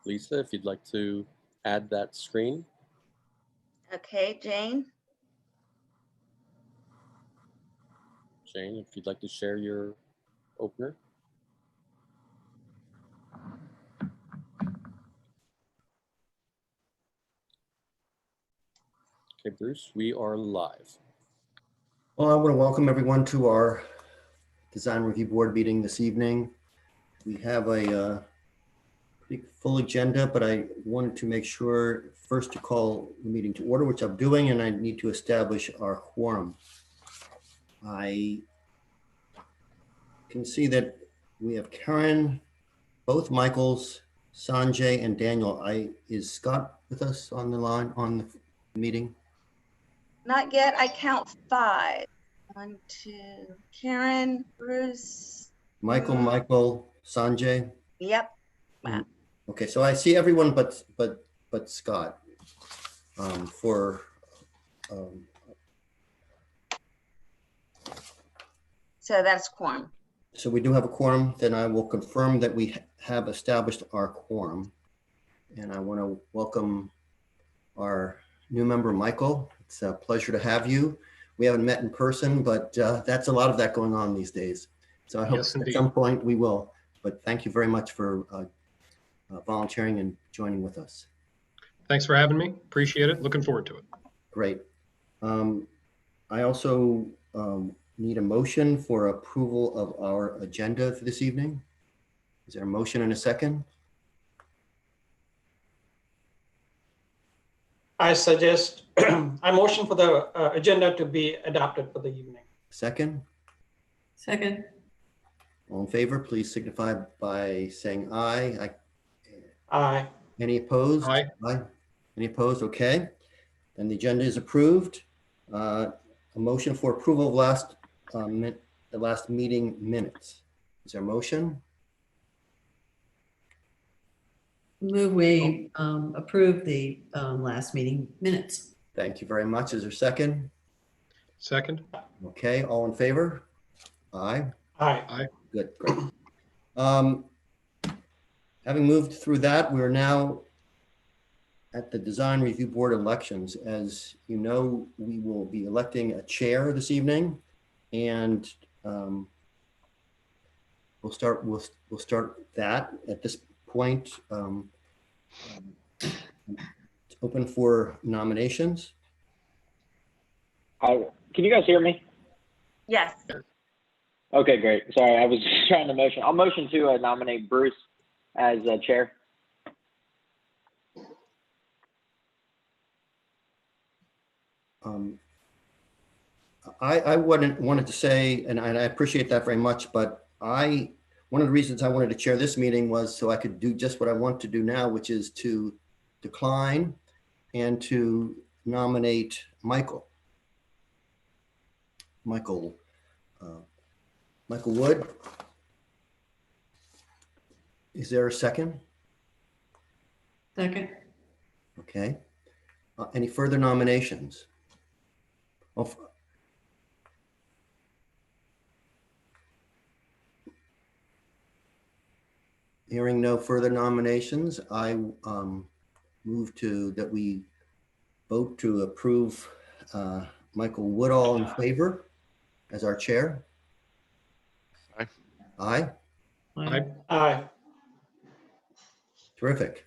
Lisa, if you'd like to add that screen. Okay, Jane. Jane, if you'd like to share your opener. Okay, Bruce, we are live. Well, I want to welcome everyone to our Design Review Board meeting this evening. We have a pretty full agenda, but I wanted to make sure first to call the meeting to order, which I'm doing, and I need to establish our quorum. I can see that we have Karen, both Michaels, Sanjay, and Daniel. Is Scott with us on the line on the meeting? Not yet. I count 5. 1, 2. Karen, Bruce. Michael, Sanjay. Yep. Wow. Okay, so I see everyone but Scott So that's quorum. So we do have a quorum. Then I will confirm that we have established our quorum. And I want to welcome our new member, Michael. It's a pleasure to have you. We haven't met in person, but that's a lot of that going on these days. So I hope at some point we will. But thank you very much for volunteering and joining with us. Thanks for having me. Appreciate it. Looking forward to it. Great. I also need a motion for approval of our agenda for this evening. Is there a motion and a second? I suggest, I motion for the agenda to be adopted for the evening. Second? Second. All in favor, please signify by saying aye. Aye. Any opposed? Aye. Aye. Any opposed? Okay. Then the agenda is approved. A motion for approval of the last meeting minutes. Is there a motion? Move we approve the last meeting minutes. Thank you very much. Is there a second? Second. Okay, all in favor? Aye. Aye. Aye. Good, great. Having moved through that, we're now at the Design Review Board elections. As you know, we will be electing a chair this evening, and we'll start that at this point. It's open for nominations. Can you guys hear me? Yes. Okay, great. Sorry, I was just trying to motion. I'll motion to nominate Bruce as chair. I wanted to say, and I appreciate that very much, but one of the reasons I wanted to chair this meeting was so I could do just what I want to do now, which is to decline and to nominate Michael Wood. Is there a second? Second. Okay. Any further nominations? Hearing no further nominations, I move that we vote to approve Michael Woodall in favor as our chair. Aye. Aye. Aye. Aye. Terrific.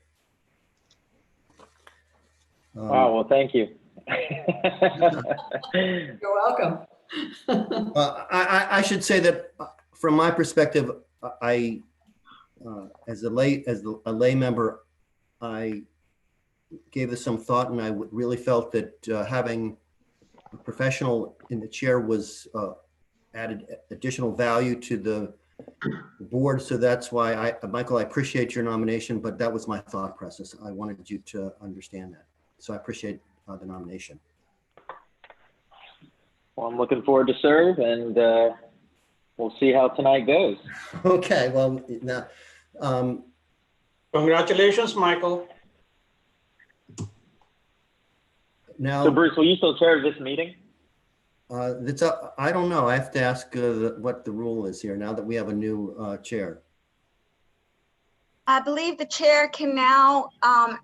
Wow, well, thank you. You're welcome. I should say that from my perspective, as a lay member, I gave this some thought, and I really felt that having a professional in the chair was added additional value to the board. So that's why Michael, I appreciate your nomination, but that was my thought process. I wanted you to understand that. So I appreciate the nomination. Well, I'm looking forward to serve, and we'll see how tonight goes. Okay, well, now, Congratulations, Michael. now So, Bruce, will you still chair this meeting? it's up. I don't know. I have to ask what the rule is here now that we have a new chair. I believe the chair can now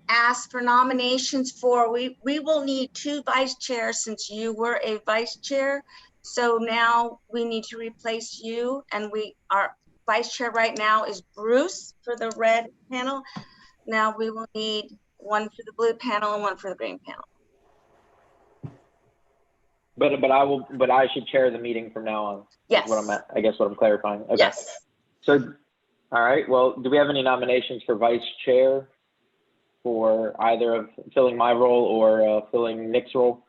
ask for nominations for, we will need 2 vice chairs since you were a vice chair. So now we need to replace you, and our vice chair right now is Bruce for the red panel. Now we will need 1 for the blue panel and 1 for the green panel. But I should chair the meeting from now on. Yes. Is what I'm I guess what I'm clarifying. Okay. Yes. So, all right. Well, do we have any nominations for vice chair for either of filling my role or filling Nick's role?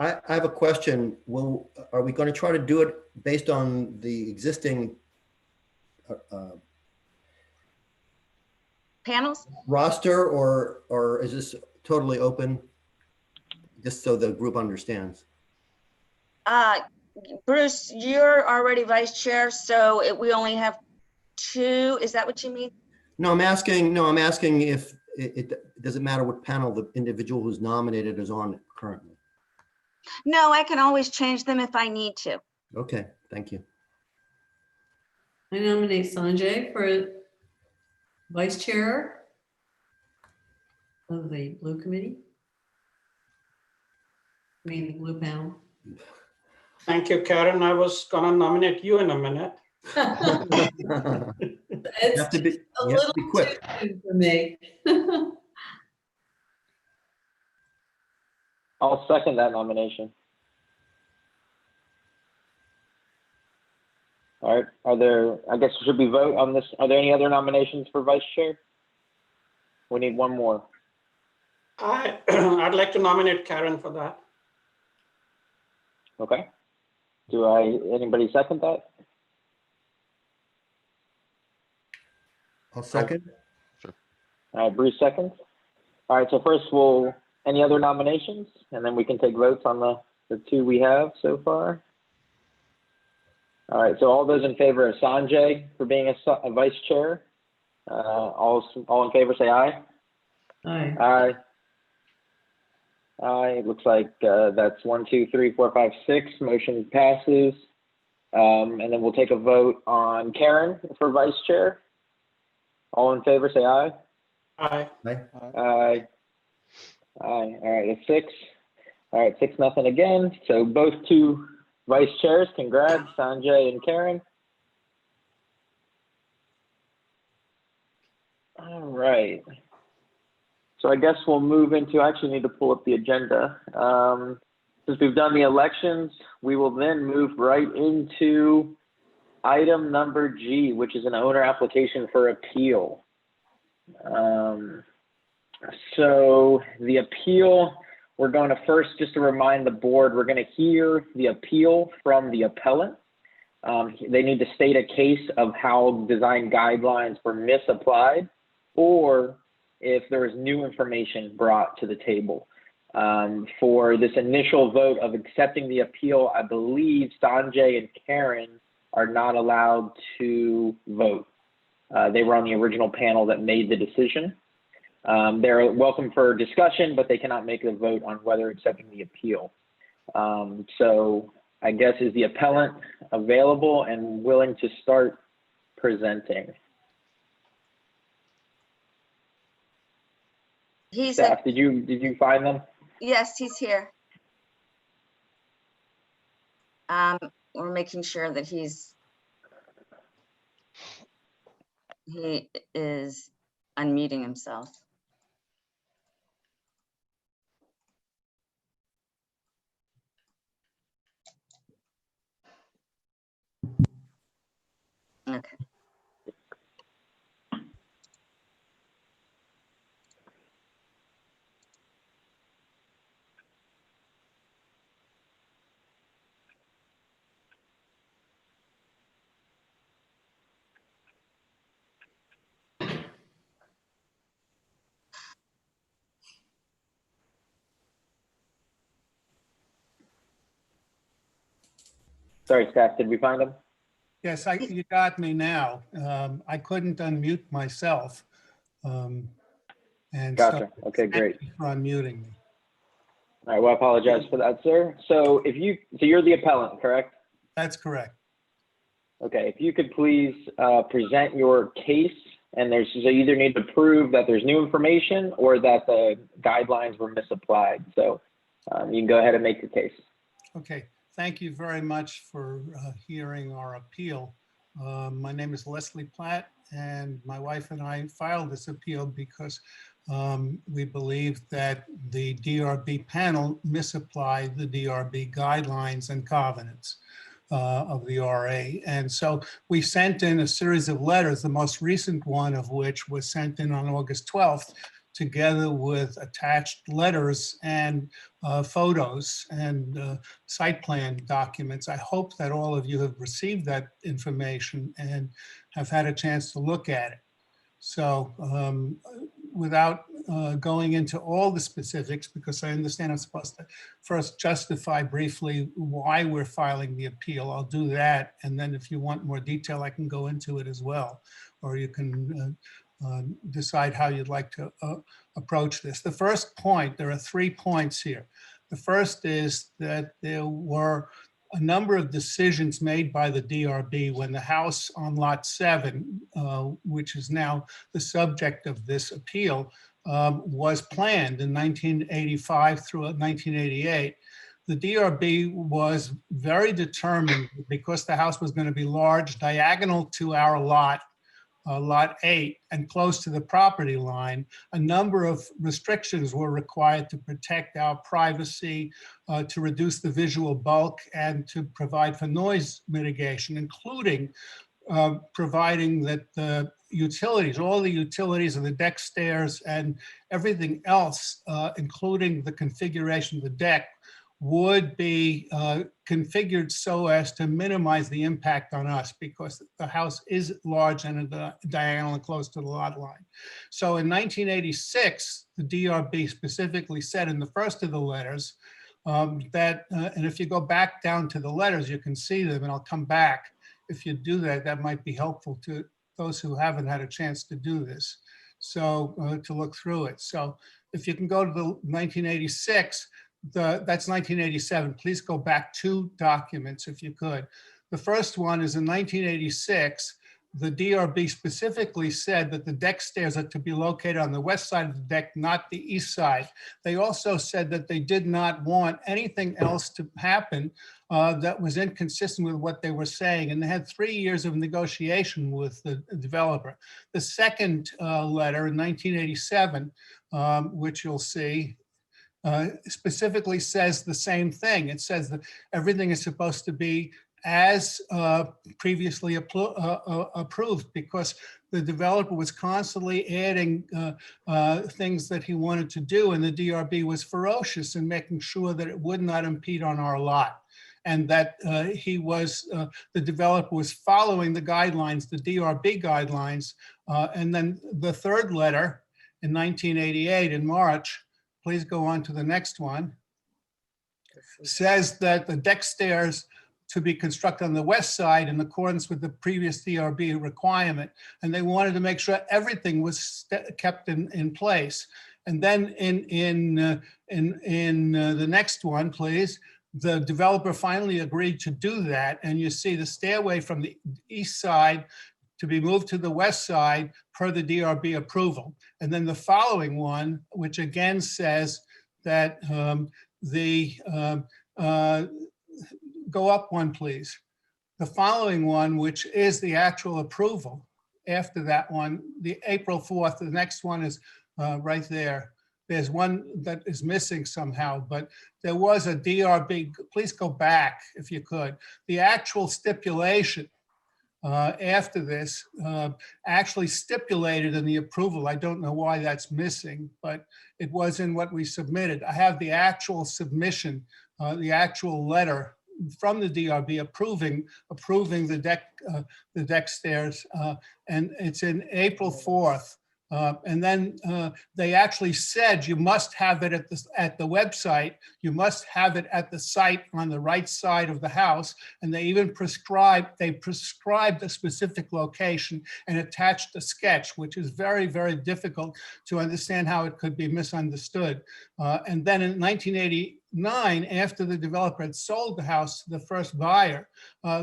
I have a question. Are we going to try to do it based on the existing Panels? roster, or is this totally open? Just so the group understands. Bruce, you're already vice chair, so we only have 2. Is that what you mean? No, I'm asking if it doesn't matter what panel the individual who's nominated is on currently. No, I can always change them if I need to. Okay, thank you. I nominate Sanjay for vice chair of the blue committee. I mean, the blue panel. Thank you, Karen. I was gonna nominate you in a minute. You It's have to be, a you have little to be too quick. soon for me. I'll second that nomination. All right. I guess should we vote on this? Are there any other nominations for vice chair? We need 1 more. I'd like to nominate Karen for that. Okay. Anybody second that? I'll second. All right, Bruce seconds. All right, so first any other nominations? And then we can take votes on the 2 we have so far. All right, so all those in favor of Sanjay for being a vice chair, all in favor say aye. Aye. Aye. Aye, it looks like that's 1, 2, 3, 4, 5, 6. Motion passes. And then we'll take a vote on Karen for vice chair. All in favor say aye. Aye. Aye. Aye. Aye. All right, it's 6. All right, 6-0 again. So both 2 vice chairs, congrats, Sanjay and Karen. All right. So I guess we'll move into, I actually need to pull up the agenda. Since we've done the elections, we will then move right into item number G, which is an owner application for appeal. So the appeal, we're going to first, just to remind the board, we're going to hear the appeal from the appellant. They need to state a case of how design guidelines were misapplied, or if there was new information brought to the table. For this initial vote of accepting the appeal, I believe Sanjay and Karen are not allowed to vote. They were on the original panel that made the decision. They're welcome for discussion, but they cannot make a vote on whether accepting the appeal. So I guess, is the appellant available and willing to start presenting? Staff, did you find them? Yes, he's here. We're making sure that he is unmuting himself. Okay. Sorry, staff, did we find them? Yes, you got me now. I couldn't unmute myself. And Gotcha. so Okay, great. thank you for unmuting me. All right, well, I apologize for that, sir. So you're the appellant, correct? That's correct. Okay, if you could please present your case, and you either need to prove that there's new information or that the guidelines were misapplied. So you can go ahead and make your case. Okay, thank you very much for hearing our appeal. My name is Leslie Platt, and my wife and I filed this appeal because we believe that the DRB panel misapplied the DRB guidelines and covenants of the RA. And so we sent in a series of letters, the most recent one of which was sent in on August 12th, together with attached letters and photos and site plan documents. I hope that all of you have received that information and have had a chance to look at it. So without going into all the specifics, because I understand I'm supposed to first justify briefly why we're filing the appeal, I'll do that. And then if you want more detail, I can go into it as well, or you can decide how you'd like to approach this. The first point, there are 3 points here. The first is that there were a number of decisions made by the DRB when the house on lot 7, which is now the subject of this appeal, was planned in 1985 through 1988. The DRB was very determined, because the house was going to be large, diagonal to our lot, lot 8, and close to the property line. A number of restrictions were required to protect our privacy, to reduce the visual bulk, and to provide for noise mitigation, including providing that the utilities, all the utilities and the deck stairs and everything else, including the configuration of the deck, would be configured so as to minimize the impact on us, because the house is large and diagonal and close to the lot line. So in 1986, the DRB specifically said in the first of the letters that, and if you go back down to the letters, you can see them, and I'll come back. If you do that, that might be helpful to those who haven't had a chance to do this, so to look through it. So if you can go to the 1986, that's 1987. Please go back 2 documents if you could. The first one is in 1986. The DRB specifically said that the deck stairs are to be located on the west side of the deck, not the east side. They also said that they did not want anything else to happen that was inconsistent with what they were saying. And they had 3 years of negotiation with the developer. The second letter in 1987, which you'll see, specifically says the same thing. It says that everything is supposed to be as previously approved, because the developer was constantly adding things that he wanted to do, and the DRB was ferocious in making sure that it would not impede on our lot, and that the developer was following the guidelines, the DRB guidelines. And then the third letter in 1988 in March, please go on to the next one, says that the deck stairs to be constructed on the west side in accordance with the previous DRB requirement. And they wanted to make sure everything was kept in place. And then in the next one, please, the developer finally agreed to do that. And you see the stairway from the east side to be moved to the west side per the DRB approval. And then the following one, which again says that go up one, please. The following one, which is the actual approval after that one, the April 4th, the next one is right there. There's one that is missing somehow, but there was a DRB, please go back if you could. The actual stipulation after this actually stipulated in the approval. I don't know why that's missing, but it was in what we submitted. I have the actual submission, the actual letter from the DRB approving the deck stairs, and it's in April 4th. And then they actually said you must have it at the website. You must have it at the site on the right side of the house. And they even prescribed a specific location and attached a sketch, which is very, very difficult to understand how it could be misunderstood. And then in 1989, 2009, after the developer had sold the house to the first buyer,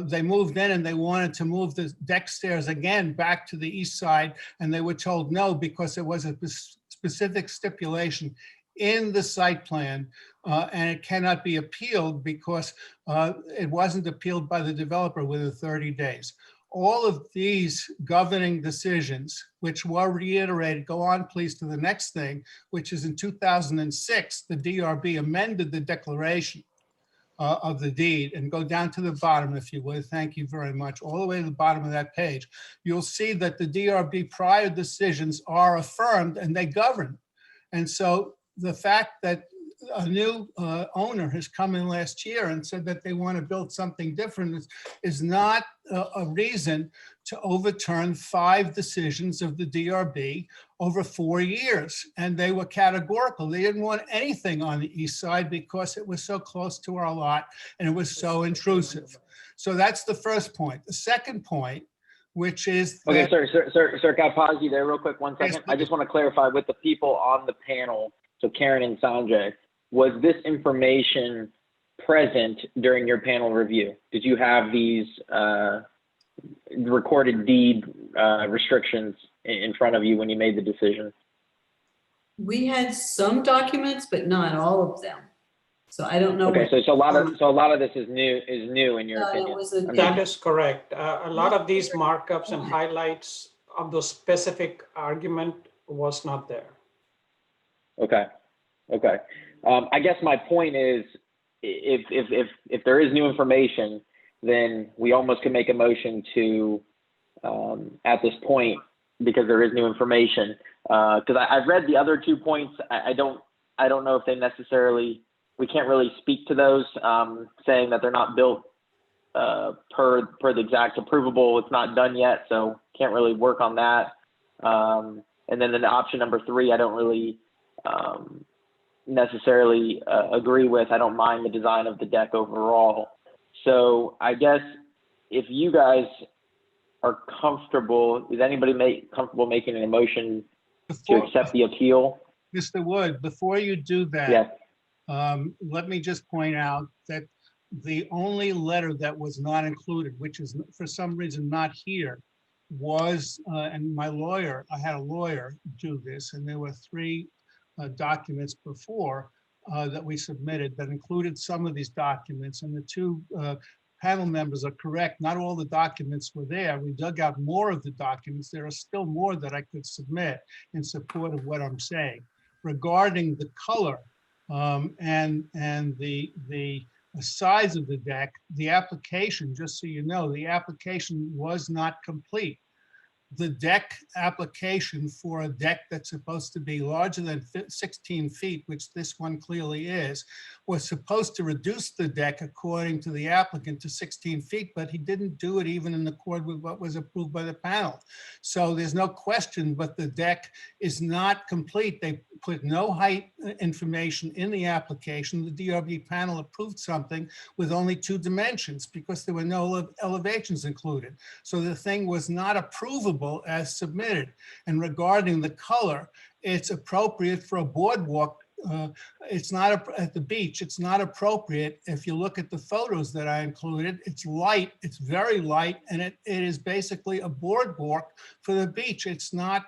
they moved in and they wanted to move the deck stairs again back to the east side, and they were told no because there was a specific stipulation in the site plan, and it cannot be appealed because it wasn't appealed by the developer within 30 days. All of these governing decisions, which were reiterated, go on please to the next thing, which is in 2006, the DRB amended the declaration of the deed, and go down to the bottom if you would. Thank you very much. All the way to the bottom of that page, you'll see that the DRB prior decisions are affirmed and they govern. And so the fact that a new owner has come in last year and said that they want to build something different is not a reason to overturn 5 decisions of the DRB over 4 years. And they were categorical. They didn't want anything on the east side because it was so close to our lot and it was so intrusive. So that's the first point. The second point, which is Okay, that, sir, can I pause you there real quick, 1 second? Yes, I just want to clarify with the people on the panel, so Karen and Sanjay, was this information present during your panel review? Did you have these recorded deed restrictions in front of you when you made the decision? We had some documents, but not all of them. So I don't know. Okay, so a lot of this is new in your No, opinion. it was a- That is correct. A lot of these markups and highlights of those specific argument was not there. Okay. I guess my point is, if there is new information, then we almost can make a motion to, at this point, because there is new information. Because I've read the other 2 points. I don't know if they necessarily, we can't really speak to those, saying that they're not built per the exact approvable. It's not done yet, so can't really work on that. And then the option number 3, I don't really necessarily agree with. I don't mind the design of the deck overall. So I guess if you guys are comfortable, is anybody comfortable making a motion to accept the appeal? Mr. Wood, before you do that, Yes. let me just point out that the only letter that was not included, which is for some reason not here, was, and my lawyer, I had a lawyer do this, and there were 3 documents before that we submitted that included some of these documents, and the 2 panel members are correct. Not all the documents were there. We dug out more of the documents. There are still more that I could submit in support of what I'm saying. Regarding the color and the size of the deck, the application, just so you know, the application was not complete. The deck application for a deck that's supposed to be larger than 16 feet, which this one clearly is, was supposed to reduce the deck according to the applicant to 16 feet, but he didn't do it even in accord with what was approved by the panel. So there's no question, but the deck is not complete. They put no height information in the application. The DRB panel approved something with only 2 dimensions because there were no elevations included. So the thing was not approvable as submitted. And regarding the color, it's appropriate for a boardwalk. It's not at the beach. It's not appropriate. If you look at the photos that I included, it's light. It's very light, and it is basically a boardwalk for the beach. It's not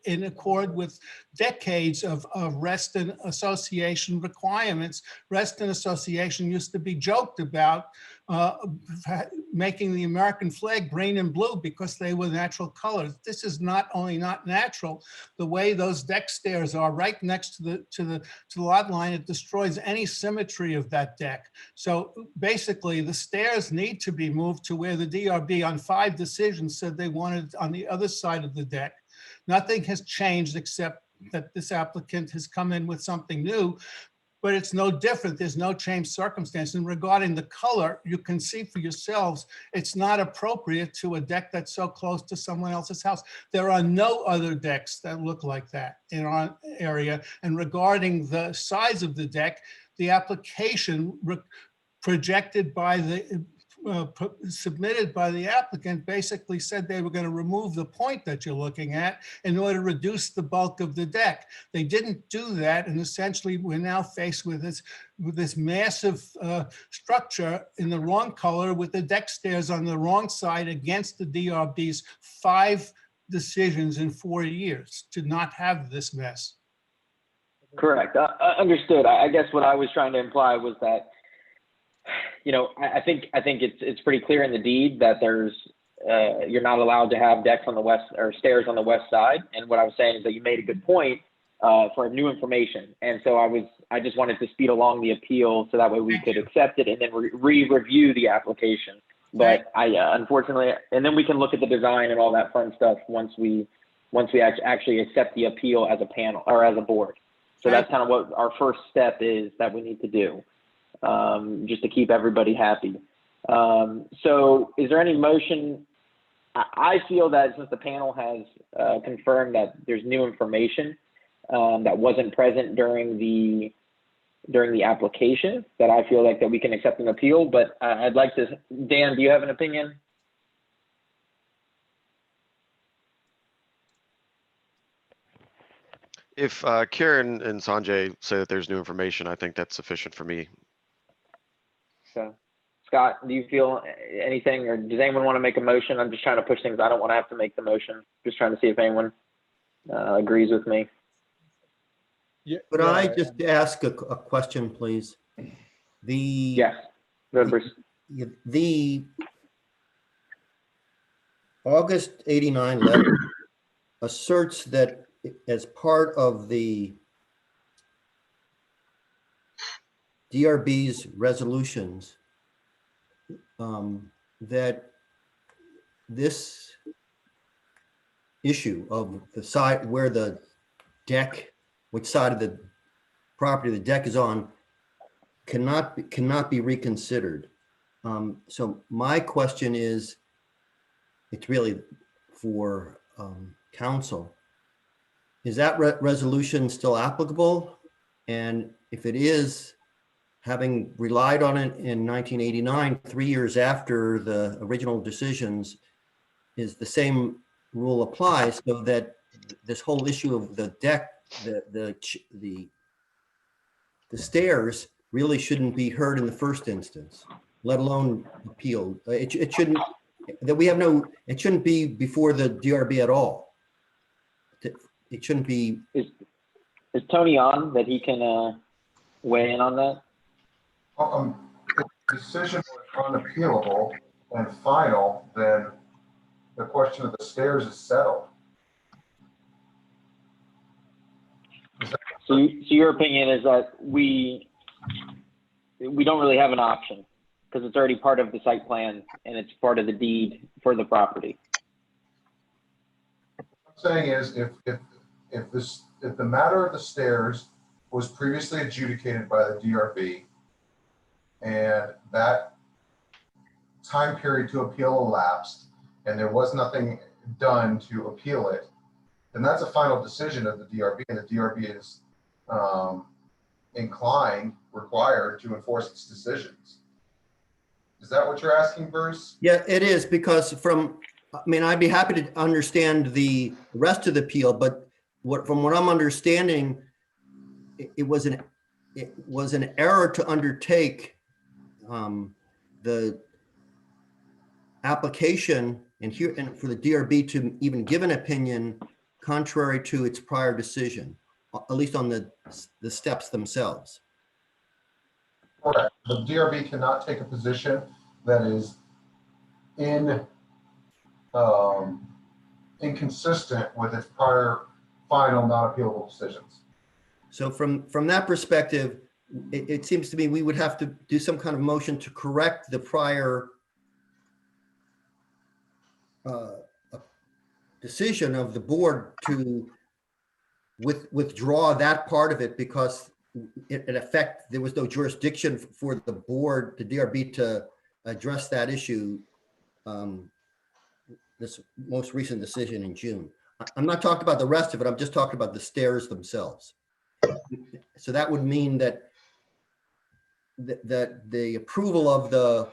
in accord with decades of Reston Association requirements. Reston Association used to be joked about making the American flag green and blue because they were natural colors. This is not only not natural, the way those deck stairs are right next to the lot line, it destroys any symmetry of that deck. So basically the stairs need to be moved to where the DRB on 5 decisions said they wanted on the other side of the deck. Nothing has changed except that this applicant has come in with something new, but it's no different. There's no change circumstance. And regarding the color, you can see for yourselves, it's not appropriate to a deck that's so close to someone else's house. There are no other decks that look like that in our area. And regarding the size of the deck, the application projected by the submitted by the applicant basically said they were going to remove the point that you're looking at in order to reduce the bulk of the deck. They didn't do that, and essentially we're now faced with this massive structure in the wrong color with the deck stairs on the wrong side against the DRB's 5 decisions in 4 years to not have this mess. Correct. Understood. I guess what I was trying to imply was that, you know, I think it's pretty clear in the deed that there's you're not allowed to have decks on the west or stairs on the west side. And what I was saying is that you made a good point for new information. And so I just wanted to speed along the appeal so that way we could accept it and then review the application. But unfortunately, and then we can look at the design and all that fun stuff once we actually accept the appeal as a panel or as a board. So that's kind of what our first step is that we need to do, just to keep everybody happy. So is there any motion? I feel that since the panel has confirmed that there's new information that wasn't present during the application, that I feel like that we can accept an appeal. But I'd like to, Dan, do you have an opinion? If Karen and Sanjay say that there's new information, I think that's sufficient for me. So, Scott, do you feel anything, or does anyone want to make a motion? I'm just trying to push things. I don't want to have to make the motion. Just trying to see if anyone agrees with me. Could I just ask a question, please? Yes. Go ahead, Bruce. The August 89 letter asserts that as part of the DRB's resolutions, that this issue of the side where the deck, which side of the property the deck is on, cannot be reconsidered. So my question is, it's really for council. Is that resolution still applicable? And if it is, having relied on it in 1989, 3 years after the original decisions, is the same rule applies, so that this whole issue of the deck, the stairs really shouldn't be heard in the first instance, let alone appealed. It shouldn't, that we have no, it shouldn't be before the DRB at all. It shouldn't be. Is Tony on that he can weigh in on that? If the decision was unappealable and final, then the question of the stairs is settled. So your opinion is that we don't really have an option because it's already part of the site plan and it's part of the deed for the property. What I'm saying is if the matter of the stairs was previously adjudicated by the DRB and that time period to appeal elapsed and there was nothing done to appeal it, then that's a final decision of the DRB, and the DRB is required to enforce its decisions. Is that what you're asking, Bruce? Yeah, it is, because I'd be happy to understand the rest of the appeal, but from what I'm understanding, it was an error to undertake the application and for the DRB to even give an opinion contrary to its prior decision, at least on the steps themselves. Correct. The DRB cannot take a position that is inconsistent with its prior final non-appealable decisions. So from that perspective, it seems to me we would have to do some kind of motion to correct the prior decision of the board to withdraw that part of it, because in effect there was no jurisdiction for the board, the DRB, to address that issue. This most recent decision in June. I'm not talking about the rest of it. I'm just talking about the stairs themselves. So that would mean that the approval of the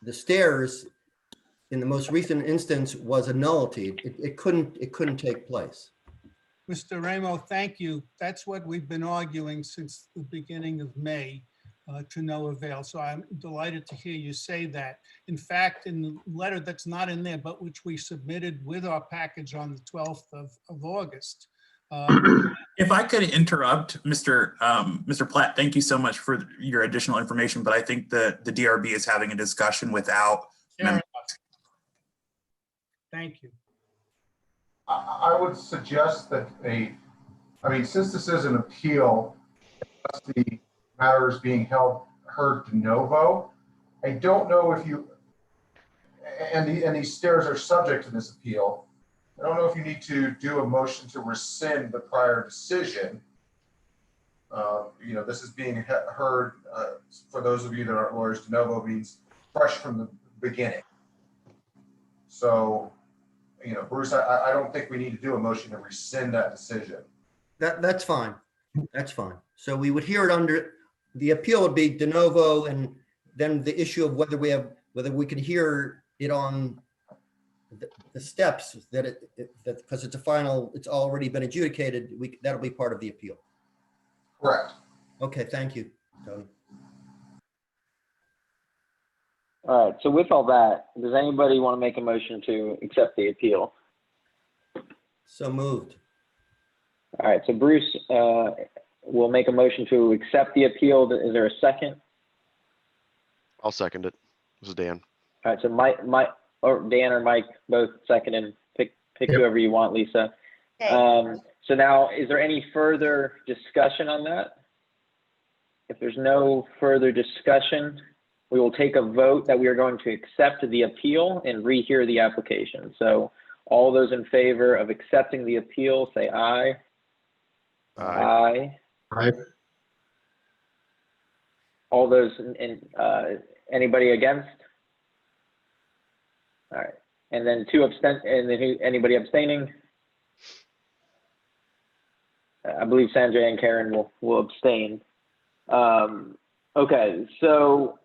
the stairs in the most recent instance was a nullity. It couldn't take place. Mr. Ramo, thank you. That's what we've been arguing since the beginning of May, to no avail. So I'm delighted to hear you say that. In fact, in the letter that's not in there, but which we submitted with our package on the 12th of August. If I could interrupt, Mr. Platt, thank you so much for your additional information, but I think that the DRB is having a discussion without members. Thank you. I would suggest that since this is an appeal, the matter is being heard de novo. I don't know if you, and these stairs are subject to this appeal. I don't know if you need to do a motion to rescind the prior decision. This is being heard, for those of you that aren't lawyers, de novo means fresh from the beginning. So, Bruce, I don't think we need to do a motion to rescind that decision. That's fine. That's fine. So we would hear it under, the appeal would be de novo, and then the issue of whether we can hear it on the steps that because it's it's already been adjudicated, that'll be part of the appeal. Correct. Okay, thank you, Tony. All right, so with all that, does anybody want to make a motion to accept the appeal? So moved. All right, so Bruce will make a motion to accept the appeal. Is there a second? I'll second it. This is Dan. All right, so Mike or Dan or Mike, both second, and pick whoever you want, Lisa. Okay. So now, is there any further discussion on that? If there's no further discussion, we will take a vote that we are going to accept the appeal and rehear the application. So all those in favor of accepting the appeal, say aye. Aye. Aye. All those anybody against? All right, and then anybody abstaining? I believe Sanjay and Karen will abstain. Okay, so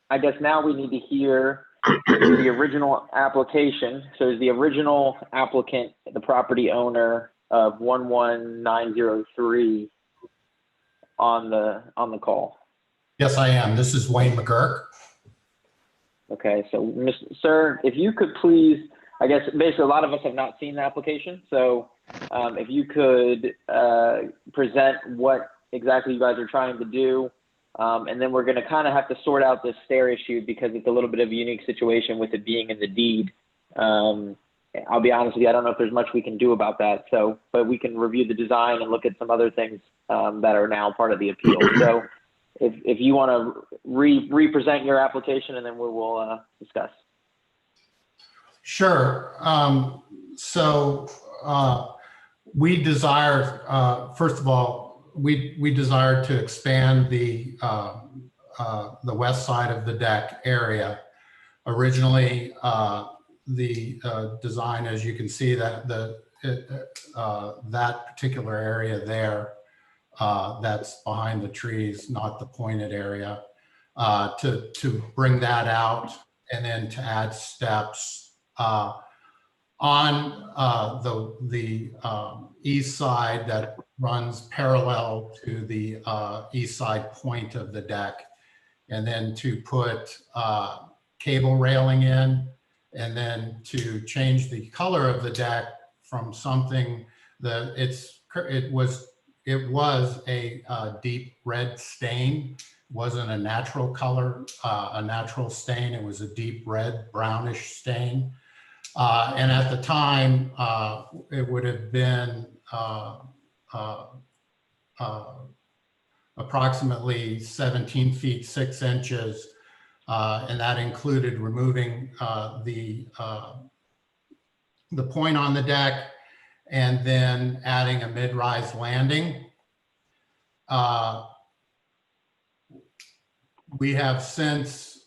I guess now we need to hear the original application. So is the original applicant the property owner of 11903 on the call? Yes, I am. This is Wayne McGurk. Okay, so sir, if you could please, I guess basically a lot of us have not seen the application. So if you could present what exactly you guys are trying to do. And then we're going to kind of have to sort out this stair issue because it's a little bit of a unique situation with it being in the deed. I'll be honest with you, I don't know if there's much we can do about that. So, but we can review the design and look at some other things that are now part of the appeal. So if you want to re-present your application, and then we will discuss. Sure. We desire, first of all, we desire to expand the west side of the deck area. Originally, the design, as you can see, that that particular area there, that's behind the trees, not the pointed area, to bring that out and then to add steps on the east side that runs parallel to the east side point of the deck, and then to put cable railing in, and then to change the color of the deck from something that it was a deep red stain. It wasn't a natural color, a natural stain. It was a deep red brownish stain. And at the time, it would have been approximately 17 feet 6 inches. And that included removing the point on the deck and then adding a mid-rise landing. We have since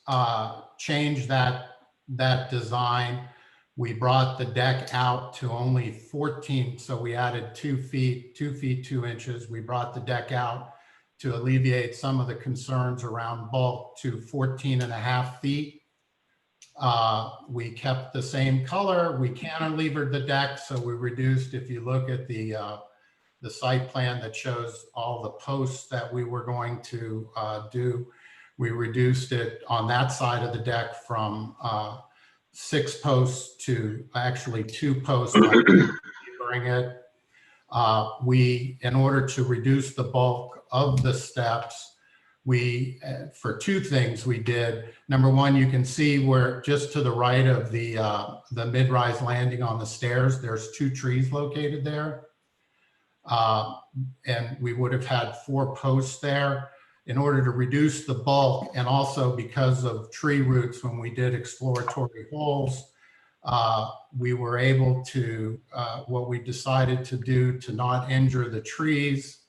changed that design. We brought the deck out to only 14, so we added 2 feet 2 inches. We brought the deck out to alleviate some of the concerns around bulk to 14.5 feet. We kept the same color. We cantilevered the deck, so we reduced, if you look at the site plan that shows all the posts that we were going to do, we reduced it on that side of the deck from 6 posts to actually 2 posts by levering it. In order to reduce the bulk of the steps, we, for 2 things we did. Number one, you can see where just to the right of the mid-rise landing on the stairs, there's 2 trees located there. And we would have had 4 posts there in order to reduce the bulk. And also because of tree roots, when we did exploratory holes, we were able to, what we decided to do to not injure the trees,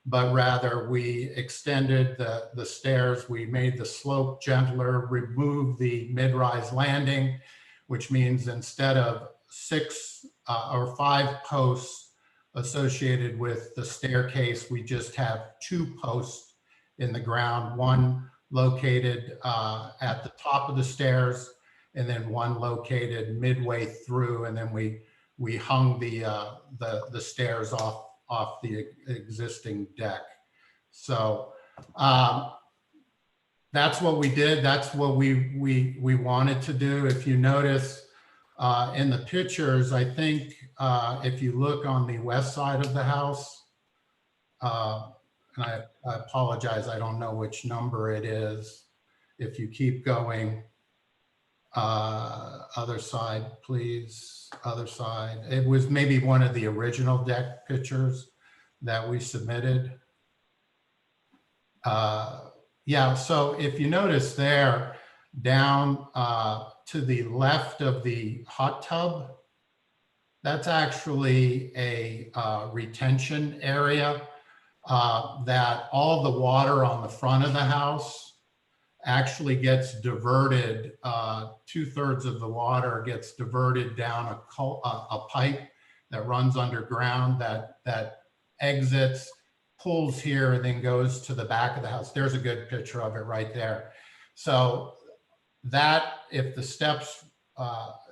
but rather we extended the stairs. We made the slope gentler, removed the mid-rise landing, which means instead of 6 or 5 posts associated with the staircase, we just have 2 posts in the ground, one located at the top of the stairs, and then one located midway through, and then we hung the stairs off the existing deck. So that's what we did. That's what we wanted to do. If you notice in the pictures, I think if you look on the west side of the house, and I apologize, I don't know which number it is. If you keep going, other side, please, other side. It was maybe one of the original deck pictures that we submitted. Yeah, so if you notice there, down to the left of the hot tub, that's actually a retention area that all the water on the front of the house actually gets diverted. 2/3 of the water gets diverted down a pipe that runs underground that exits, pulls here, and then goes to the back of the house. There's a good picture of it right there. So that, if the steps,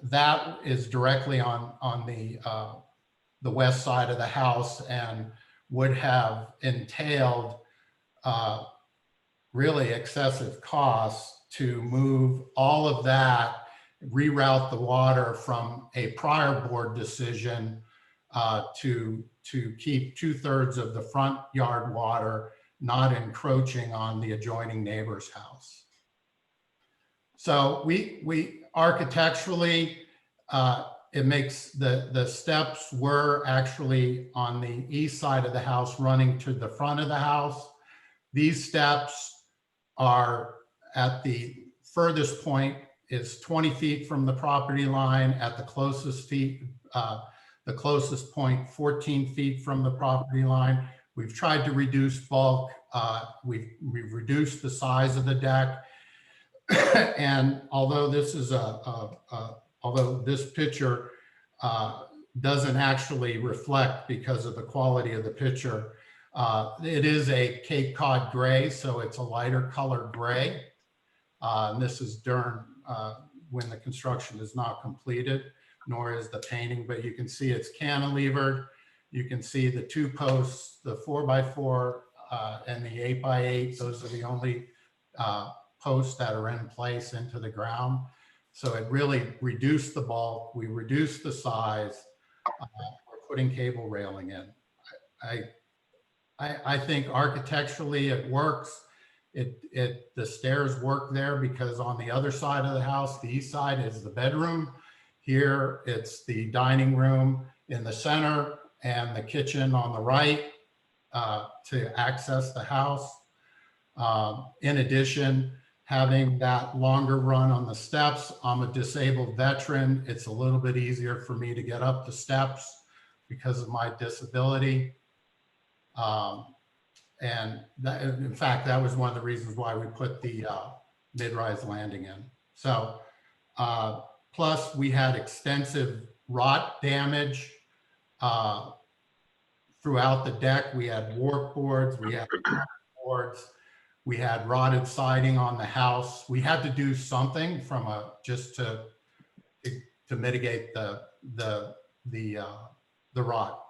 that is directly on the west side of the house and would have entailed really excessive costs to move all of that, reroute the water from a prior board decision to keep 2/3 of the front yard water not encroaching on the adjoining neighbor's house. So we architecturally, it makes the steps were actually on the east side of the house running to the front of the house. These steps are at the furthest point is 20 feet from the property line, at the closest point 14 feet from the property line. We've tried to reduce bulk. We've reduced the size of the deck. And although this is although this picture doesn't actually reflect because of the quality of the picture, it is a Cape Cod gray, so it's a lighter color gray. And this is during when the construction is not completed, nor is the painting, but you can see it's cantilevered. You can see the 2 posts, the 4x4 and the 8x8. Those are the only posts that are in place into the ground. So it really reduced the bulk. We reduced the size. We're putting cable railing in. I think architecturally it works. The stairs work there because on the other side of the house, the east side is the bedroom. Here it's the dining room in the center and the kitchen on the right to access the house. In addition, having that longer run on the steps, I'm a disabled veteran. It's a little bit easier for me to get up the steps because of my disability. And that, in fact, that was one of the reasons why we put the mid-rise landing in. So plus we had extensive rot damage throughout the deck. We had warp boards, we had boards. We had rotted siding on the house. We had to do something from just to mitigate the rot.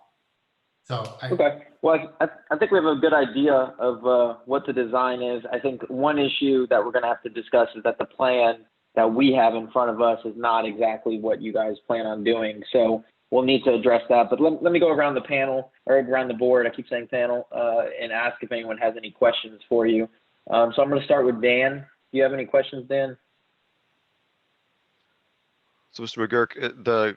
So Okay. Well, I think we have a good idea of what the design is. I think one issue that we're going to have to discuss is that the plan that we have in front of us is not exactly what you guys plan on doing. So we'll need to address that. But let me go around the panel or around the board. I keep saying panel and ask if anyone has any questions for you. So I'm going to start with Dan. Do you have any questions, Dan? So Mr. McGurk, the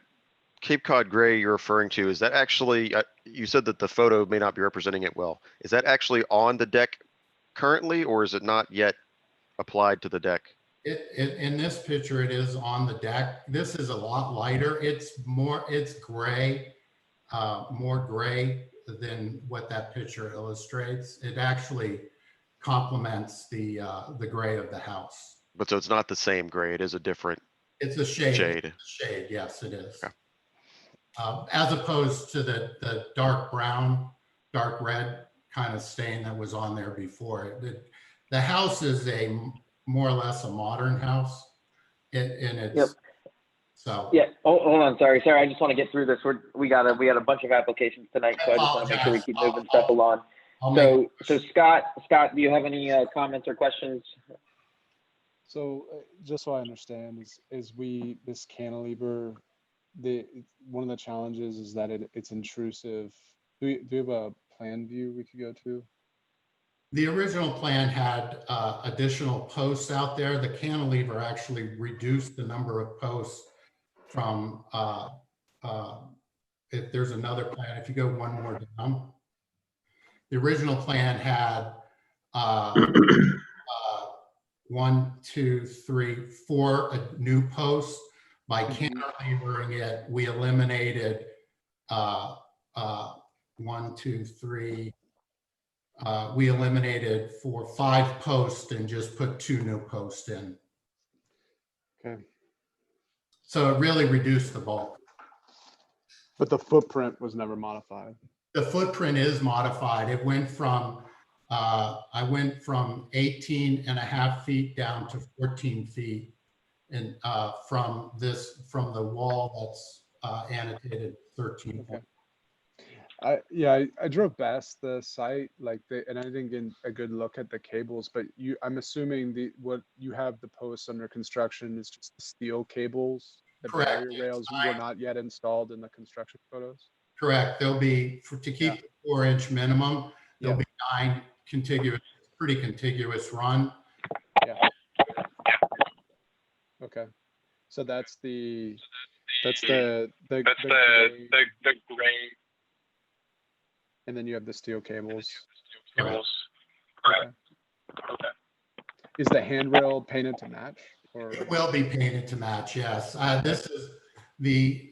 Cape Cod gray you're referring to, is that actually, you said that the photo may not be representing it well. Is that actually on the deck currently, or is it not yet applied to the deck? In this picture, it is on the deck. This is a lot lighter. It's gray, more gray than what that picture illustrates. It actually complements the gray of the house. But so it's not the same gray, it is a different It's a shade. shade. Shade, yes, it is. Okay. As opposed to the dark brown, dark red kind of stain that was on there before. The house is more or less a modern house, and it's Yep. so. Yeah. Oh, hold on. Sorry. I just want to get through this. We had a bunch of applications tonight, so I just want to make sure we keep moving stuff along. So Scott, do you have any comments or questions? So just so I understand, this cantilever, one of the challenges is that it's intrusive. Do we have a plan view we could go to? The original plan had additional posts out there. The cantilever actually reduced the number of posts from, if there's another plan, if you go one more down, the original plan had 1, 2, 3, 4 new posts. By cantilevering it, we eliminated 1, 2, 3. We eliminated 4, 5 posts and just put 2 new posts in. Okay. So it really reduced the bulk. But the footprint was never modified. The footprint is modified. It went from, I went from 18.5 feet down to 14 feet. And from the wall that's annotated 13. Okay. I drove past the site, and I didn't get a good look at the cables, but I'm assuming what you have the posts under construction is just the steel cables. The Correct. barrier rails were not yet installed in the construction photos. Correct. There'll be, to keep the 4-inch minimum, there'll be 9 contiguous, pretty contiguous run. Yeah. Okay. So that's the gray. And then you have the steel cables. Correct. Okay. Is the handrail painted to match? Or? It will be painted to match, yes. This is the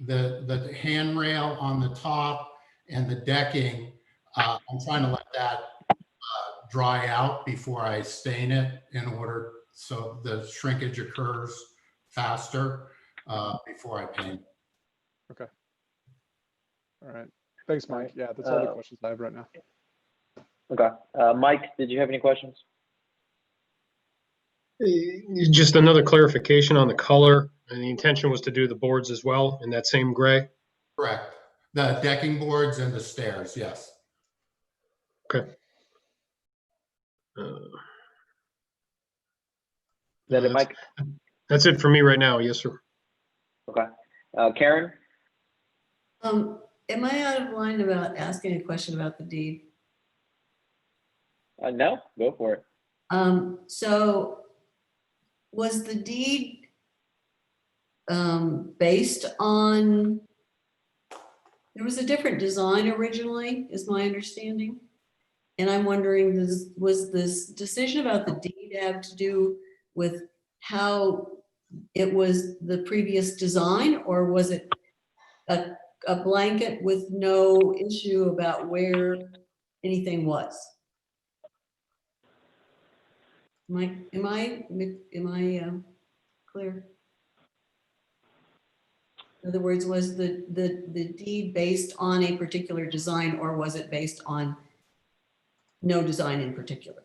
handrail on the top and the decking. I'm trying to let that dry out before I stain it in order so the shrinkage occurs faster before I paint. Okay. All right. Thanks, Mike. Yeah, that's all the questions I have right now. Okay. Mike, did you have any questions? Just another clarification on the color. And the intention was to do the boards as well in that same gray? Correct. The decking boards and the stairs, yes. Okay. Is that it, Mike? That's it for me right now. Yes, sir. Okay. Karen? Am I out of line about asking a question about the deed? No, go for it. So was the deed based on, there was a different design originally, is my understanding. And I'm wondering, was this decision about the deed have to do with how it was the previous design, or was it a blanket with no issue about where anything was? Am I clear? In other words, was the deed based on a particular design, or was it based on no design in particular?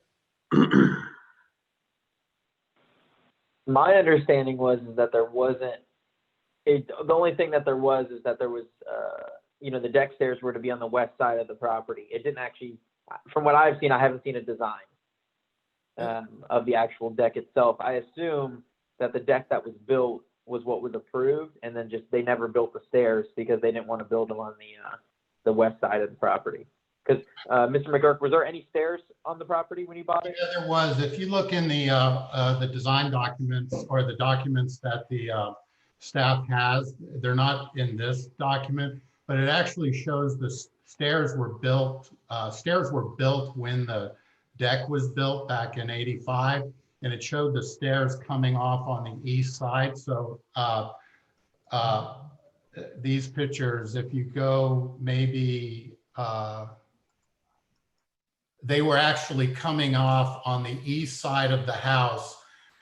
My understanding was is that there wasn't, the only thing that there was is that there was, you know, the deck stairs were to be on the west side of the property. It didn't actually, from what I've seen, I haven't seen a design of the actual deck itself. I assume that the deck that was built was what was approved, and then just they never built the stairs because they didn't want to build them on the west side of the property. Because Mr. McGurk, was there any stairs on the property when you bought it? Yeah, there was. If you look in the design documents or the documents that the staff has, they're not in this document, but it actually shows the stairs were built. Stairs were built when the deck was built back in '85, and it showed the stairs coming off on the east side. So these pictures, if you go maybe, they were actually coming off on the east side of the house,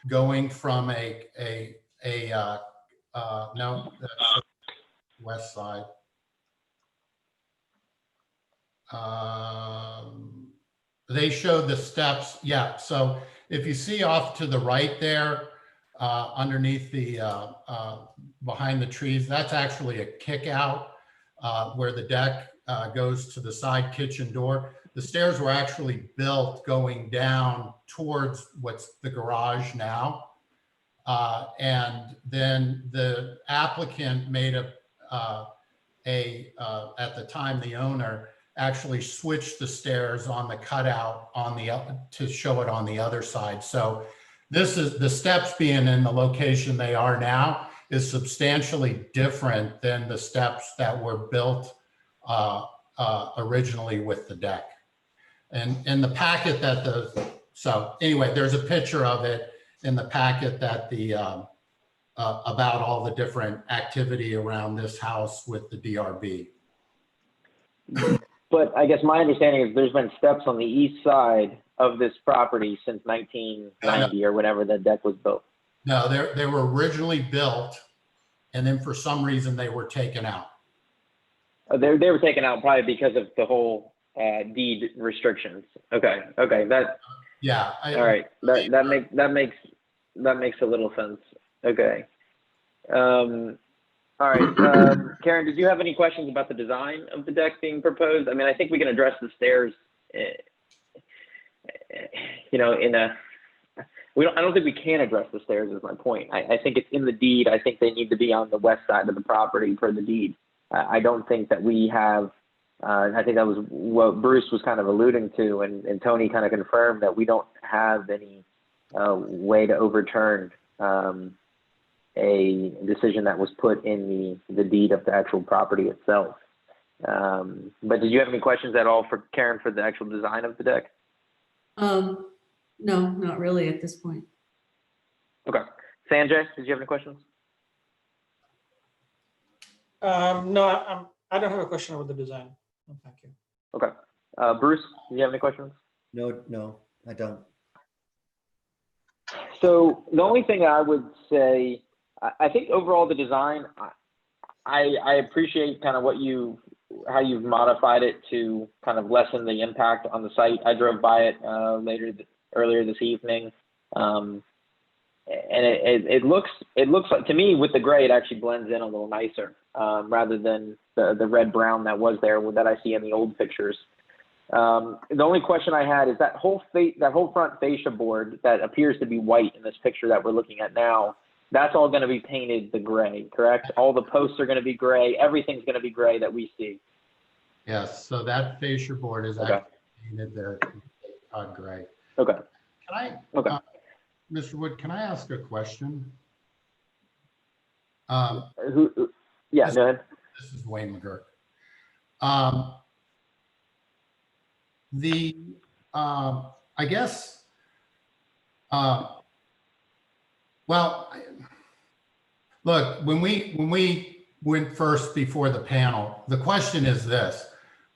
going from no, west side. They showed the steps. Yeah. So if you see off to the right there, underneath the, behind the trees, that's actually a kick out where the deck goes to the side kitchen door. The stairs were actually built going down towards what's the garage now. And then the applicant made at the time, the owner actually switched the stairs on the cutout on the to show it on the other side. So this is the steps being in the location they are now is substantially different than the steps that were built originally with the deck. And in the packet that so anyway, there's a picture of it in the packet that the about all the different activity around this house with the DRB. But I guess my understanding is there's been steps on the east side of this property since 1990 or whenever the deck was built. No, they were originally built, and then for some reason they were taken out. They were taken out probably because of the whole deed restrictions. Okay. That. Yeah. All right. That makes a little sense. Okay. All right. Karen, did you have any questions about the design of the deck being proposed? I mean, I think we can address the stairs. You know, I don't think we can address the stairs. Is my point. I think it's in the deed. I think they need to be on the west side of the property per the deed. I don't think that we have. I think that was what Bruce was kind of alluding to, and Tony kind of confirmed that we don't have any way to overturn a decision that was put in the deed of the actual property itself. But did you have any questions at all for Karen for the actual design of the deck? No, not really at this point. Okay. Sanjay, did you have any questions? No, I don't have a question about the design. No, thank you. Okay. Bruce, do you have any questions? No, I don't. So the only thing I would say, I think overall the design, I appreciate kind of how you've modified it to kind of lessen the impact on the site. I drove by it earlier this evening, and it looks like, to me, with the gray, it actually blends in a little nicer rather than the red brown that was there that I see in the old pictures. The only question I had is that whole front fascia board that appears to be white in this picture that we're looking at now, that's all going to be painted the gray, correct? All the posts are going to be gray. Everything's going to be gray that we see. Yes. So that fascia board is actually painted there gray. Okay. Can I, Mr. Wood, can I ask a question? Yeah, go ahead. This is Wayne McGurk. I guess, well, look, when we went first before the panel, the question is this: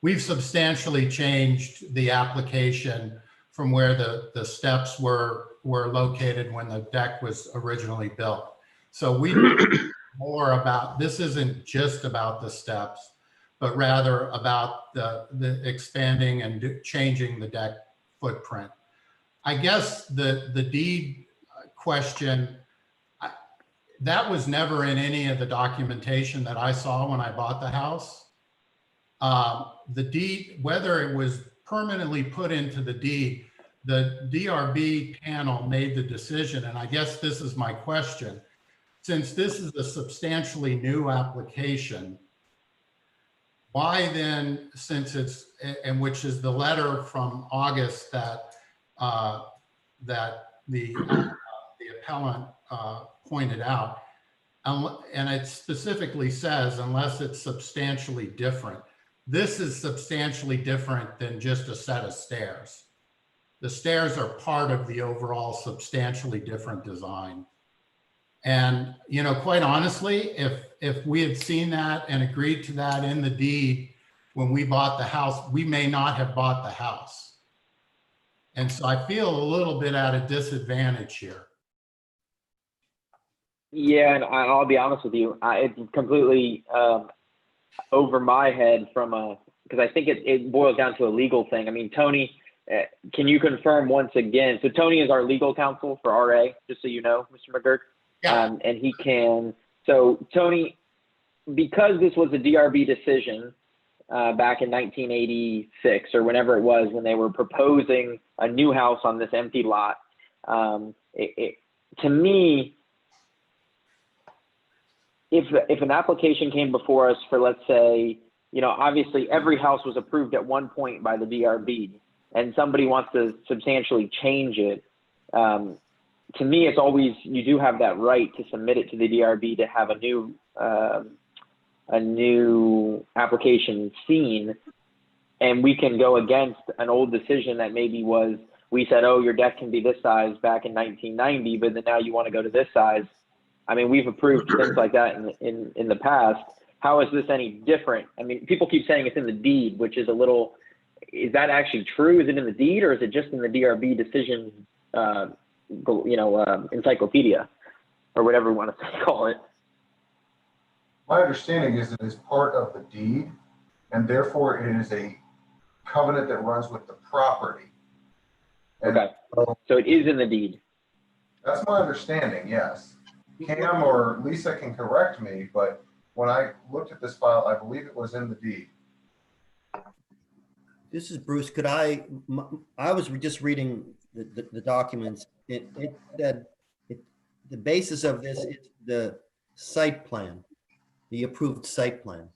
we've substantially changed the application from where the steps were located when the deck was originally built. So we more about, this isn't just about the steps, but rather about the expanding and changing the deck footprint. I guess the deed question that was never in any of the documentation that I saw when I bought the house. The deed, whether it was permanently put into the deed, the DRB panel made the decision, and I guess this is my question. Since this is a substantially new application, why then, since it's, and which is the letter from August that that the appellant pointed out, and it specifically says, unless it's substantially different. This is substantially different than just a set of stairs. The stairs are part of the overall substantially different design. And, you know, quite honestly, if we had seen that and agreed to that in the deed when we bought the house, we may not have bought the house. And so I feel a little bit at a disadvantage here. Yeah, and I'll be honest with you, it's completely over my head from because I think it boils down to a legal thing. I mean, Tony, can you confirm once again? So Tony is our legal counsel for RA, just so you know, Mr. McGurk. Yeah. And he can, so Tony, because this was a DRB decision back in 1986 or whenever it was when they were proposing a new house on this empty lot, to me, if an application came before us for, let's say, you know, obviously every house was approved at one point by the DRB and somebody wants to substantially change it, to me, it's always, you do have that right to submit it to the DRB to have a new application seen, and we can go against an old decision that maybe was, we said, oh, your deck can be this size back in 1990, but then now you want to go to this size. I mean, we've approved things like that in the past. How is this any different? I mean, people keep saying it's in the deed, which is a little, is that actually true? Is it in the deed, or is it just in the DRB decision, encyclopedia, or whatever we want to call it? My understanding is it is part of the deed, and therefore it is a covenant that runs with the property. And okay, so it is in the deed. That's my understanding, yes. Cam or Lisa can correct me, but when I looked at this file, I believe it was in the deed. This is Bruce. Could I was just reading the documents. It said the basis of this is the site plan, the approved site plan.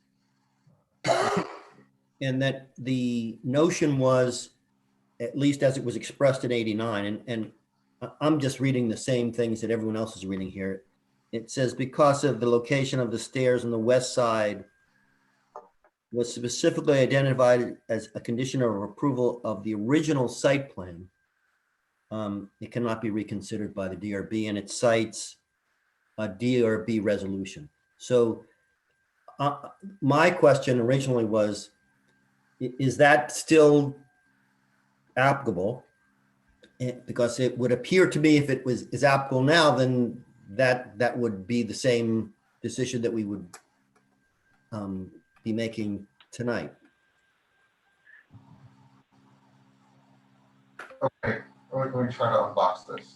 And that the notion was, at least as it was expressed in 89, and I'm just reading the same things that everyone else is reading here. It says, because of the location of the stairs on the west side was specifically identified as a condition of approval of the original site plan, it cannot be reconsidered by the DRB, and it cites a DRB resolution. So my question originally was, is that still applicable? Because it would appear to me, if it is applicable now, then that would be the same decision that we would be making tonight. Okay, let me try to unbox this.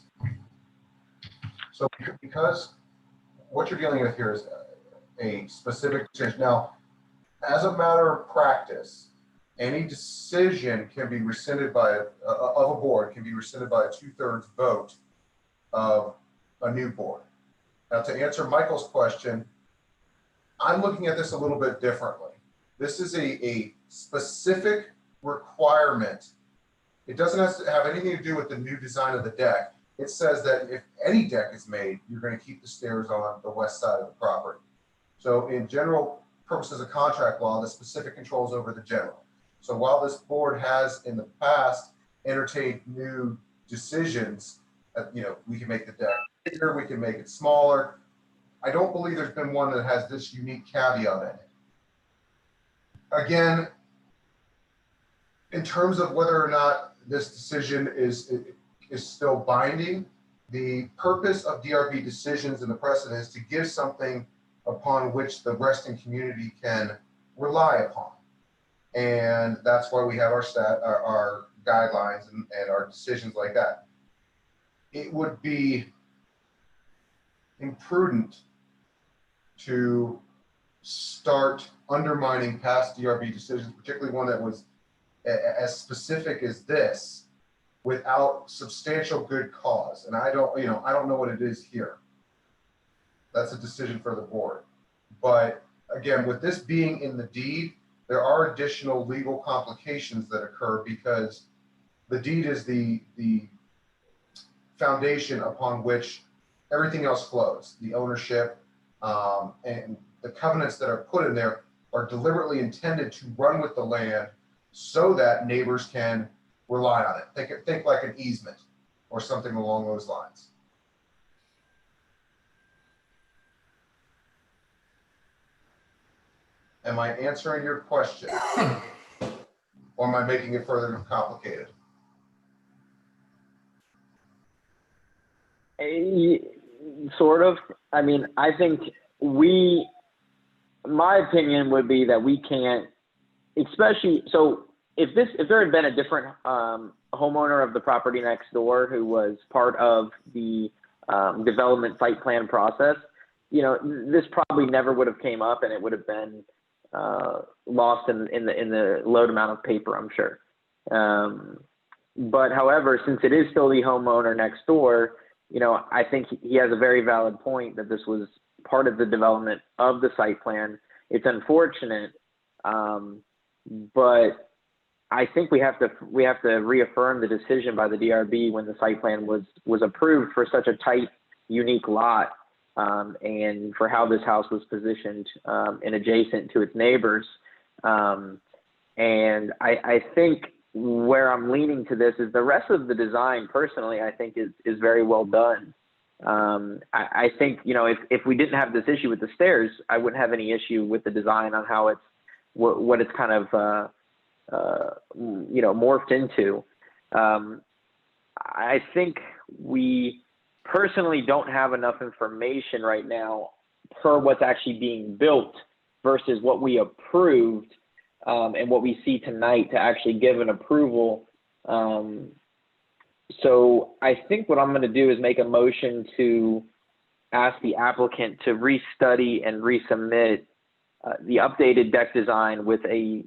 So because what you're dealing with here is a specific decision. Now, as a matter of practice, any decision can be rescinded by of a board can be rescinded by a 2/3 vote of a new board. Now, to answer Michael's question, I'm looking at this a little bit differently. This is a specific requirement. It doesn't have anything to do with the new design of the deck. It says that if any deck is made, you're going to keep the stairs on the west side of the property. So in general purposes of contract law, the specific controls over the general. So while this board has in the past entertained new decisions, we can make the deck bigger, we can make it smaller. I don't believe there's been one that has this unique caveat in it. Again, in terms of whether or not this decision is still binding, the purpose of DRB decisions and the precedent is to give something upon which the Reston community can rely upon. And that's why we have our guidelines and our decisions like that. It would be imprudent to start undermining past DRB decisions, particularly one that was as specific as this, without substantial good cause. And I don't know what it is here. That's a decision for the board. But again, with this being in the deed, there are additional legal complications that occur because the deed is the foundation upon which everything else flows. The ownership and the covenants that are put in there are deliberately intended to run with the land so that neighbors can rely on it. Think like an easement or something along those lines. Am I answering your question? Or am I making it further complicated? Sort of. I mean, I think my opinion would be that we can't, especially, so if there had been a different homeowner of the property next door who was part of the development site plan process, this probably never would have came up and it would have been lost in the load amount of paper, I'm sure. But however, since it is still the homeowner next door, I think he has a very valid point that this was part of the development of the site plan. It's unfortunate, but I think we have to reaffirm the decision by the DRB when the site plan was approved for such a tight, unique lot, and for how this house was positioned and adjacent to its neighbors. And I think where I'm leaning to this is the rest of the design, personally, I think is very well done. I think, if we didn't have this issue with the stairs, I wouldn't have any issue with the design on how what it's kind of, morphed into. I think we personally don't have enough information right now per what's actually being built versus what we approved and what we see tonight to actually give an approval. So I think what I'm going to do is make a motion to ask the applicant to restudy and resubmit the updated deck design with a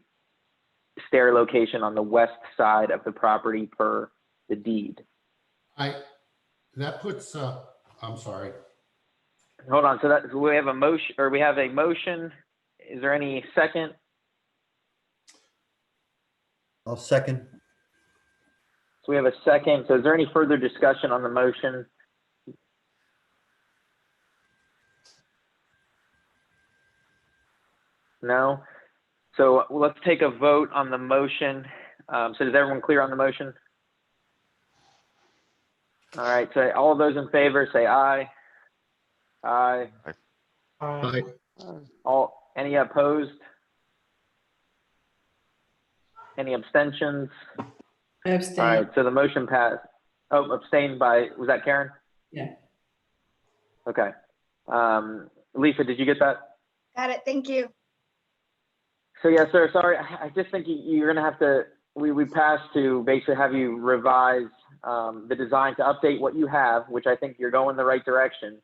stair location on the west side of the property per the deed. That puts, I'm sorry. Hold on, so we have a motion, Is there any second? I'll second. So we have a second. So is there any further discussion on the motion? No? So let's take a vote on the motion. So is everyone clear on the motion? All right, so all of those in favor say aye. Aye. Aye. Any opposed? Any abstentions? I abstain. All right, so the motion passed. Oh, abstained by, was that Karen? Yeah. Okay. Lisa, did you get that? Got it. Thank you. So yes, sir, sorry, I just think you're gonna have to, we passed to basically have you revise the design to update what you have, which I think you're going the right direction,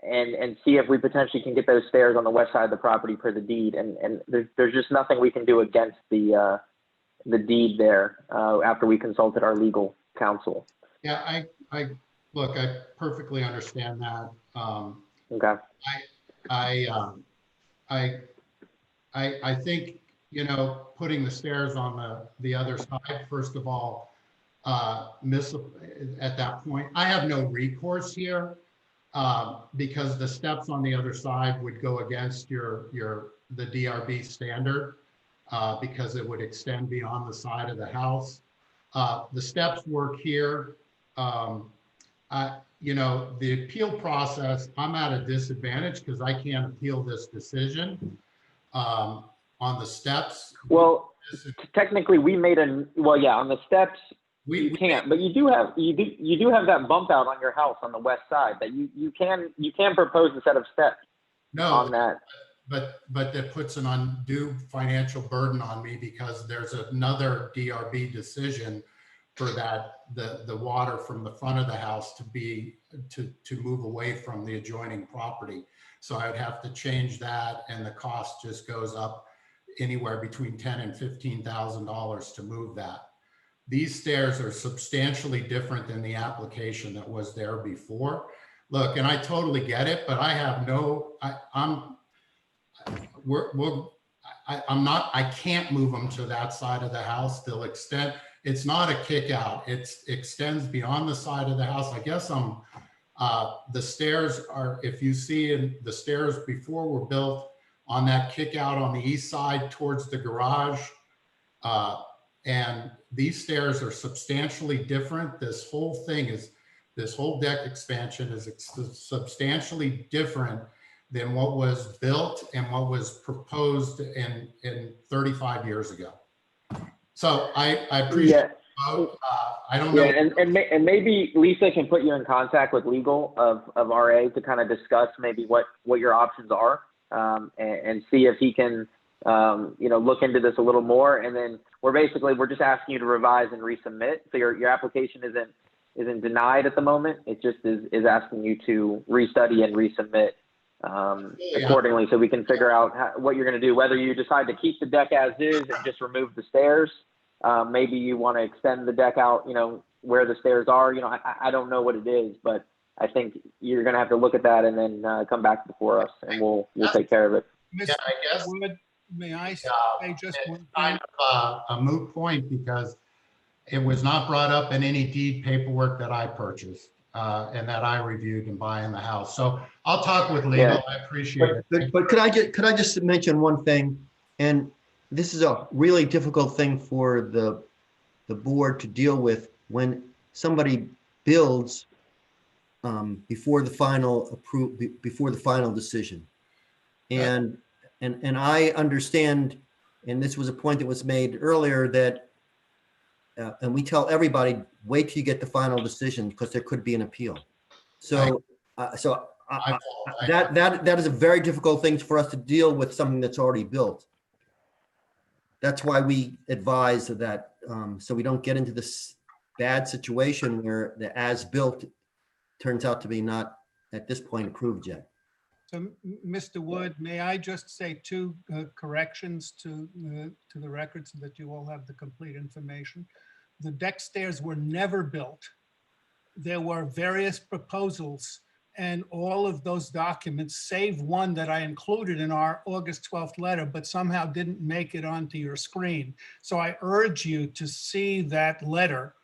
and see if we potentially can get those stairs on the west side of the property per the deed. And there's just nothing we can do against the deed there after we consulted our legal counsel. Yeah, look, I perfectly understand that. Okay. I think, putting the stairs on the other side, first of all, at that point, I have no recourse here because the steps on the other side would go against the DRB standard because it would extend beyond the side of the house. The steps work here. The appeal process, I'm at a disadvantage because I can't appeal this decision on the steps. Well, technically we made on the steps, you can't, but you do have that bump out on your house on the west side that you can propose a set of steps on that. But that puts an undue financial burden on me because there's another DRB decision for that, the water from the front of the house to move away from the adjoining property. So I would have to change that, and the cost just goes up anywhere between $10,000 and $15,000 to move that. These stairs are substantially different than the application that was there before. Look, and I totally get it, but I have no, I can't move them to that side of the house. They'll extend. It's not a kick out. It extends beyond the side of the house. I guess the stairs are, if you see the stairs before were built on that kick out on the east side towards the garage. And these stairs are substantially different. This whole deck expansion is substantially different than what was built and what was proposed in 35 years ago. So I appreciate I don't know. And maybe Lisa can put you in contact with legal of RA to kind of discuss maybe what your options are, and see if he can look into this a little more. And then we're just asking you to revise and resubmit. So your application isn't denied at the moment. It just is asking you to restudy and resubmit accordingly, so we can figure out what you're going to do, whether you decide to keep the deck as is and just remove the stairs. Maybe you want to extend the deck out, where the stairs are. I don't know what it is, but I think you're going to have to look at that and then come back before us, and we'll take care of it. Mr. Wood, may I say just one kind thing? of a moot point, because it was not brought up in any deed paperwork that I purchased and that I reviewed in buying the house. So I'll talk with legal. Yeah. I appreciate it. But could I just mention one thing? And this is a really difficult thing for the board to deal with when somebody builds before the final decision. And I understand, and this was a point that was made earlier, that and we tell everybody, wait till you get the final decision, because there could be an appeal. So that is a very difficult thing for us to deal with, something that's already built. That's why we advise that, so we don't get into this bad situation where the as-built turns out to be not at this point approved yet. So, Mr. Wood, may I just say two corrections to the record so that you all have the complete information? The deck stairs were never built. There were various proposals, and all of those documents, save one that I included in our August 12th letter, but somehow didn't make it onto your screen. So I urge you to see that letter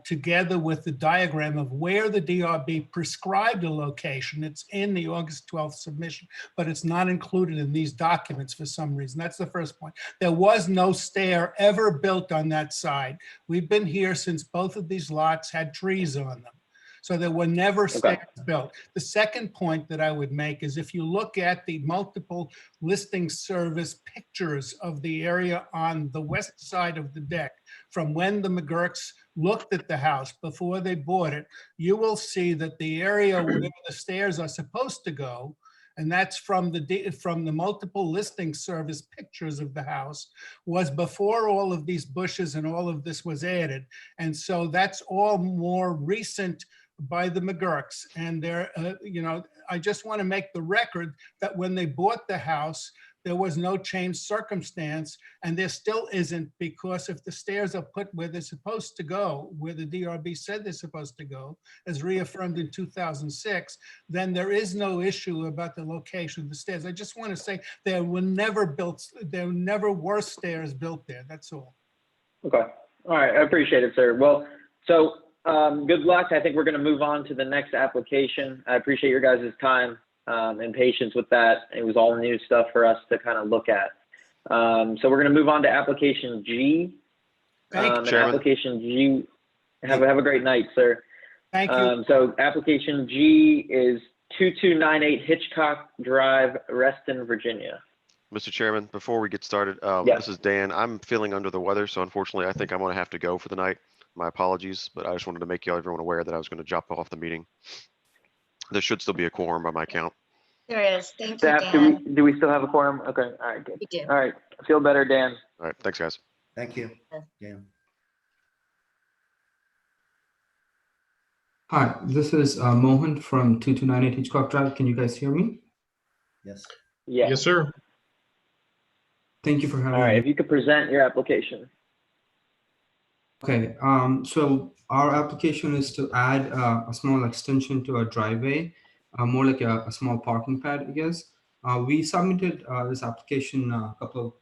together with the diagram of where the DRB prescribed a location. It's in the August 12th submission, but it's not included in these documents for some reason. That's the first point. There was no stair ever built on that side. We've been here since both of these lots had trees on them. So there were never stairs built. The second point that I would make is, if you look at the multiple listing service pictures of the area on the west side of the deck, from when the McGurks looked at the house before they bought it, you will see that the area where the stairs are supposed to go, and that's from the multiple listing service pictures of the house, was before all of these bushes and all of this was added. And so that's all more recent by the McGurks. And they're, I just want to make the record that when they bought the house, there was no changed circumstance, and there still isn't, because if the stairs are put where they're supposed to go, where the DRB said they're supposed to go, as reaffirmed in 2006, then there is no issue about the location of the stairs. I just want to say there never were stairs built there. That's all. Okay. All right. I appreciate it, sir. Well, so good luck. I think we're going to move on to the next application. I appreciate your guys' time and patience with that. It was all new stuff for us to kind of look at. So we're going to move on to application G. Application G. Have a great night, sir. Thank you. So application G is 2298 Hitchcock Drive, Reston, Virginia. Mr. Chairman, before we get started, this is Dan. I'm feeling under the weather, so unfortunately, I think I'm going to have to go for the night. My apologies, but I just wanted to make everyone aware that I was going to drop off the meeting. There should still be a quorum by my count. There is. Thank you, Staff, Dan. do we still have a quorum? Okay. All right. Good. We do. All right. Feel better, Dan. All right. Thanks, guys. Thank you. Yeah. Hi, this is Mohan from 2298 Hitchcock Drive. Can you guys hear me? Yes. Yeah. Yes, sir. Thank you for All having right. me. If you could present your application. Okay, so our application is to add a small extension to our driveway, more like a small parking pad, I guess. We submitted this application a couple of,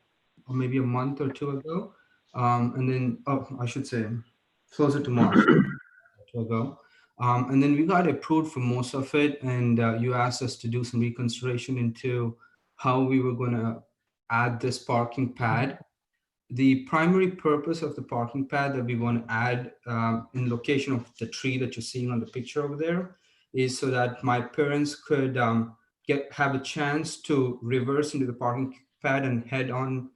or maybe a month or two ago. And then, oh, I should say closer to March ago. And then we got approved for most of it. And you asked us to do some reconsideration into how we were going to add this parking pad. The primary purpose of the parking pad that we want to add in location of the tree that you're seeing on the picture over there is so that my parents could have a chance to reverse into the parking pad and head on,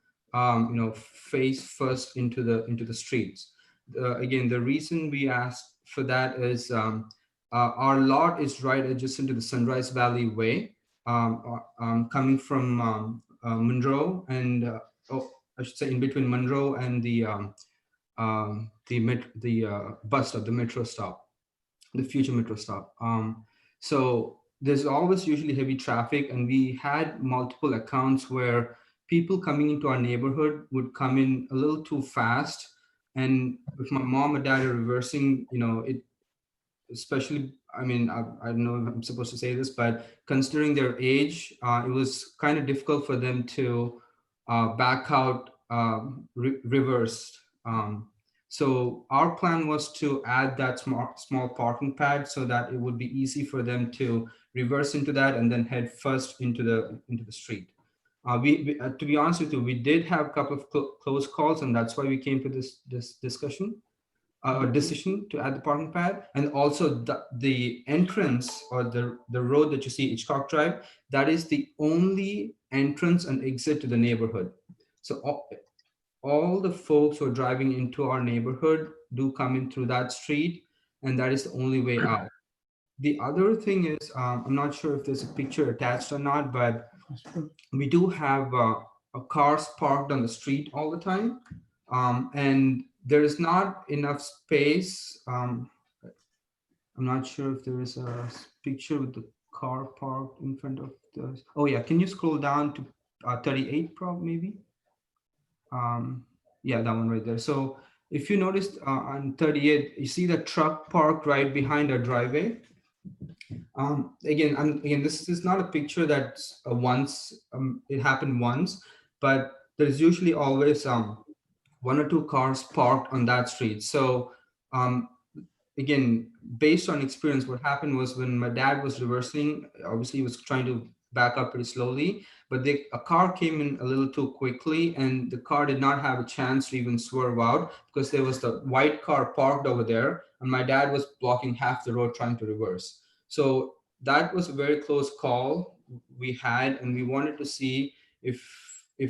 face first into the streets. Again, the reason we asked for that is our lot is right adjacent to the Sunrise Valley Way, coming from Monroe and I should say in between Monroe and the bus stop, the metro stop, the future metro stop. So there's always usually heavy traffic, and we had multiple accounts where people coming into our neighborhood would come in a little too fast, and if my mom or dad are reversing, it especially, I mean, I don't know if I'm supposed to say this, but considering their age, it was kind of difficult for them to back out reversed. So our plan was to add that small parking pad so that it would be easy for them to reverse into that and then head first into the street. To be honest with you, we did have a couple of close calls, and that's why we came to this discussion. Decision to add the parking pad, and also the entrance or the road that you see, Hitchcock Drive, that is the only entrance and exit to the neighborhood. So all the folks who are driving into our neighborhood do come in through that street, and that is the only way out. The other thing is, I'm not sure if there's a picture attached or not, but we do have cars parked on the street all the time. And there is not enough space. I'm not sure if there is a picture with the car parked in front of the, oh yeah, can you scroll down to 38 maybe? Yeah, that one right there. So if you noticed on 38, you see the truck parked right behind our driveway. Again, this is not a picture that's it happened once, but there's usually always one or two cars parked on that street. So again, based on experience, what happened was when my dad was reversing, obviously he was trying to back up pretty slowly, but a car came in a little too quickly, and the car did not have a chance to even swerve out because there was the white car parked over there, and my dad was blocking half the road trying to reverse. So that was a very close call we had, and we wanted to see if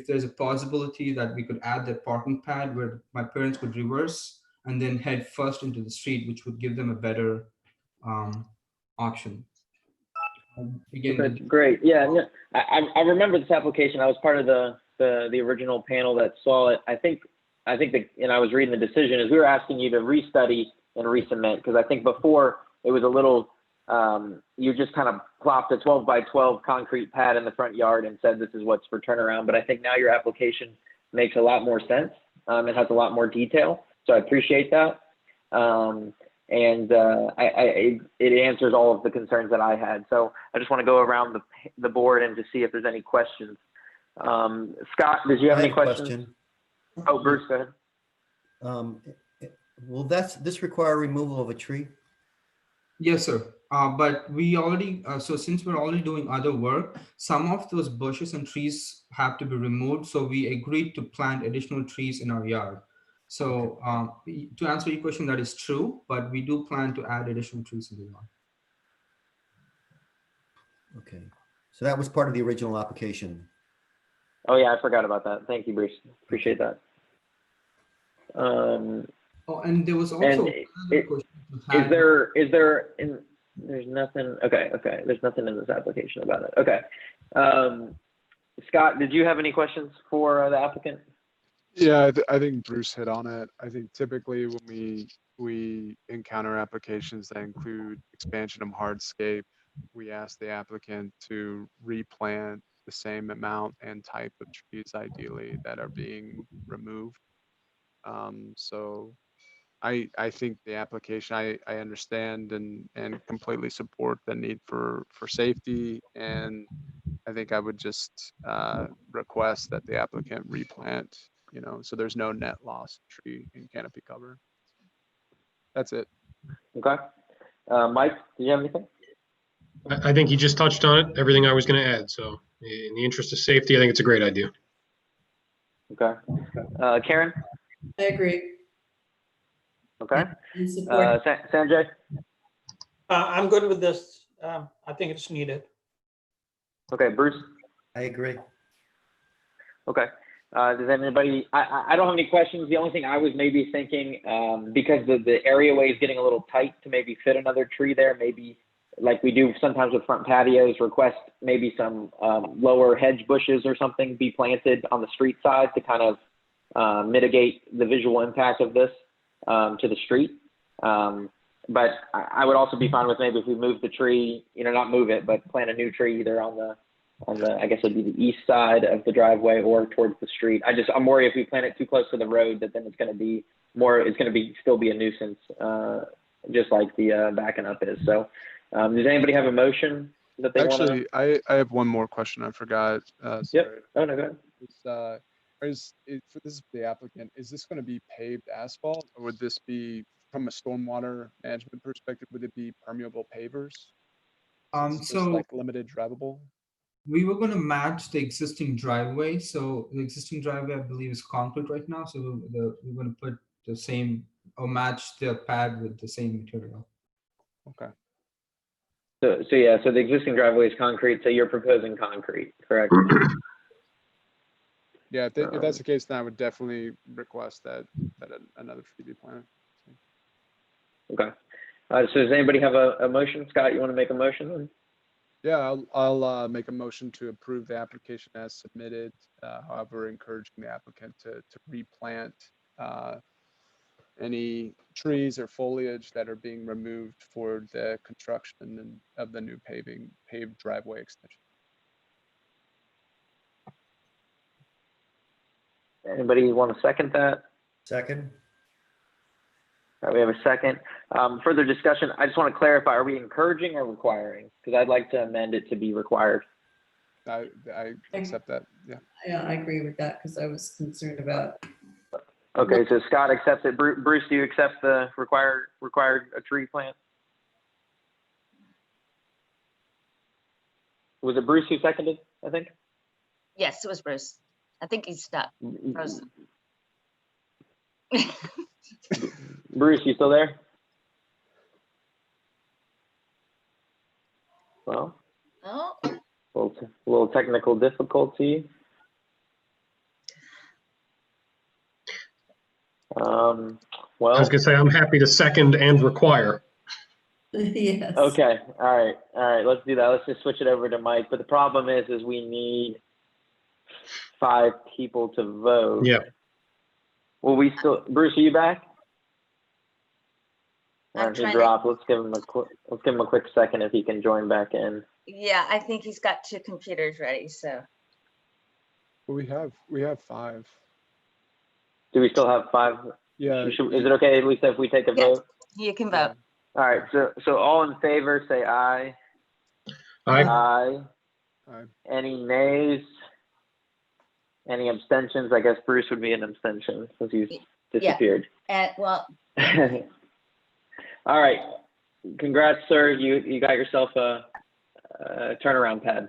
there's a possibility that we could add that parking pad where my parents could reverse and then head first into the street, which would give them a better option. Okay, great. Yeah, I remember this application. I was part of the original panel that saw it. I think that, and I was reading the decision, is we were asking you to restudy and resubmit, because I think before it was a little, you just kind of plopped a 12 by 12 concrete pad in the front yard and said this is what's for turnaround. But I think now your application makes a lot more sense. It has a lot more detail. So I appreciate that. It answers all of the concerns that I had. So I just want to go around the board and to see if there's any questions. Scott, did you have any questions? Question. Oh, Bruce, go ahead. Will this require removal of a tree? Yes, sir. But we already, so since we're already doing other work, some of those bushes and trees have to be removed. So we agreed to plant additional trees in our yard. So to answer your question, that is true, but we do plan to add additional trees in the yard. Okay. So that was part of the original application. Oh yeah, I forgot about that. Thank you, Bruce. Appreciate that. Oh, and there was also there's nothing. Okay. There's nothing in this application about it. Okay. Scott, did you have any questions for the applicant? Yeah, I think Bruce hit on it. I think typically when we encounter applications that include expansion of hardscape, we ask the applicant to replant the same amount and type of trees ideally that are being removed. So I think the application, I understand and completely support the need for safety. And I think I would just request that the applicant replant, so there's no net loss of tree and canopy cover. That's it. Okay. Mike, do you have anything? I think you just touched on it, everything I was going to add. So in the interest of safety, I think it's a great idea. Okay. Karen? I agree. Okay. And support. Sanjay? I'm good with this. I think it's needed. Okay, Bruce? I agree. Okay. Does anybody, I don't have any questions. The only thing I was maybe thinking, because the areaway is getting a little tight to maybe fit another tree there, maybe like we do sometimes with front patios, request maybe some lower hedge bushes or something be planted on the street side to kind of mitigate the visual impact of this to the street. But I would also be fine with maybe if we move the tree, not move it, but plant a new tree either on the, I guess it'd be the east side of the driveway or towards the street. I'm worried if we plant it too close to the road that then it's going to be still be a nuisance, just like the backing up is. So does anybody have a motion that they want to? Actually, I have one more question I forgot. Sorry. Yep. Oh, no, go ahead. This is the applicant, is this going to be paved asphalt, or would this be, from a stormwater management perspective, would it be permeable pavers? So like limited drivable? we were going to match the existing driveway. So the existing driveway, I believe, is concrete right now. So we're going to put the same or match the pad with the same material. Okay. So yeah, so the existing driveway is concrete, so you're proposing concrete, correct? Yeah, if that's the case, then I would definitely request that another tree be planted. Okay. So does anybody have a motion? Scott, you want to make a motion? Yeah, I'll make a motion to approve the application as submitted. However, encouraging the applicant to replant any trees or foliage that are being removed for the construction of the new paved driveway extension. Anybody want to second that? Second. All right, we have a second. Further discussion. I just want to clarify, are we encouraging or requiring? Because I'd like to amend it to be required. I accept that, yeah. Yeah, I agree with that because I was concerned about. Okay, so Scott accepts it. Bruce, do you accept the required a tree plant? Was it Bruce who seconded, I think? Yes, it was Bruce. I think he's stuck. Frozen. Bruce, you still there? Well, Oh, little technical difficulty. Well, I was going to say, I'm happy to second and require. Yes. okay, all right, let's do that. Let's just switch it over to Mike. But the problem is we need 5 people to vote. Yeah. Will we still, Bruce, are you back? I'm He trying dropped. Let's give him a quick second if he can join back in. yeah, I think he's got 2 computers ready, so. We have 5. Do we still have 5? Yeah. Is it okay at least if we take a Yes. vote? You can vote. All right, so all in favor say aye. Aye. Aye. Aye. Any nays? Any abstentions? I guess Bruce would be an abstention since he's disappeared. And well, all right. Congrats, sir. You got yourself a turnaround pad.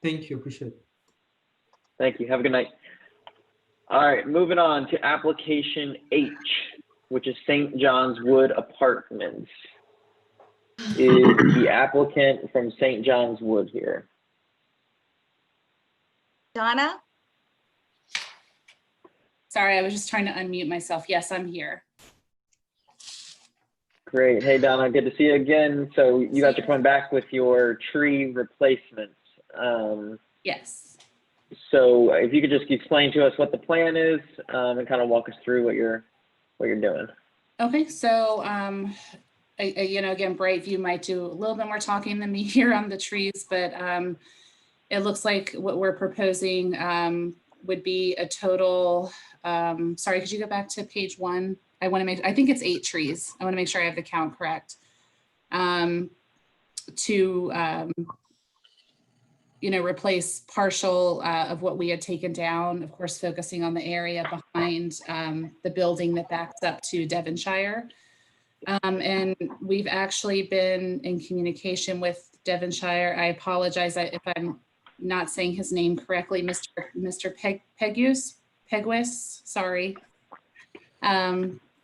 Thank you. Appreciate it. Thank you. Have a good night. All right, moving on to application H, which is St. John's Wood Apartments. Is the applicant from St. John's Wood here? Donna? Sorry, I was just trying to unmute myself. Yes, I'm here. Great. Hey, Donna, good to see you again. So you guys are coming back with your tree replacements. Yes. So if you could just explain to us what the plan is and kind of walk us through what you're doing. Okay, so, you know, again, Brightview might do a little bit more talking than me here on the trees, but it looks like what we're proposing would be a total, sorry, could you go back to page 1? I think it's 8 trees. I want to make sure I have the count correct. You know, replace partial of what we had taken down, of course, focusing on the area behind the building that backs up to Devonshire. And we've actually been in communication with Devonshire. I apologize if I'm not saying his name correctly, Mr. Peguis, sorry.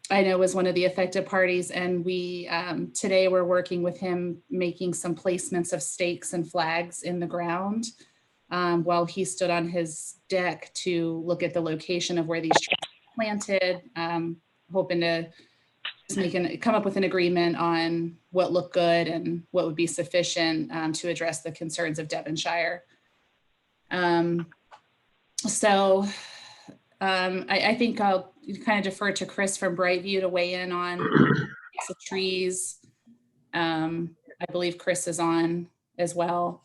I know was one of the affected parties, and we today we're working with him making some placements of stakes and flags in the ground while he stood on his deck to look at the location of where these trees are planted, hoping to just come up with an agreement on what looked good and what would be sufficient to address the concerns of Devonshire. I think I'll kind of defer to Chris from Brightview to weigh in on the trees. I believe Chris is on as well.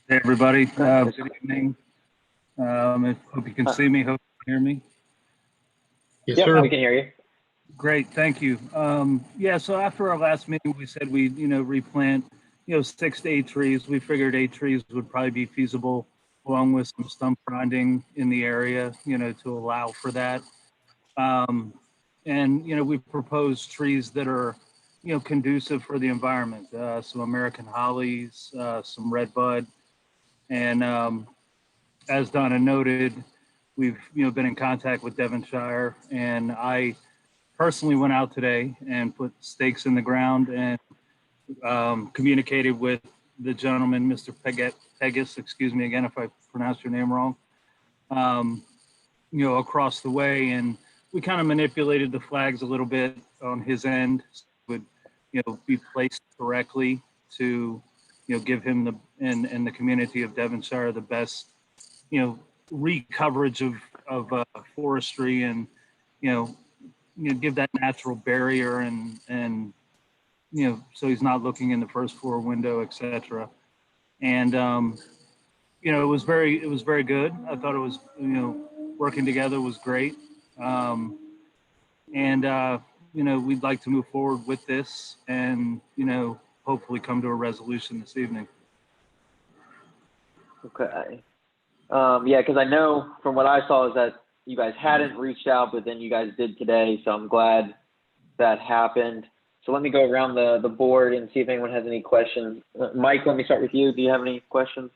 Hey, everybody. Good evening. I hope you can see me. Hope you can hear me. Yes, Yep, sir. we can hear you. Great. Thank you. Yeah, so after our last meeting, we said we'd, replant, 6 to 8 trees. We figured 8 trees would probably be feasible, along with some stump grinding in the area, to allow for that. And, we proposed trees that are, conducive for the environment, some American hollies, some redbud. And as Donna noted, we've, been in contact with Devonshire, and I personally went out today and put stakes in the ground and communicated with the gentleman, Mr. Peguis, excuse me again if I pronounced your name wrong, across the way. And we kind of manipulated the flags a little bit on his end, so it would, be placed correctly to, give him and the community of Devonshire the best, recoverage of forestry and, give that natural barrier and so he's not looking in the first floor window, etc. And it was very good. I thought it was, working together was great. We'd like to move forward with this and, hopefully come to a resolution this evening. Okay. Yeah, because I know from what I saw is that you guys hadn't reached out, but then you guys did today. So I'm glad that happened. So let me go around the board and see if anyone has any questions. Mike, let me start with you. Do you have any questions?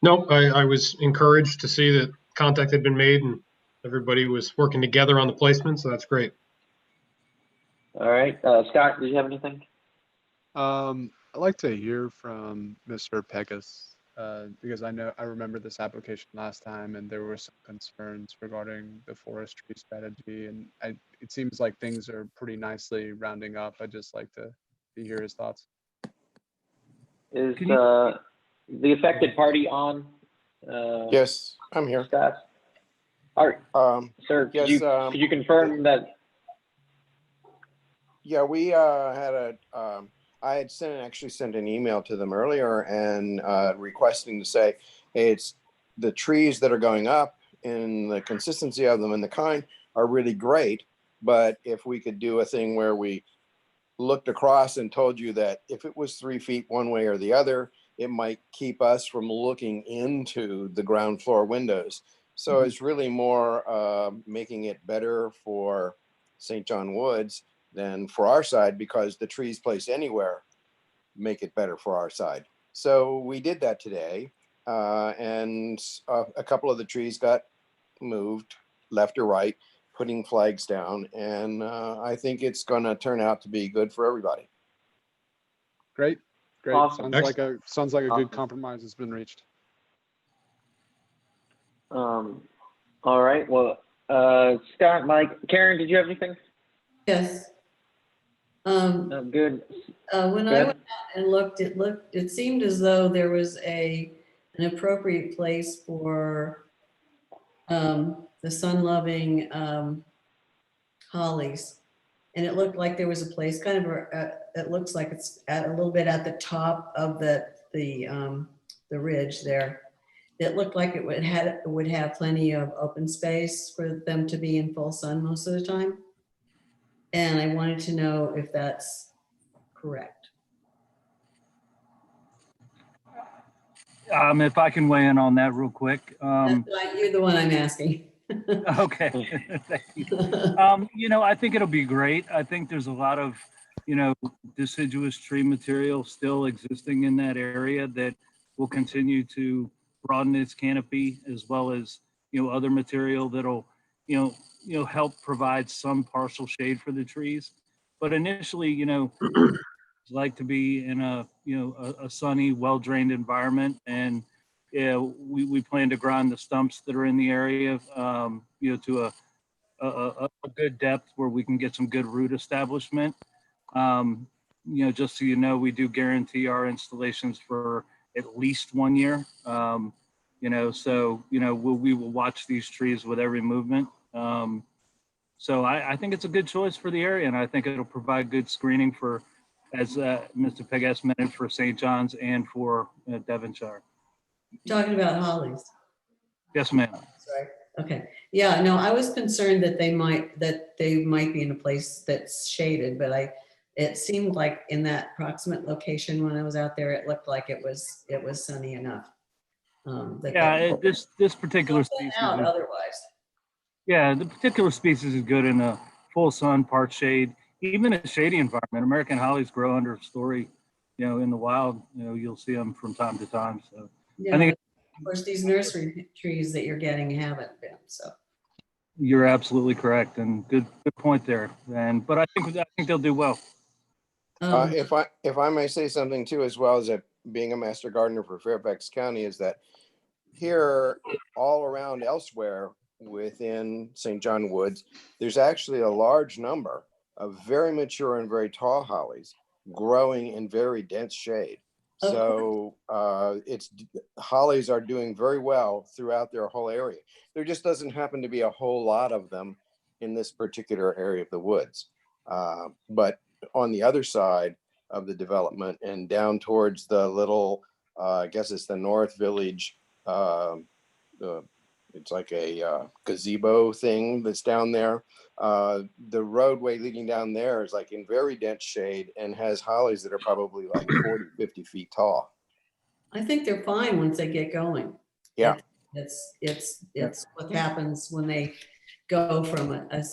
No, I was encouraged to see that contact had been made and everybody was working together on the placement. So that's great. All right. Scott, do you have anything? I'd like to hear from Mr. Peguis. Because I remember this application last time and there were some concerns regarding the forestry strategy, and it seems like things are pretty nicely rounding up. I'd just like to hear his thoughts. Is the affected party on? Yes, I'm here. Scott? All right. Sir, yes, could you confirm that? Yeah, we had I had actually sent an email to them earlier and requesting to say, hey, it's the trees that are going up and the consistency of them and the kind are really great. But if we could do a thing where we looked across and told you that if it was 3 feet one way or the other, it might keep us from looking into the ground floor windows. So it's really more making it better for St. John Woods than for our side, because the trees placed anywhere make it better for our side. So we did that today, and a couple of the trees got moved left or right, putting flags down, and I think it's going to turn out to be good for everybody. Great. Awesome. Sounds like a good compromise has been reached. All right. Well, Scott, Mike, Karen, did you have anything? Yes. Good. When I went out and looked, it seemed as though there was an appropriate place for the sun-loving hollies. And it looked like there was a place kind of, it looks like it's at a little bit at the top of the ridge there. It looked like it would have plenty of open space for them to be in full sun most of the time. And I wanted to know if that's correct. If I can weigh in on that real quick. You're the one I'm asking. Okay. Thank you. You know, I think it'll be great. I think there's a lot of, you know, deciduous tree material still existing in that area that will continue to broaden its canopy, as well as, you know, other material that'll, you know, help provide some partial shade for the trees. But initially, you know, like to be in a, you know, a sunny, well-drained environment. And yeah, we plan to grind the stumps that are in the area, you know, to a good depth where we can get some good root establishment. You know, just so you know, we do guarantee our installations for at least 1 year. You know, so, you know, we will watch these trees with every movement. So I think it's a good choice for the area, and I think it'll provide good screening for, as Mr. Pegas mentioned, for St. John's and for Devonshire. Talking about hollies. Yes, ma'am. Sorry. Okay. Yeah, no, I was concerned that they might be in a place that's shaded, but it seemed like in that proximate location when I was out there, it looked like it was sunny enough. This particular species. Otherwise. Yeah, the particular species is good in a full sun, part shade, even a shady environment. American hollies grow under a story, you know, in the wild. You know, you'll see them from time to time. So yeah, I think, of course, these nursery trees that you're getting haven't been. So you're absolutely correct, and good point there. But I think they'll do well. If I may say something too, as well as being a master gardener for Fairfax County, is that here all around elsewhere within St. John Woods, there's actually a large number of very mature and very tall hollies growing in very dense shade. So hollies are doing very well throughout their whole area. There just doesn't happen to be a whole lot of them in this particular area of the woods. But on the other side of the development and down towards the little, I guess it's the North Village, it's like a gazebo thing that's down there. The roadway leading down there is like in very dense shade and has hollies that are probably like 40, 50 feet tall. I think they're fine once they get going. Yeah. It's what happens when they go from a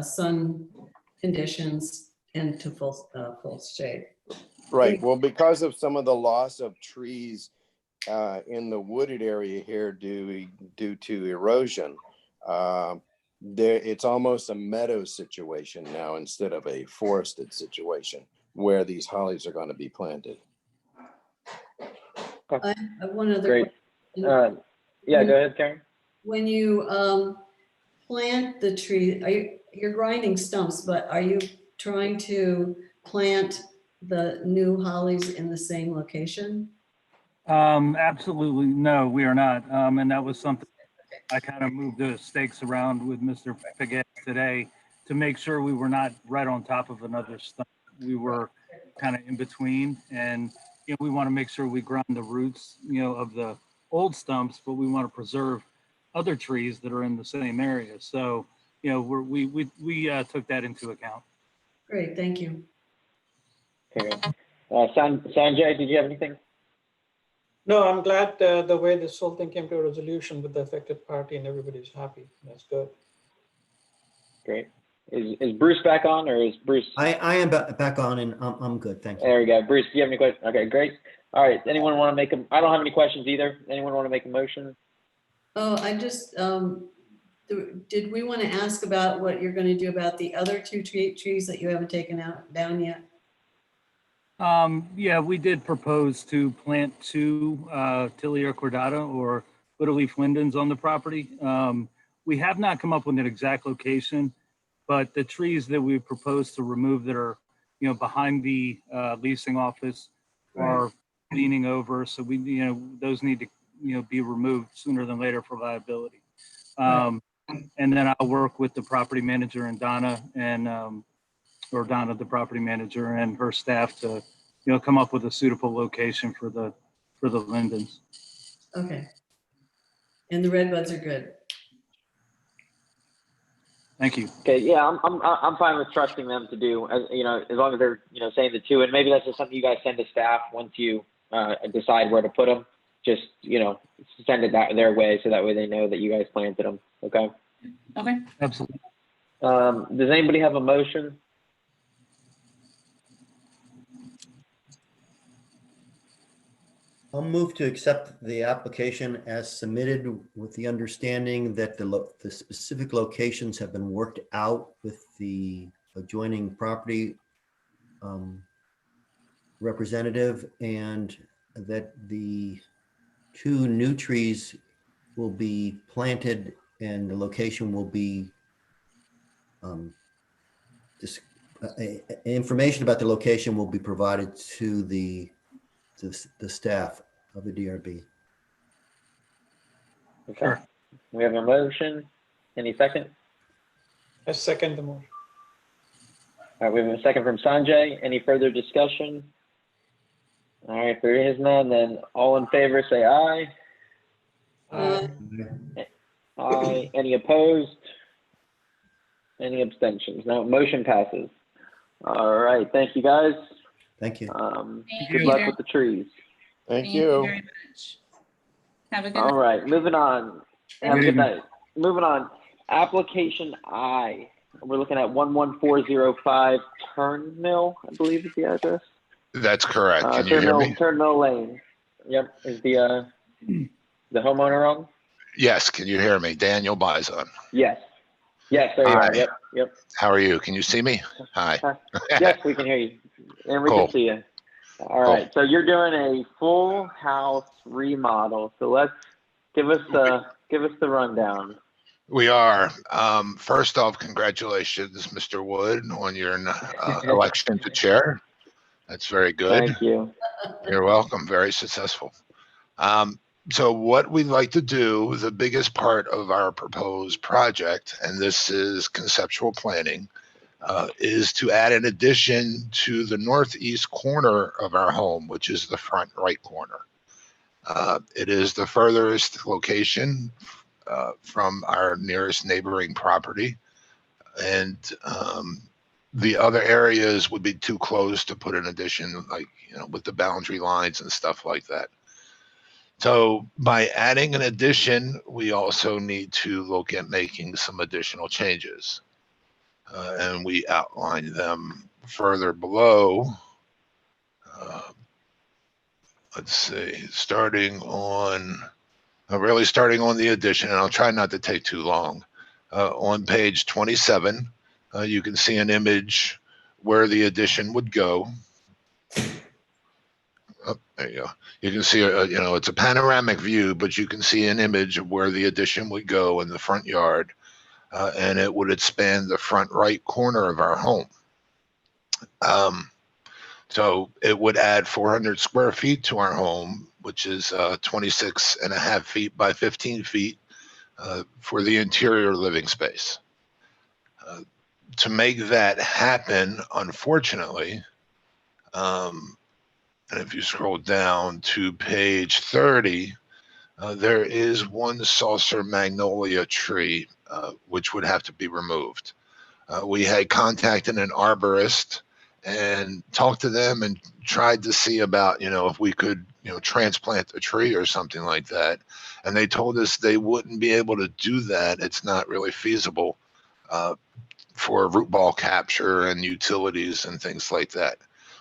sun conditions into full shade. Right. Well, because of some of the loss of trees in the wooded area here due to erosion, it's almost a meadow situation now instead of a forested situation where these hollies are going to be planted. I have one other Great. question. Yeah, go ahead, Karen. When you plant the tree, you're grinding stumps, but are you trying to plant the new hollies in the same location? Absolutely no, we are not. And that was something I kind of moved the stakes around with Mr. Pegas today to make sure we were not right on top of another stump. We were kind of in between, and you know, we want to make sure we grind the roots, you know, of the old stumps, but we want to preserve other trees that are in the same area. So, you know, we took that into account. Great, thank you. Okay. Sanjay, did you have anything? No, I'm glad the way this whole thing came to a resolution with the affected party and everybody's happy. That's good. Great. Is Bruce back on, or is Bruce? I am back on, and I'm good. Thank you. There we go. Bruce, do you have any questions? Okay, great. All right. Anyone want to make a? I don't have any questions either. Anyone want to make a motion? Oh, I just did we want to ask about what you're going to do about the other two trees that you haven't taken down yet? Yeah, we did propose to plant 2 Tilia cordata or little leaf lindens on the property. We have not come up with an exact location, but the trees that we propose to remove that are, you know, behind the leasing office are leaning over. So we, you know, those need to, you know, be removed sooner than later for liability. And then I'll work with the property manager and Donna and or down to the property manager and her staff to, come up with a suitable location for the lindens. Okay. And the redbuds are good. Thank you. Okay, yeah, I'm fine with trusting them to do, as long as they're, saying the two, and maybe that's just something you guys send to staff once you decide where to put them. Just, send it their way so that way they know that you guys planted them. Okay. Okay. Absolutely. Does anybody have a motion? I'll move to accept the application as submitted with the understanding that the specific locations have been worked out with the adjoining property representative, and that the 2 new trees will be planted and the location will be information about the location will be provided to the staff of the DRB. Okay. Sure. We have a motion. Any second? I second the motion. All right, we have a second from Sanjay. Any further discussion? All right, if there is none, then all in favor say aye. Aye. Any opposed? Any abstentions? No, motion passes. All right, thank you guys. Thank you. Good luck with the trees. Thank you. Very much. Have a good All night. right, moving on. Have a good night. Moving on. Application I. We're looking at 11405 Turnmill, I believe is the address. That's correct. Can you hear me? Turnmill Lane. Yep. Is the homeowner on? Yes. Can you hear me? Daniel Bison. Yes. Yes, there you Hi. are. Yep. Yep. How are you? Can you see me? Hi. Yes, we can hear you. And we Cool. can see you. All right. So you're doing a full house remodel. So let's give us the rundown. We are. First off, congratulations, Mr. Wood, on your election to chair. That's very good. Thank you. You're welcome. Very successful. So what we'd like to do, the biggest part of our proposed project, and this is conceptual planning, is to add an addition to the northeast corner of our home, which is the front right corner. It is the furthest location from our nearest neighboring property. And the other areas would be too close to put an addition, like, with the boundary lines and stuff like that. So by adding an addition, we also need to look at making some additional changes. And we outline them further below. Let's see, starting on the addition, and I'll try not to take too long. On page 27, you can see an image where the addition would go. Oh, there you go. You can see, it's a panoramic view, but you can see an image of where the addition would go in the front yard, and it would expand the front right corner of our home. So it would add 400 square feet to our home, which is 26.5 feet by 15 feet for the interior living space. To make that happen, unfortunately, and if you scroll down to page 30, there is one saucer magnolia tree, which would have to be removed. We had contacted an arborist and talked to them and tried to see about, if we could, transplant a tree or something like that. And they told us they wouldn't be able to do that. It's not really feasible for root ball capture and utilities and things like that.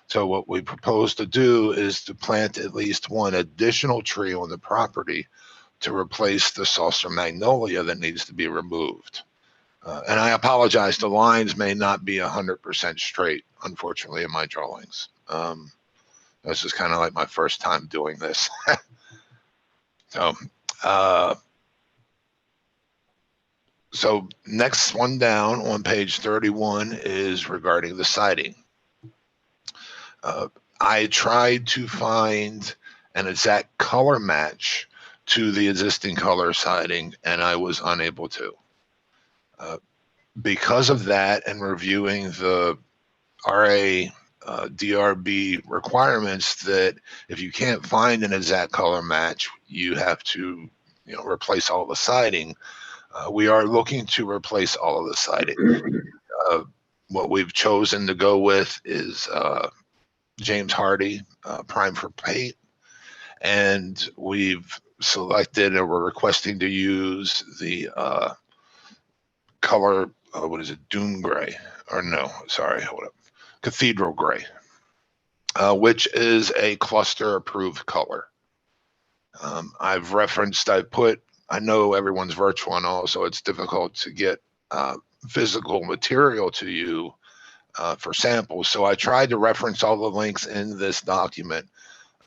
So what we propose to do is to plant at least one additional tree on the property to replace the saucer magnolia that needs to be removed. And I apologize, the lines may not be 100% straight, unfortunately, in my drawings. This is kind of like my first time doing this. So next one down on page 31 is regarding the siding. I tried to find an exact color match to the existing color siding, and I was unable to. Because of that, and reviewing the RA DRB requirements that if you can't find an exact color match, you have to, replace all the siding. We are looking to replace all of the siding. What we've chosen to go with is James Hardy Prime for Paint, and we've selected and we're requesting to use the color, what is it, Dune Gray, or no, sorry, hold up, Cathedral Gray, which is a cluster approved color. I know everyone's virtual and all, so it's difficult to get physical material to you for samples. So I tried to reference all the links in this document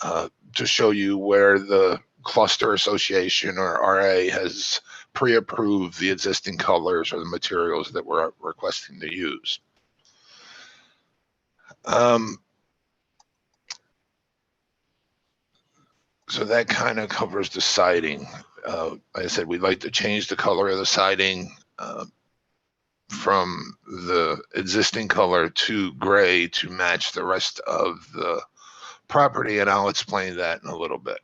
to show you where the Cluster Association or RA has pre-approved the existing colors or the materials that we're requesting to use. So that kind of covers the siding. Like I said, we'd like to change the color of the siding from the existing color to gray to match the rest of the property, and I'll explain that in a little bit.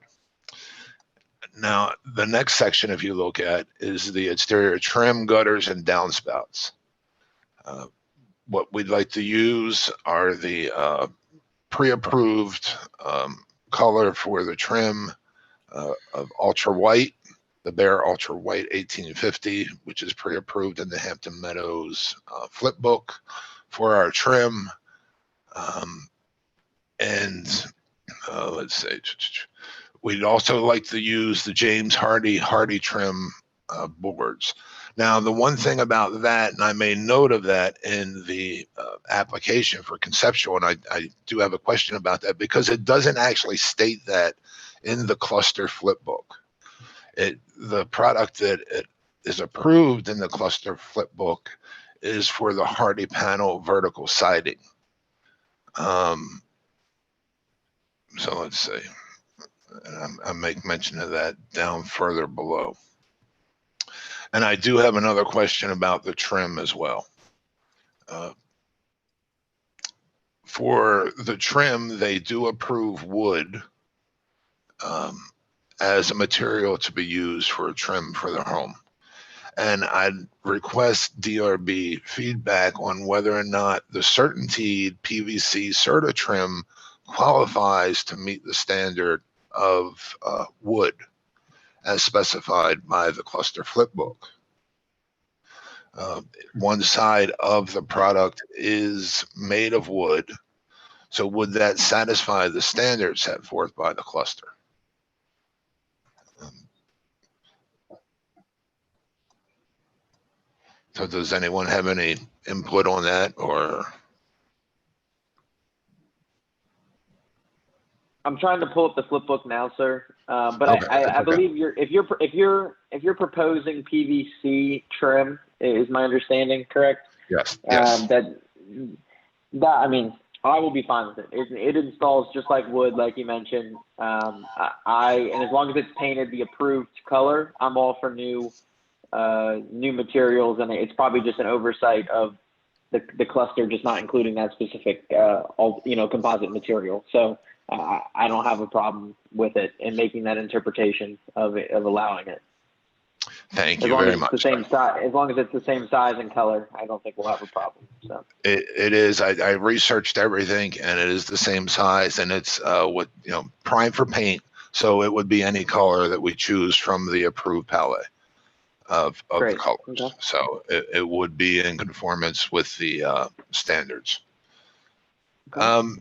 Now, the next section, if you look at, is the exterior trim, gutters, and downspouts. What we'd like to use are the pre-approved color for the trim of Ultra White, the Bear Ultra White 1850, which is pre-approved in the Hampton Meadows flip book for our trim. Let's say, we'd also like to use the James Hardy Trim boards. Now, the one thing about that, and I made note of that in the application for conceptual, and I do have a question about that because it doesn't actually state that in the cluster flip book. The product that is approved in the cluster flip book is for the Hardy panel vertical siding. So let's see. I make mention of that down further below. And I do have another question about the trim as well. For the trim, they do approve wood as a material to be used for a trim for their home. And I'd request DRB feedback on whether or not the Certainteed PVC Certa trim qualifies to meet the standard of wood as specified by the cluster flip book. One side of the product is made of wood. So would that satisfy the standards set forth by the cluster? So does anyone have any input on that, or? I'm trying to pull up the flip book now, sir. But Okay, I okay. believe if you're proposing PVC trim, is my understanding correct? Yes. Yes. That I mean, I will be fine with it. It installs just like wood, like you mentioned. And as long as it's painted the approved color, I'm all for new materials, and it's probably just an oversight of the cluster just not including that specific composite material. So I don't have a problem with it and making that interpretation of allowing it. Thank you very much. As long as it's the same size and color, I don't think we'll have a problem. So It is. I researched everything, and it is the same size, and it's prime for paint. So it would be any color that we choose from the approved palette of the colors. Okay. So it would be in conformance with the standards. Okay.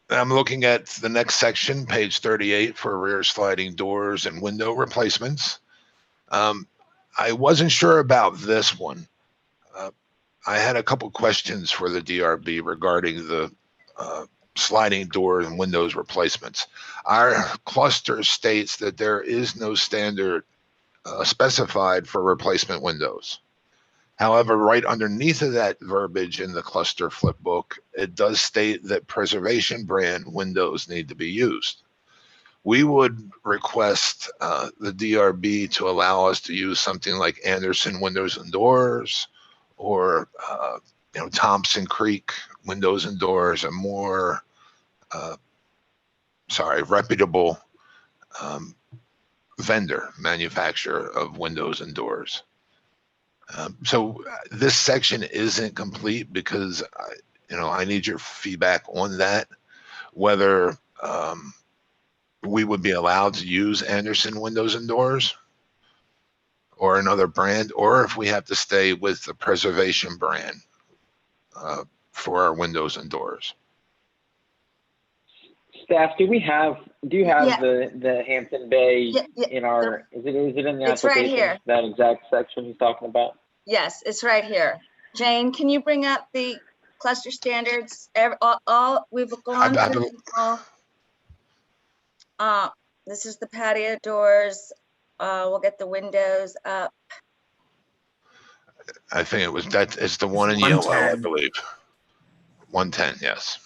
I'm looking at the next section, page 38, for rear sliding doors and window replacements. I wasn't sure about this one. I had a couple questions for the DRB regarding the sliding door and windows replacements. Our cluster states that there is no standard specified for replacement windows. However, right underneath of that verbiage in the cluster flip book, it does state that preservation brand windows need to be used. We would request the DRB to allow us to use something like Anderson windows and doors, or Thompson Creek Windows and Doors, a more, reputable vendor, manufacturer of windows and doors. So this section isn't complete because I need your feedback on that, whether we would be allowed to use Anderson Windows and Doors or another brand, or if we have to stay with the Preservation brand for our windows and doors. Staff, do you have Yeah. the Hampton Bay Yeah. in our, is it in the It's right application, here. that exact section he's talking about? Yes, it's right here. Jane, can you bring up the cluster standards? We've gone through all. This is the patio doors. We'll get the windows up. I think it's the one in yellow, I believe. 110, yes.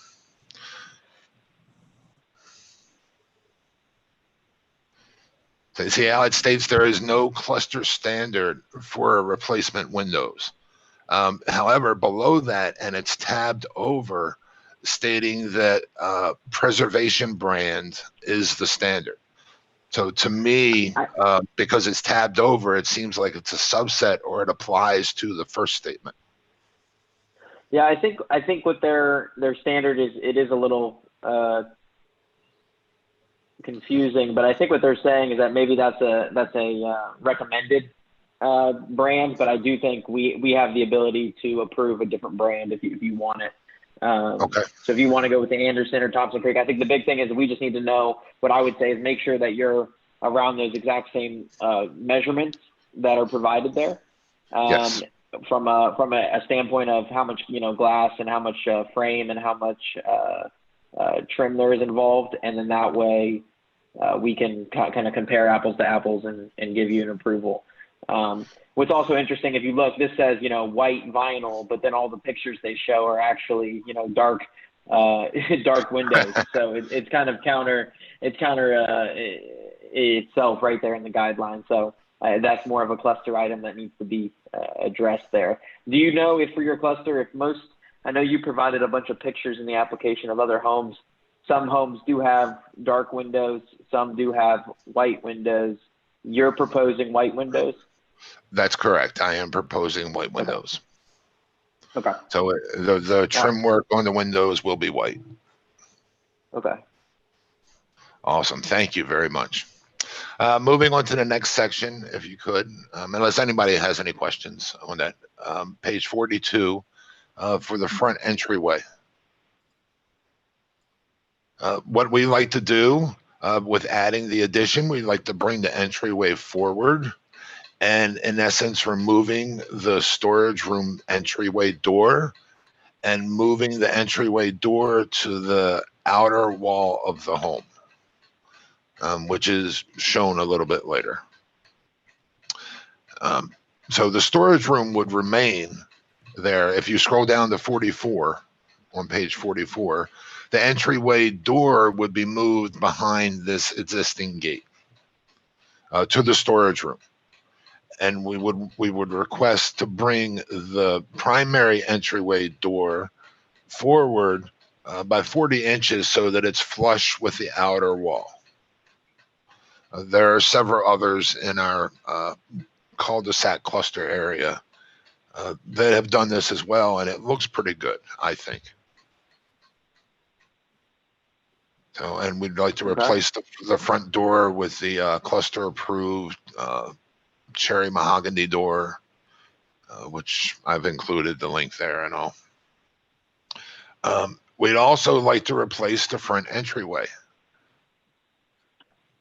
So see how it states there is no cluster standard for replacement windows. However, below that, and it's tabbed over, stating that Preservation brand is the standard. So to me, because it's tabbed over, it seems like it's a subset, or it applies to the first statement. Yeah, I think what their standard is, it is a little confusing, but I think what they're saying is that maybe that's a recommended brand, but I do think we have the ability to approve a different brand if you want it. Okay. So if you want to go with the Anderson or Thompson Creek, I think the big thing is we just need to know, what I would say is make sure that you're around those exact same measurements that are provided there. Yes. From a standpoint of how much glass and how much frame and how much trim there is involved, and then that way we can kind of compare apples to apples and give you an approval. What's also interesting, if you look, this says white vinyl, but then all the pictures they show are actually dark dark windows. So it's kind of counter itself right there in the guidelines. So that's more of a cluster item that needs to be addressed there. Do you know if for your cluster, I know you provided a bunch of pictures in the application of other homes. Some homes do have dark windows, some do have white windows. You're proposing white windows? That's correct. I am proposing white windows. Okay. So the trim work on the windows will be white. Okay. Awesome. Thank you very much. Moving on to the next section, if you could, unless anybody has any questions on that. Page 42 for the front entryway. What we like to do with adding the addition, we like to bring the entryway forward and in essence removing the storage room entryway door and moving the entryway door to the outer wall of the home, which is shown a little bit later. So the storage room would remain there. If you scroll down to 44, on page 44, the entryway door would be moved behind this existing gate to the storage room. And we would request to bring the primary entryway door forward by 40 inches so that it's flush with the outer wall. There are several others in our cul-de-sac cluster area that have done this as well, and it looks pretty good, I think. So, and we'd like to replace the front door with the cluster approved cherry mahogany door, which I've included the link there and all. We'd also like to replace the front entryway.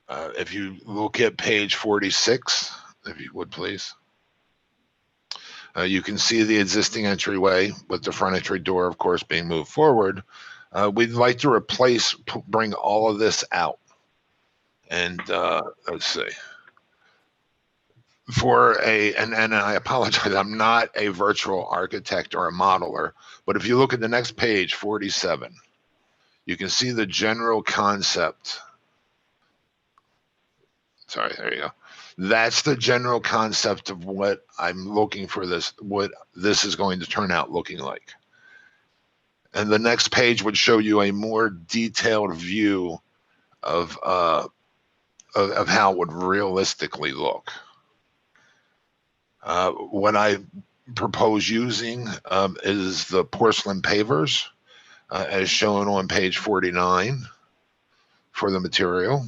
If you look at page 46, if you would please. You can see the existing entryway with the front entry door, of course, being moved forward. We'd like to bring all of this out. And let's see. And I apologize, I'm not a virtual architect or a modeler, but if you look at the next page, 47, you can see the general concept. Sorry, there you go. That's the general concept of what I'm looking for what this is going to turn out looking like. And the next page would show you a more detailed view of how it would realistically look. What I propose using is the porcelain pavers, as shown on page 49 for the material,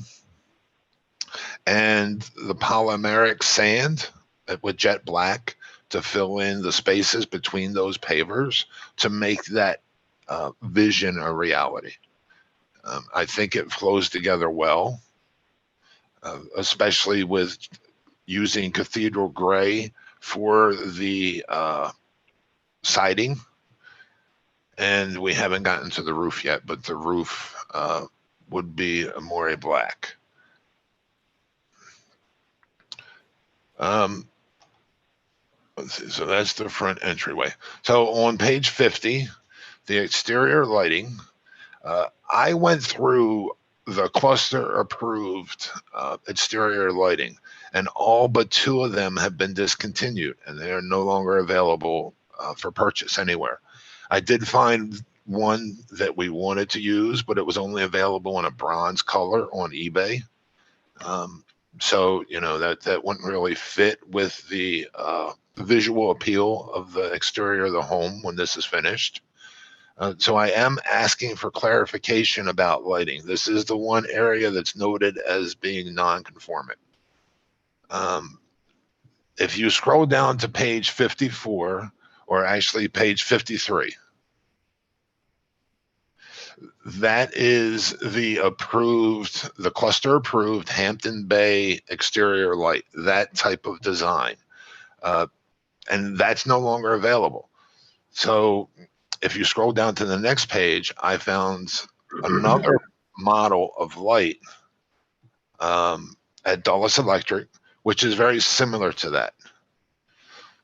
and the polymeric sand with jet black to fill in the spaces between those pavers to make that vision a reality. I think it flows together well, especially with using cathedral gray for the siding. And we haven't gotten to the roof yet, but the roof would be a moire black. Let's see, so that's the front entryway. So on page 50, the exterior lighting, I went through the cluster approved exterior lighting, and all but 2 of them have been discontinued and they are no longer available for purchase anywhere. I did find one that we wanted to use, but it was only available in a bronze color on eBay. So, you know, that wouldn't really fit with the visual appeal of the exterior of the home when this is finished. So I am asking for clarification about lighting. This is the one area that's noted as being non-conforming. If you scroll down to page 54, or actually page 53, that is the cluster approved Hampton Bay exterior light, that type of design. And that's no longer available. So if you scroll down to the next page, I found another model of light at Dulles Electric, which is very similar to that.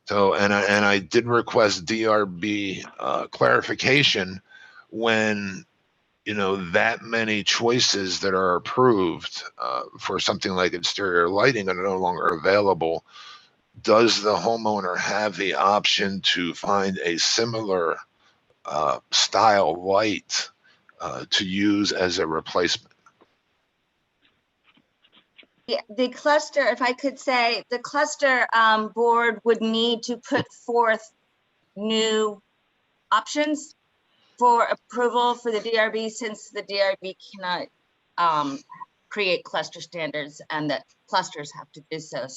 So, and I did request DRB clarification when, you know, that many choices that are approved for something like exterior lighting are no longer available. Does the homeowner have the option to find a similar style light to use as a replacement? Yeah, the cluster, if I could say, the cluster board would need to put forth new options for approval for the DRB, since the DRB cannot create cluster standards and that clusters have to do so.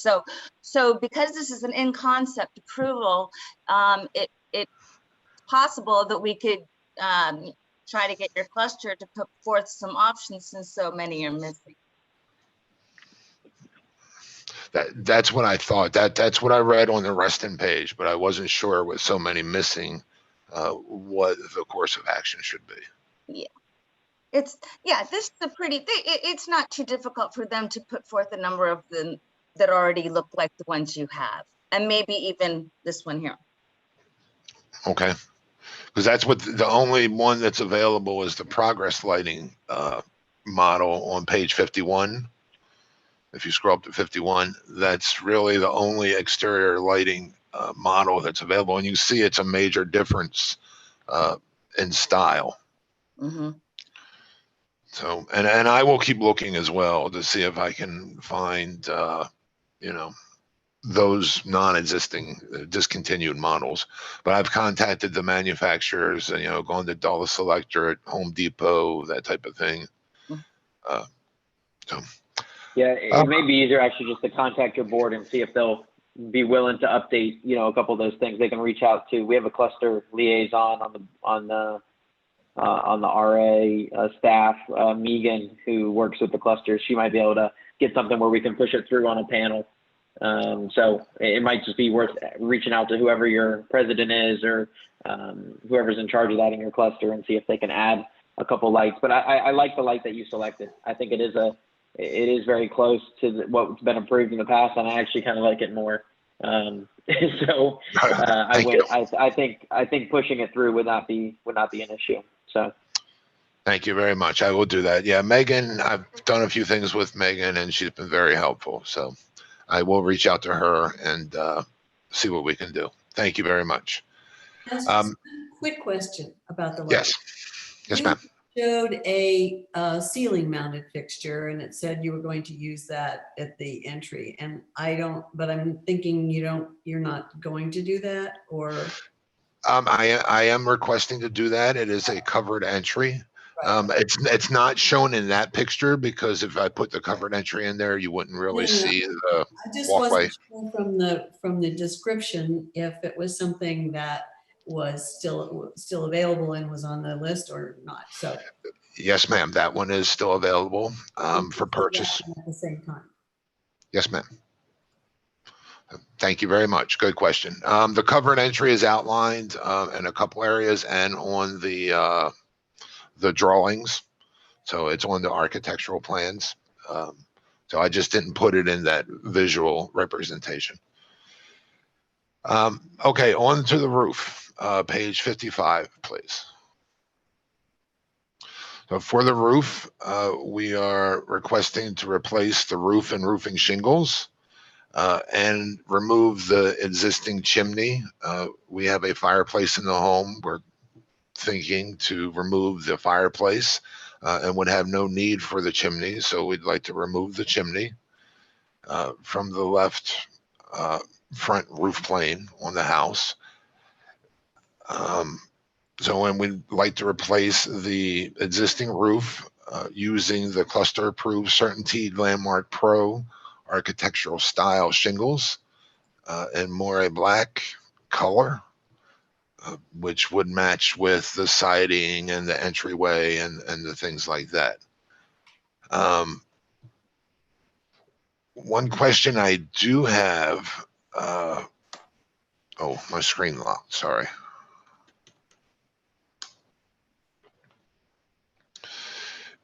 So because this is an in-concept approval, it's possible that we could try to get your cluster to put forth some options since so many are missing. That's what I thought. That's what I read on the Reston page, but I wasn't sure with so many missing what the course of action should be. Yeah, this is a pretty. It's not too difficult for them to put forth a number of them that already look like the ones you have, and maybe even this one here. Okay, because that's what the only one that's available is the progress lighting model on page 51. If you scroll up to 51, that's really the only exterior lighting model that's available. And you see it's a major difference in style. Mm-hmm. So, and I will keep looking as well to see if I can find, you know, those non-existing discontinued models. But I've contacted the manufacturers and, you know, gone to Dulles Electric, Home Depot, that type of thing. So. Yeah, it may be easier actually just to contact your board and see if they'll be willing to update, you know, a couple of those things. They can reach out to. We have a cluster liaison on the RA staff, Megan, who works with the clusters. She might be able to get something where we can push it through on a panel. So it might just be worth reaching out to whoever your president is or whoever's in charge of that in your cluster and see if they can add a couple lights. But I like the light that you selected. I think it is very close to what's been approved in the past, and I actually kind of like it more. So I think pushing it through would not be an issue. So. Thank you very much. I will do that. Yeah, Megan, I've done a few things with Megan and she's been very helpful. So I will reach out to her and see what we can do. Thank you very much. That's just a quick question about the light. Yes. Yes, You ma'am. showed a ceiling mounted fixture and it said you were going to use that at the entry, and but I'm thinking you're not going to do that, or? I am requesting to do that. It is a covered entry. It's not shown in that picture because if I put the covered entry in there, you wouldn't really see the I just walkway. wasn't sure from the description if it was something that was still available and was on the list or not. So Yes, ma'am. That one is still available for purchase. at the same time. Yes, ma'am. Thank you very much. Good question. The covered entry is outlined in a couple areas and on the drawings. So it's on the architectural plans. So I just didn't put it in that visual representation. Okay, on to the roof. Page 55, please. So for the roof, we are requesting to replace the roof and roofing shingles and remove the existing chimney. We have a fireplace in the home. We're thinking to remove the fireplace and would have no need for the chimney. So we'd like to remove the chimney from the left front roof plane on the house. So we'd like to replace the existing roof using the cluster approved Certainty Landmark Pro architectural style shingles in more a black color, which would match with the siding and the entryway and the things like that. One question I do have, oh, my screen locked, sorry.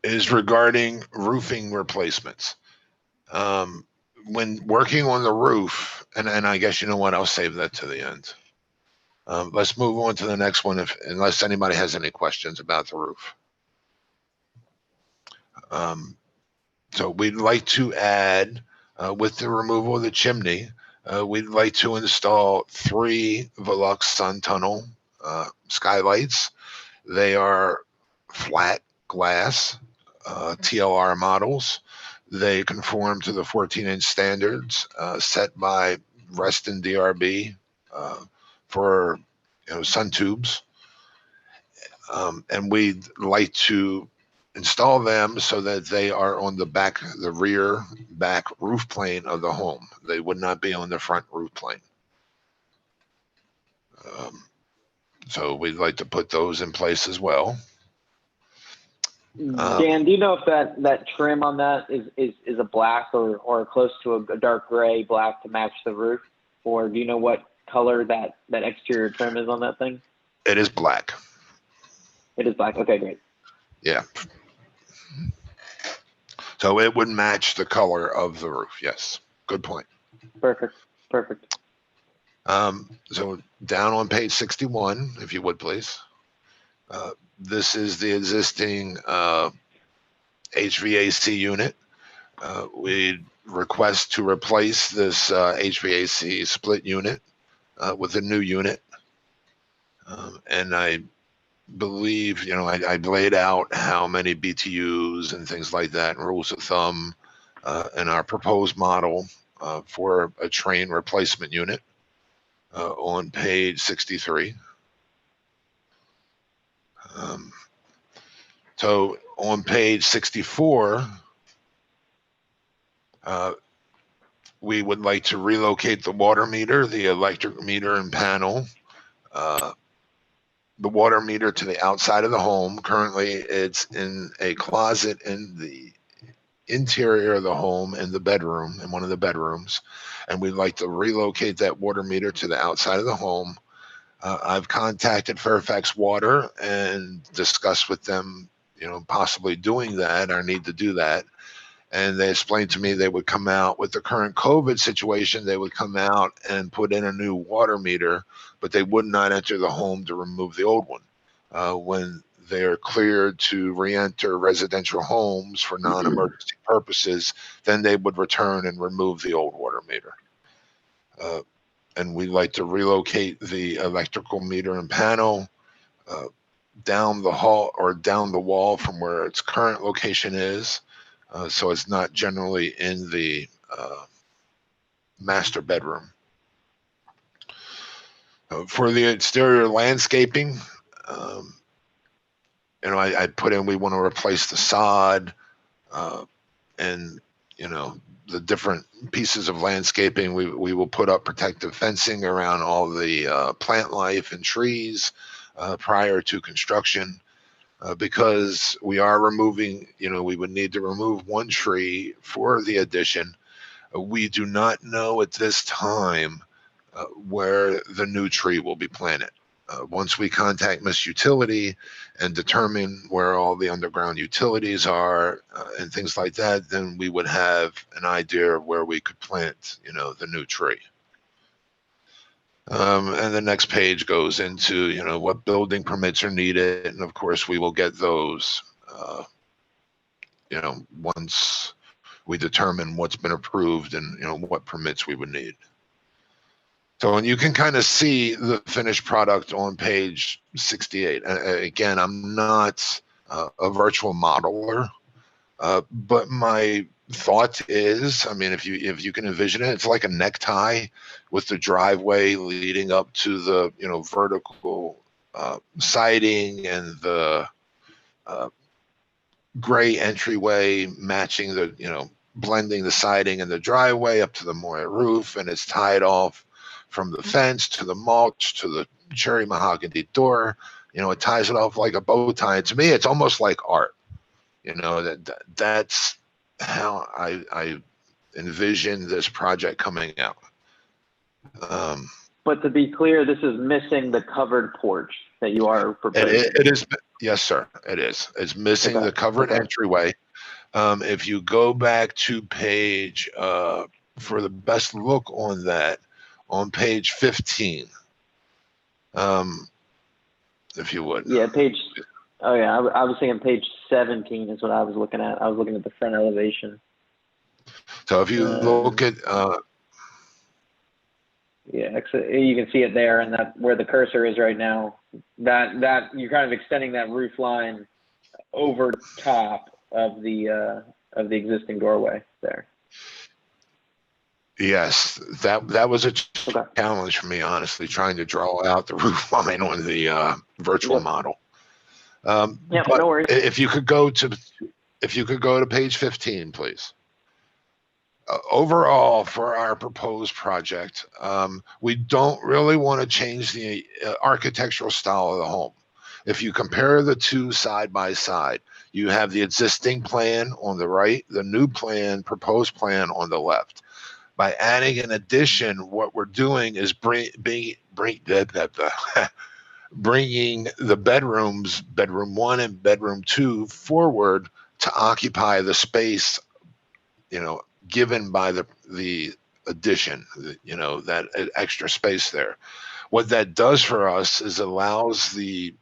Is regarding roofing replacements. When working on the roof, and I guess you know what, I'll save that to the end. Let's move on to the next one, unless anybody has any questions about the roof. So we'd like to add, with the removal of the chimney, we'd like to install 3 Velux sun tunnel skylights. They are flat glass TLR models. They conform to the 14-inch standards set by Reston DRB for sun tubes. And we'd like to install them so that they are on the rear back roof plane of the home. They would not be on the front roof plane. So we'd like to put those in place as well. Dan, do you know if that trim on that is a black or close to a dark gray black to match the roof? Or do you know what color that exterior trim is on that thing? It is black. It is black. Okay, great. Yeah. So it would match the color of the roof. Yes. Good point. Perfect. Perfect. So down on page 61, if you would, please. This is the existing HVAC unit. We request to replace this HVAC split unit with a new unit. And I believe, I laid out how many BTUs and things like that and rules of thumb in our proposed model for a train replacement unit on page 63. So on page 64, we would like to relocate the water meter, the electric meter and panel, the water meter to the outside of the home. Currently, it's in a closet in the interior of the home in the bedroom, in one of the bedrooms. And we'd like to relocate that water meter to the outside of the home. I've contacted Fairfax Water and discussed with them, possibly doing that or need to do that. And they explained to me they would come out with the current COVID situation. They would come out and put in a new water meter, but they would not enter the home to remove the old one. When they are cleared to re-enter residential homes for non-emergency purposes, then they would return and remove the old water meter. And we'd like to relocate the electrical meter and panel down the hall or down the wall from where its current location is. So it's not generally in the master bedroom. For the exterior landscaping, you know, I put in, we want to replace the sod and, you know, the different pieces of landscaping. We will put up protective fencing around all the plant life and trees prior to construction. Because we are removing, you know, we would need to remove one tree for the addition. We do not know at this time where the new tree will be planted. Once we contact Miss Utility and determine where all the underground utilities are and things like that, then we would have an idea of where we could plant, you know, the new tree. And the next page goes into, you know, what building permits are needed. And of course, we will get those, you know, once we determine what's been approved and, you know, what permits we would need. So, and you can kind of see the finished product on page 68. Again, I'm not a virtual modeler, but my thought is, I mean, if you can envision it, it's like a necktie with the driveway leading up to the, you know, vertical siding and the gray entryway matching the, you know, blending the siding and the driveway up to the moire roof, and it's tied off from the fence to the mulch to the cherry mahogany door. You know, it ties it off like a bow tie. To me, it's almost like art. You know, that's how I envision this project coming out. But to be clear, this is missing the covered porch that you are proposing. It is, yes, sir. It is. It's missing the covered entryway. If you go back to page, for the best look on that, on page 15, if you would. Yeah, page. Oh yeah, I was thinking page 17 is what I was looking at. I was looking at the front elevation. So if you look at, yeah, you can see it there, and that where the cursor is right now. That you're kind of extending that roof line over top of the existing doorway there. yes, that was a challenge for me, honestly, trying to draw out the roof line on the virtual model. Yeah, but no worries. if you could go to page 15, please. Overall, for our proposed project, we don't really want to change the architectural style of the home. If you compare the two side by side, you have the existing plan on the right, the new plan, proposed plan on the left. By adding an addition, what we're doing is bringing the bedrooms, bedroom 1 and bedroom 2, forward to occupy the space, you know, given by the addition, you know, that extra space there. What that does for us is allows the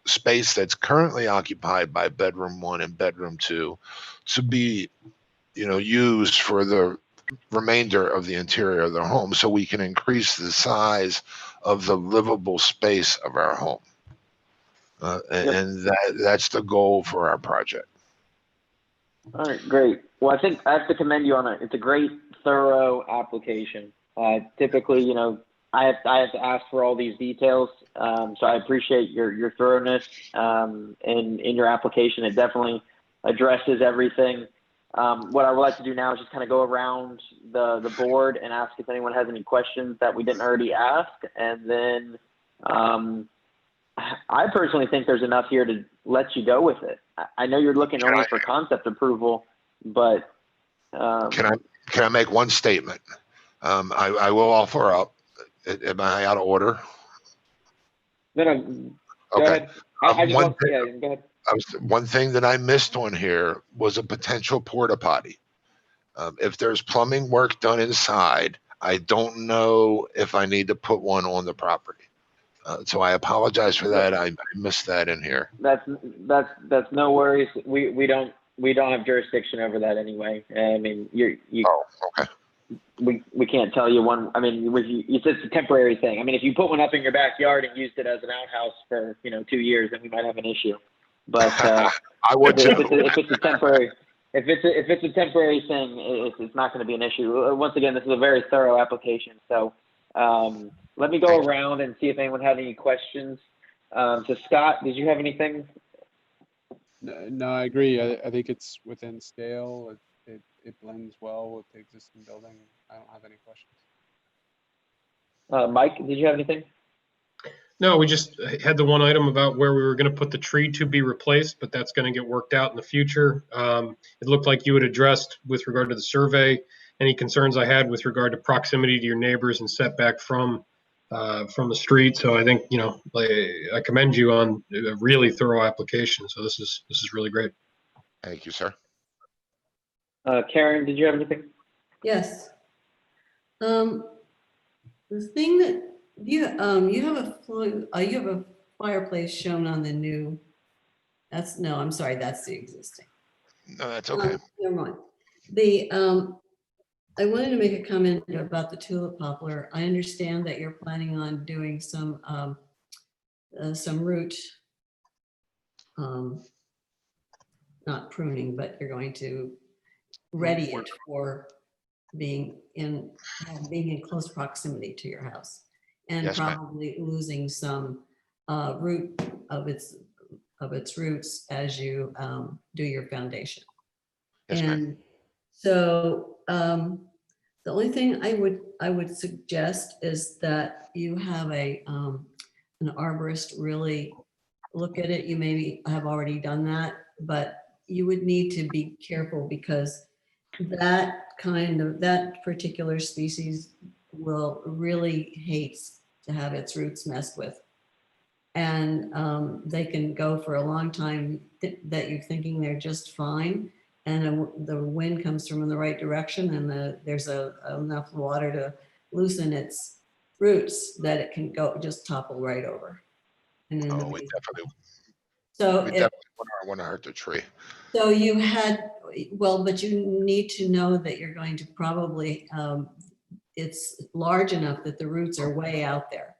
space that's currently occupied by bedroom 1 and bedroom 2 to be, you know, used for the remainder of the interior of the home, so we can increase the size of the livable space of our home. And that's the goal for our project. All right, great. Well, I think I have to commend you on it. It's a great, thorough application. Typically, you know, I have to ask for all these details, so I appreciate your thoroughness in your application. It definitely addresses everything. What I would like to do now is just kind of go around the board and ask if anyone has any questions that we didn't already ask, and then I personally think there's enough here to let you go with it. I know you're looking only for concept approval, but can I make one statement? I will offer up. Am I out of order? No, go ahead. I just want, go ahead. One thing that I missed on here was a potential porta potty. If there's plumbing work done inside, I don't know if I need to put one on the property. So I apologize for that. I missed that in here. That's no worries. We don't have jurisdiction over that anyway. I mean, Oh, okay. we can't tell you one. I mean, it's just a temporary thing. I mean, if you put one up in your backyard and used it as an outhouse for 2 years, then we might have an issue. But I would too. if it's a temporary thing, it's not going to be an issue. Once again, this is a very thorough application. So let me go around and see if anyone had any questions. So Scott, did you have anything? No, I agree. I think it's within scale. It blends well with the existing building. I don't have any questions. Mike, did you have anything? No, we just had the one item about where we were going to put the tree to be replaced, but that's going to get worked out in the future. It looked like you had addressed with regard to the survey any concerns I had with regard to proximity to your neighbors and setback from the street. So I think, I commend you on a really thorough application. So this is really great. Thank you, sir. Karen, did you have anything? Yes. The thing that you have a fireplace shown on the new. I'm sorry, that's the existing. No, that's okay. Never mind. I wanted to make a comment about the tulip poplar. I understand that you're planning on doing some root, not pruning, but you're going to ready it for being in close proximity to your house, and Yes, probably losing some root of its roots as you do your foundation. Yes, and so the only thing I would suggest is that you have an arborist really look at it. You maybe have already done that, but you would need to be careful because that particular species really hates to have its roots messed with. And they can go for a long time that you're thinking they're just fine. And the wind comes from the right direction and there's enough water to loosen its roots that it can just topple right over. And then we definitely want to hurt the tree. So but you need to know that you're going to probably, it's large enough that the roots are way out there,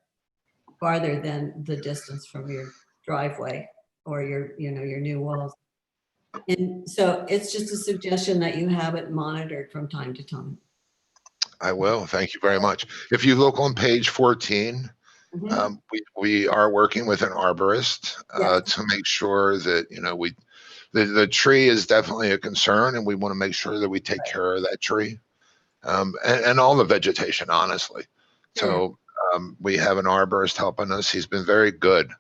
farther than the distance from your driveway or your new walls. And so it's just a suggestion that you have it monitored from time to time. I will. Thank you very much. If you look on page 14, we are working with an arborist to make sure that, the tree is definitely a concern, and we want to make sure that we take care of that tree and all the vegetation, honestly. So we have an arborist helping us. He's been very good,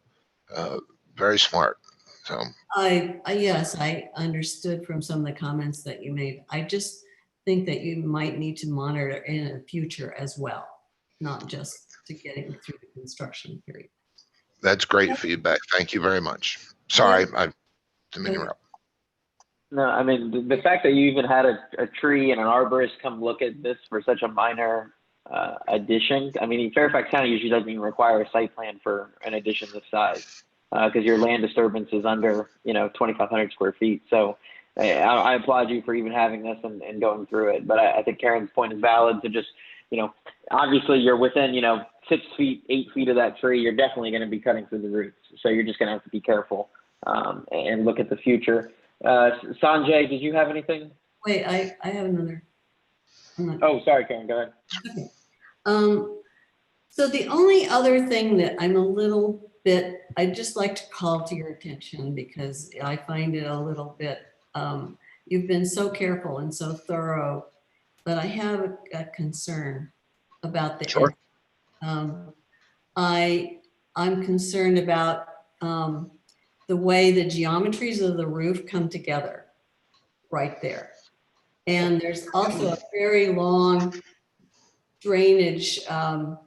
very smart. So yes, I understood from some of the comments that you made. I just think that you might need to monitor in the future as well, not just to getting through the construction period. That's great feedback. Thank you very much. Sorry, I didn't interrupt. No, I mean, the fact that you even had a tree and an arborist come look at this for such a minor addition. I mean, Fairfax County usually doesn't even require a site plan for an addition this size because your land disturbance is under, 2,500 square feet. So I applaud you for even having this and going through it. But I think Karen's point is valid to just, obviously you're within, 6 feet, 8 feet of that tree. You're definitely going to be cutting through the roots. So you're just going to have to be careful and look at the future. Sanjay, did you have anything? Wait, I have another. Oh, sorry, Karen, go ahead. Okay. So the only other thing that I'd just like to call to your attention, because I find it a little bit, you've been so careful and so thorough, but I have a concern about the. Sure. I'm concerned about the way the geometries of the roof come together right there. And there's also a very long drainage, on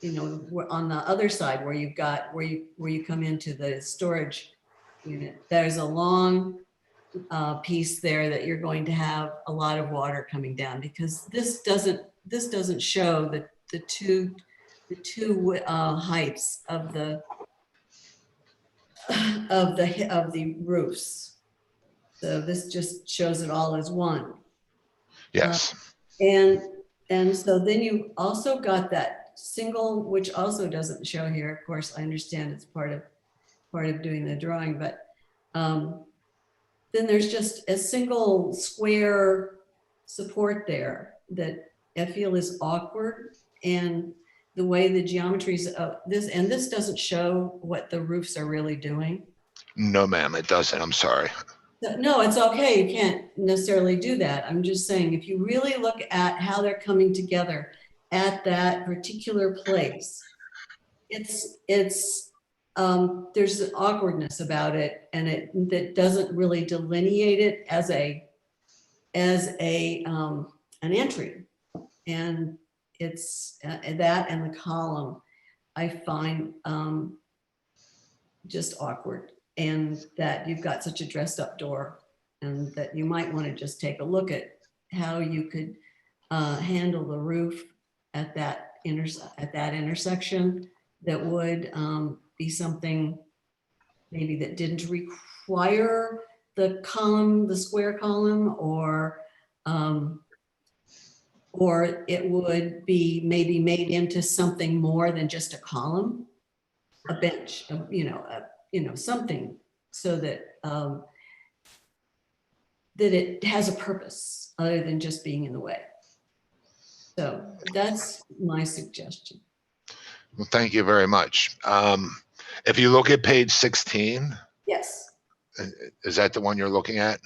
the other side where you've got, where you come into the storage unit, there's a long piece there that you're going to have a lot of water coming down, because this doesn't show the two two heights of the roofs. So this just shows it all as one. Yes. And so then you also got that single, which also doesn't show here. Of course, I understand it's part of doing the drawing, but then there's just a single square support there that I feel is awkward. And the way the geometries of this doesn't show what the roofs are really doing. No, ma'am, it doesn't. I'm sorry. No, it's okay. You can't necessarily do that. I'm just saying, if you really look at how they're coming together at that particular place, there's an awkwardness about it, and that doesn't really delineate it as an entry. And it's that and the column I find just awkward. And that you've got such a dressed up door, and that you might want to just take a look at how you could handle the roof at that intersection that would be something maybe that didn't require the column, the square column, or it would be maybe made into something more than just a column, a bench, something, so that that it has a purpose other than just being in the way. So that's my suggestion. Well, thank you very much. If you look at page 16, Yes. is that the one you're looking at?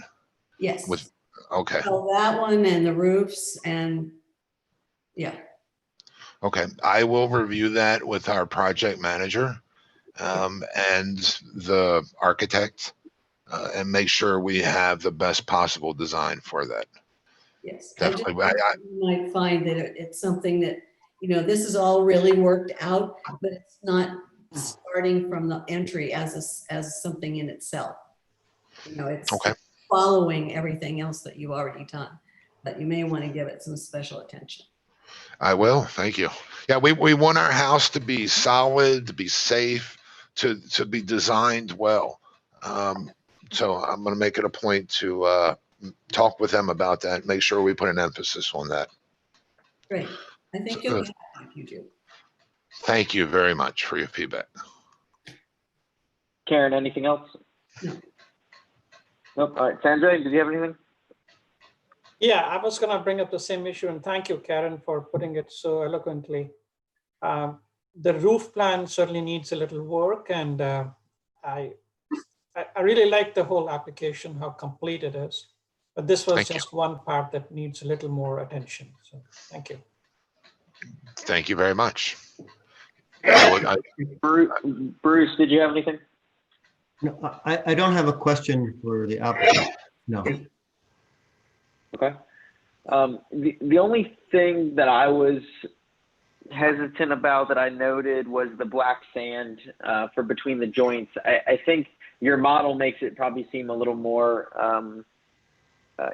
Yes. Okay. So that one and the roofs and yeah. Okay. I will review that with our project manager and the architect and make sure we have the best possible design for that. Yes. Definitely. You might find that it's something that, this is all really worked out, but it's not starting from the entry as something in itself. It's following everything else that you've already done, but you may want to give it some special attention. I will. Thank you. Yeah, we want our house to be solid, to be safe, to be designed well. So I'm going to make it a point to talk with them about that, make sure we put an emphasis on that. Great. I think you'll be happy if you do. Thank you very much for your feedback. Karen, anything else? No. Nope. All right. Sanjay, did you have anything? Yeah, I was going to bring up the same issue, and thank you, Karen, for putting it so eloquently. The roof plan certainly needs a little work, and I really like the whole application, how complete it is. But this was just one part that needs a little more attention. So thank you. Thank you very much. Bruce, did you have anything? No, I don't have a question for the applicant. No. Okay. The only thing that I was hesitant about that I noted was the black sand for between the joints. I think your model makes it probably seem a little more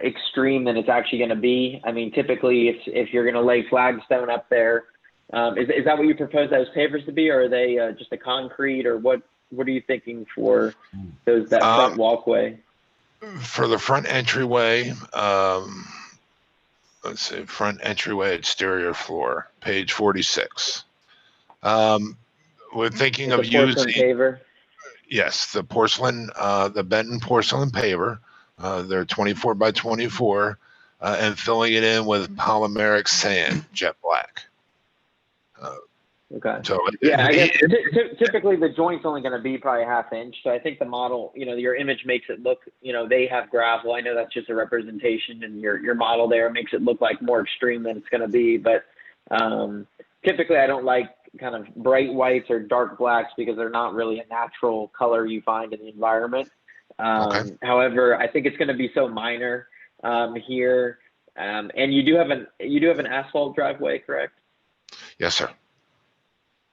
extreme than it's actually going to be. I mean, typically, if you're going to lay flagstone up there, is that what you propose those pavers to be, or are they just a concrete, or what are you thinking for that front walkway? For the front entryway, let's see, front entryway exterior floor, page 46. We're thinking of using paver. Yes, the porcelain, the Benton porcelain paver. They're 24 by 24, and filling it in with polymeric sand, jet black. Okay. So yeah, I guess typically the joint's only going to be probably a ½ inch. So I think the model, your image makes it look, they have gravel. I know that's just a representation, and your model there makes it look like more extreme than it's going to be. But typically I don't like kind of bright whites or dark blacks because they're not really a natural color you find in the environment. However, I think it's going to be so minor here. And you do have an asphalt driveway, correct? Yes, sir.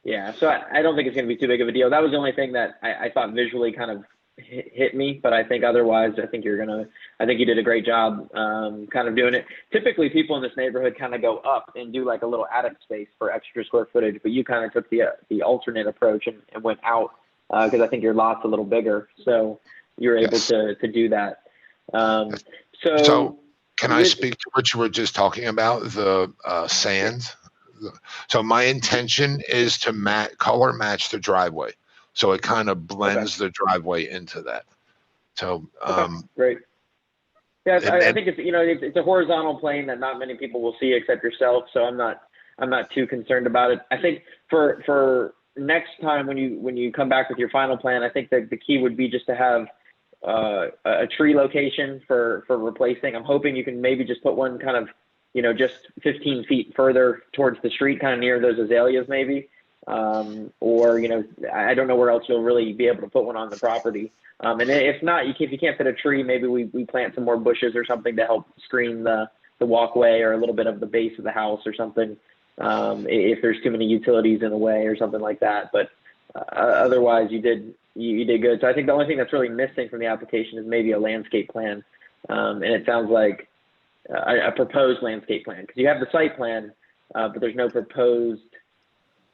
Yeah, so I don't think it's going to be too big of a deal. That was the only thing that I thought visually kind of hit me, but I think otherwise, I think you did a great job kind of doing it. Typically, people in this neighborhood kind of go up and do like a little attic space for extra square footage, but you kind of took the alternate approach and went out because I think your lot's a little bigger, so you're able to do that. So can I speak to what you were just talking about, the sand? So my intention is to color match the driveway. So it kind of blends the driveway into that. So, great. Yeah, I think it's, it's a horizontal plane that not many people will see except yourself. So I'm not too concerned about it. I think for next time when you come back with your final plan, I think that the key would be just to have a tree location for replacing. I'm hoping you can maybe just put one kind of, just 15 feet further towards the street, kind of near those azaleas maybe. Or, I don't know where else you'll really be able to put one on the property. And if not, if you can't fit a tree, maybe we plant some more bushes or something to help screen the walkway or a little bit of the base of the house or something. If there's too many utilities in the way or something like that. But otherwise you did good. So I think the only thing that's really missing from the application is maybe a landscape plan. And it sounds like a proposed landscape plan, because you have the site plan, but there's no proposed.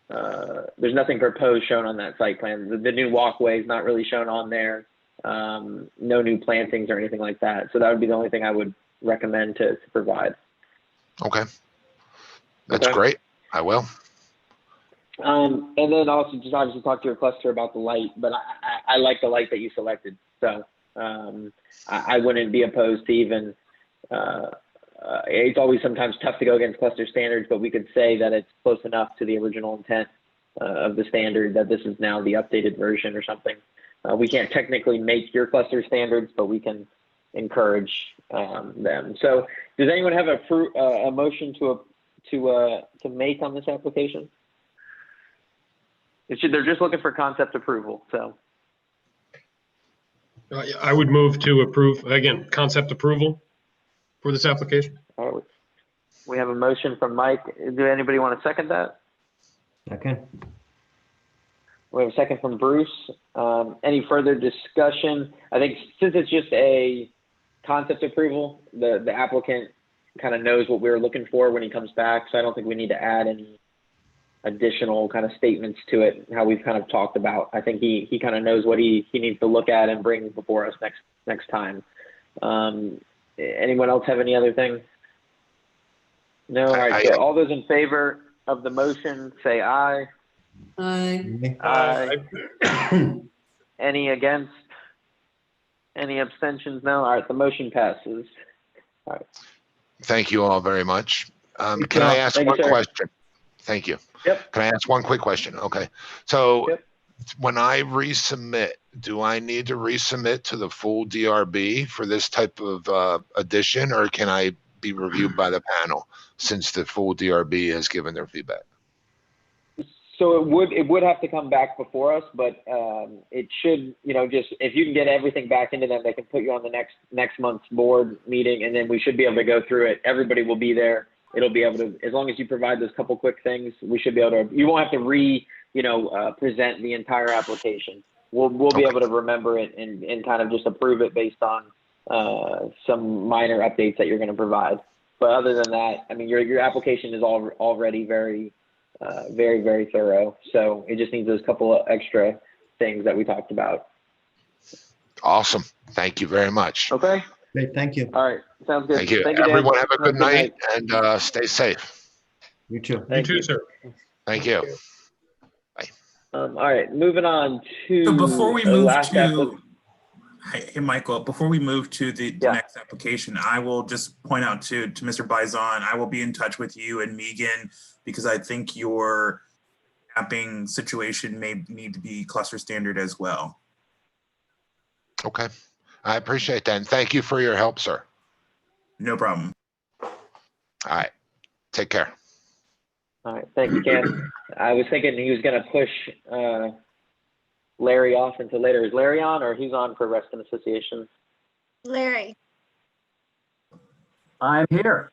There's nothing proposed shown on that site plan. The new walkway is not really shown on there. No new plantings or anything like that. So that would be the only thing I would recommend to provide. Okay. That's great. I will. And then also just obviously talk to your cluster about the light, but I like the light that you selected. So I wouldn't be opposed to even, it's always sometimes tough to go against cluster standards, but we could say that it's close enough to the original intent of the standard that this is now the updated version or something. We can't technically make your cluster standards, but we can encourage them. So does anyone have a motion to make on this application? They're just looking for concept approval. So I would move to approve, again, concept approval for this application. All right. We have a motion from Mike. Do anybody want to second that? Second. We have a second from Bruce. Any further discussion? I think since it's just a concept approval, the applicant kind of knows what we were looking for when he comes back. So I don't think we need to add any additional kind of statements to it, how we've kind of talked about. I think he kind of knows what he needs to look at and bring before us next time. Anyone else have any other thing? No? All right, so all those in favor of the motion, say aye. Aye. Aye. Any against? Any abstentions? No? All right, the motion passes. All right. Thank you all very much. Can I ask one question? Thank you. Yep. Can I ask one quick question? Okay. So when I resubmit, do I need to resubmit to the full DRB for this type of addition, or can I be reviewed by the panel since the full DRB has given their feedback? So it would have to come back before us, but it should, just if you can get everything back into them, they can put you on the next month's board meeting, and then we should be able to go through it. Everybody will be there. It'll be able to, as long as you provide those couple quick things, we should be able to. You won't have to present the entire application. We'll be able to remember it and kind of just approve it based on some minor updates that you're going to provide. But other than that, I mean, your application is already very, very thorough. So it just needs those couple of extra things that we talked about. Awesome. Thank you very much. Okay. Great. Thank you. All right. Sounds good. Thank you. Dan. Everyone have a good night and stay safe. You too. You too, sir. Thank you. Bye. All right. Moving on to So before we move last to, hey, Michael, before we move to the next application, I will just point out to Mr. Bison, I will be in touch with you and Megan because I think your mapping situation may need to be cluster standard as well. Okay. I appreciate that. And thank you for your help, sir. No problem. All right. Take care. All right. Thank you, Ken. I was thinking he was going to push Larry off until later. Is Larry on, or he's on for Reston Association? Larry. I'm here.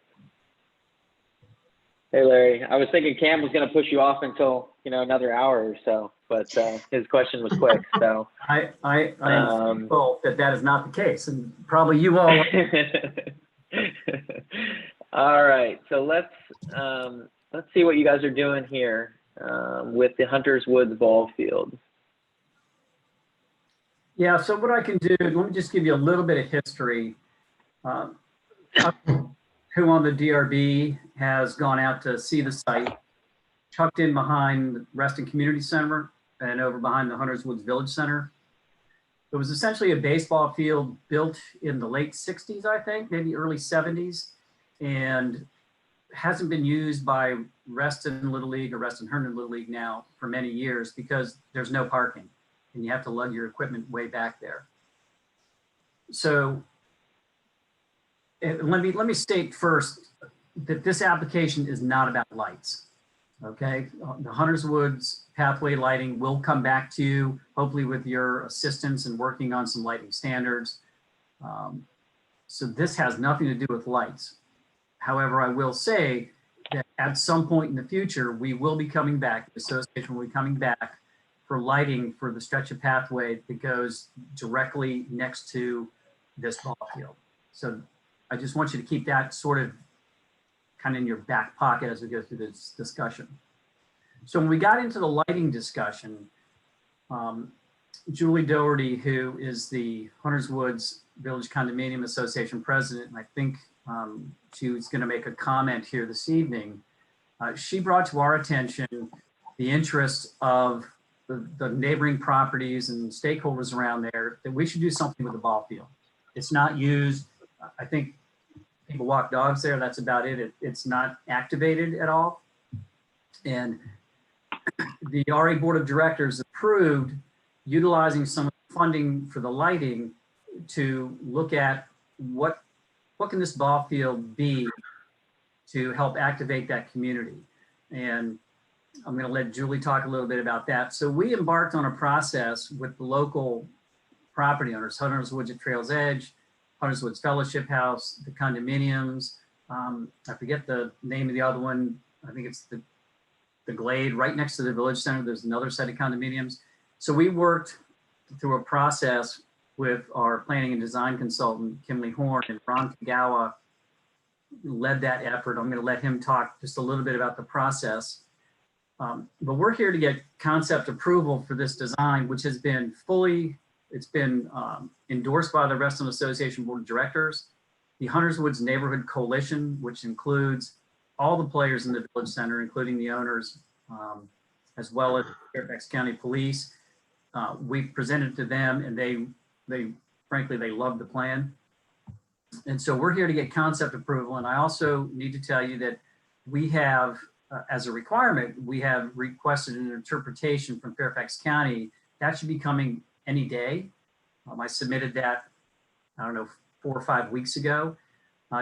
Hey, Larry. I was thinking Cam was going to push you off until, another hour or so. but his question was quick. So I am thankful that is not the case, and probably you all. All right, so let's see what you guys are doing here with the Hunters Woods ball field. Yeah, so what I can do, let me just give you a little bit of history. Who on the DRB has gone out to see the site, tucked in behind Reston Community Center and over behind the Hunters Woods Village Center. It was essentially a baseball field built in the late 60s, I think, maybe early 70s, and hasn't been used by Reston Little League or Reston Herndon Little League now for many years because there's no parking and you have to lug your equipment way back there. So let me state first that this application is not about lights. Okay, the Hunters Woods pathway lighting will come back to you, hopefully with your assistance in working on some lighting standards. So this has nothing to do with lights. However, I will say that at some point in the future, we will be coming back, the association will be coming back for lighting for the stretch of pathway that goes directly next to this ball field. So I just want you to keep that sort of kind of in your back pocket as we go through this discussion. So when we got into the lighting discussion, Julie Doherty, who is the Hunters Woods Village Condominium Association president, and I think she was going to make a comment here this evening, she brought to our attention the interest of the neighboring properties and stakeholders around there that we should do something with the ball field. It's not used. I think people walk dogs there. That's about it. It's not activated at all. And the RA Board of Directors approved utilizing some of the funding for the lighting to look at what can this ball field be to help activate that community. And I'm going to let Julie talk a little bit about that. So we embarked on a process with the local property owners, Hunters Woods at Trail's Edge, Hunters Woods Fellowship House, the condominiums. I forget the name of the other one. I think it's the Glade right next to the Village Center. There's another set of condominiums. So we worked through a process with our planning and design consultant, Kimley Horn, and Ron Kagawa led that effort. I'm going to let him talk just a little bit about the process. But we're here to get concept approval for this design, which has been endorsed by the Reston Association Board of Directors, the Hunters Woods Neighborhood Coalition, which includes all the players in the Village Center, including the owners, as well as Fairfax County Police. We presented to them, and they frankly, they love the plan. And so we're here to get concept approval. And I also need to tell you that we have, as a requirement, we have requested an interpretation from Fairfax County. That should be coming any day. I submitted that, I don't know, 4 or 5 weeks ago,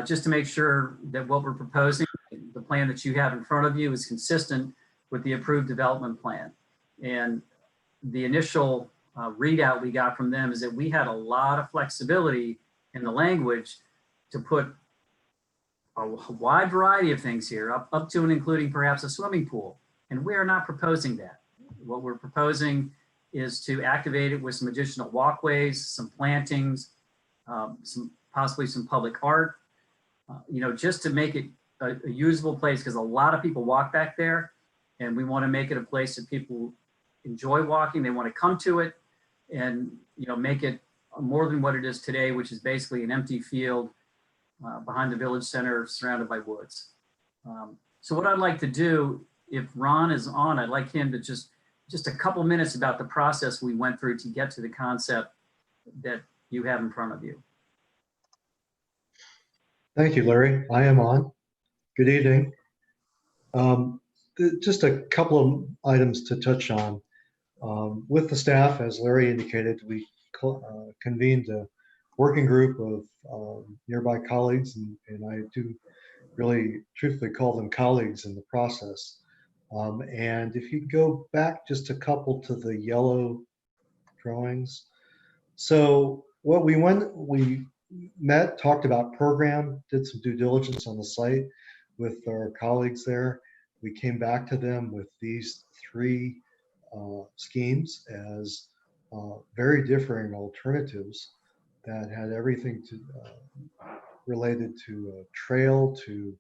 just to make sure that what we're proposing, the plan that you have in front of you, is consistent with the approved development plan. And the initial readout we got from them is that we had a lot of flexibility in the language to put a wide variety of things here, up to and including perhaps a swimming pool. And we are not proposing that. What we're proposing is to activate it with some additional walkways, some plantings, possibly some public art, just to make it a usable place, because a lot of people walk back there, and we want to make it a place that people enjoy walking. They want to come to it, and make it more than what it is today, which is basically an empty field behind the Village Center surrounded by woods. So what I'd like to do, if Ron is on, I'd like him to just a couple minutes about the process we went through to get to the concept that you have in front of you. Thank you, Larry. I am on. Good evening. Just a couple of items to touch on. With the staff, as Larry indicated, we convened a working group of nearby colleagues, and I do really truthfully call them colleagues in the process. And if you go back just a couple to the yellow drawings. So what we met, talked about program, did some due diligence on the site with our colleagues there. We came back to them with these 3 schemes as very differing alternatives that had everything to related to trail, to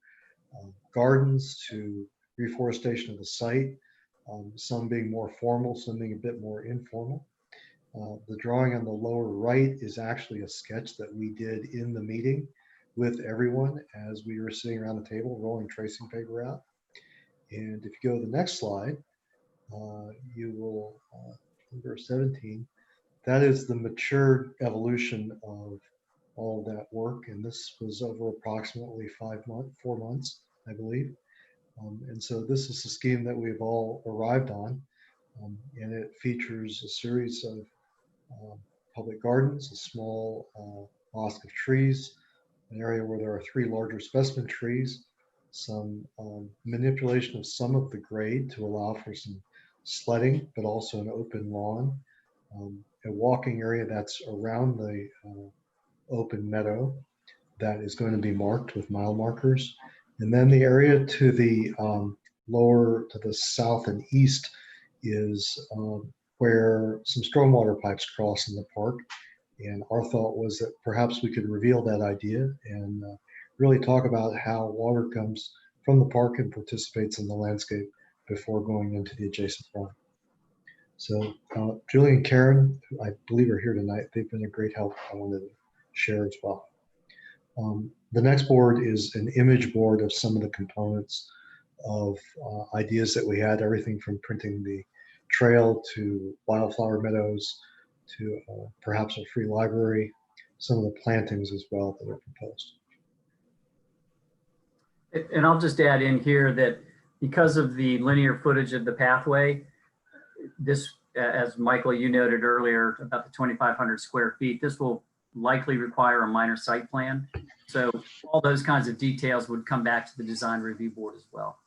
gardens, to reforestation of the site, some being more formal, some being a bit more informal. The drawing on the lower right is actually a sketch that we did in the meeting with everyone as we were sitting around the table rolling tracing paper out. And if you go to the next slide, you will, number 17, that is the matured evolution of all of that work. And this was over approximately 4 months, I believe. And so this is the scheme that we've all arrived on. And it features a series of public gardens, a small bosque of trees, an area where there are 3 larger specimen trees, some manipulation of some of the grade to allow for some sledding, but also an open lawn, a walking area that's around the open meadow that is going to be marked with mile markers. And then the area to the lower, to the south and east is where some stormwater pipes cross in the park. And our thought was that perhaps we could reveal that idea and really talk about how water comes from the park and participates in the landscape before going into the adjacent farm. So Julie and Karen, who I believe are here tonight, they've been a great help. I wanted to share as well. The next board is an image board of some of the components of ideas that we had, everything from printing the trail to wildflower meadows to perhaps a free library, some of the plantings as well that are proposed. And I'll just add in here that because of the linear footage of the pathway, this, as Michael, you noted earlier about the 2,500 square feet, this will likely require a minor site plan. So all those kinds of details would come back to the design review board as well.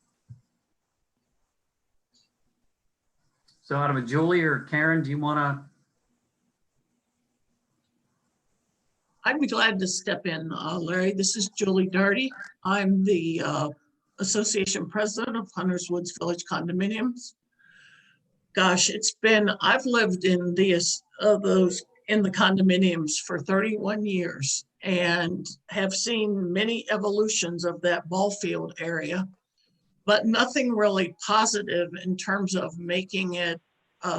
So out of a Julie or Karen, do you want to? I'd be glad to step in, Larry. This is Julie Darty. I'm the association president of Hunters Woods Village Condominiums. Gosh, I've lived in those in the condominiums for 31 years and have seen many evolutions of that ball field area, but nothing really positive in terms of making it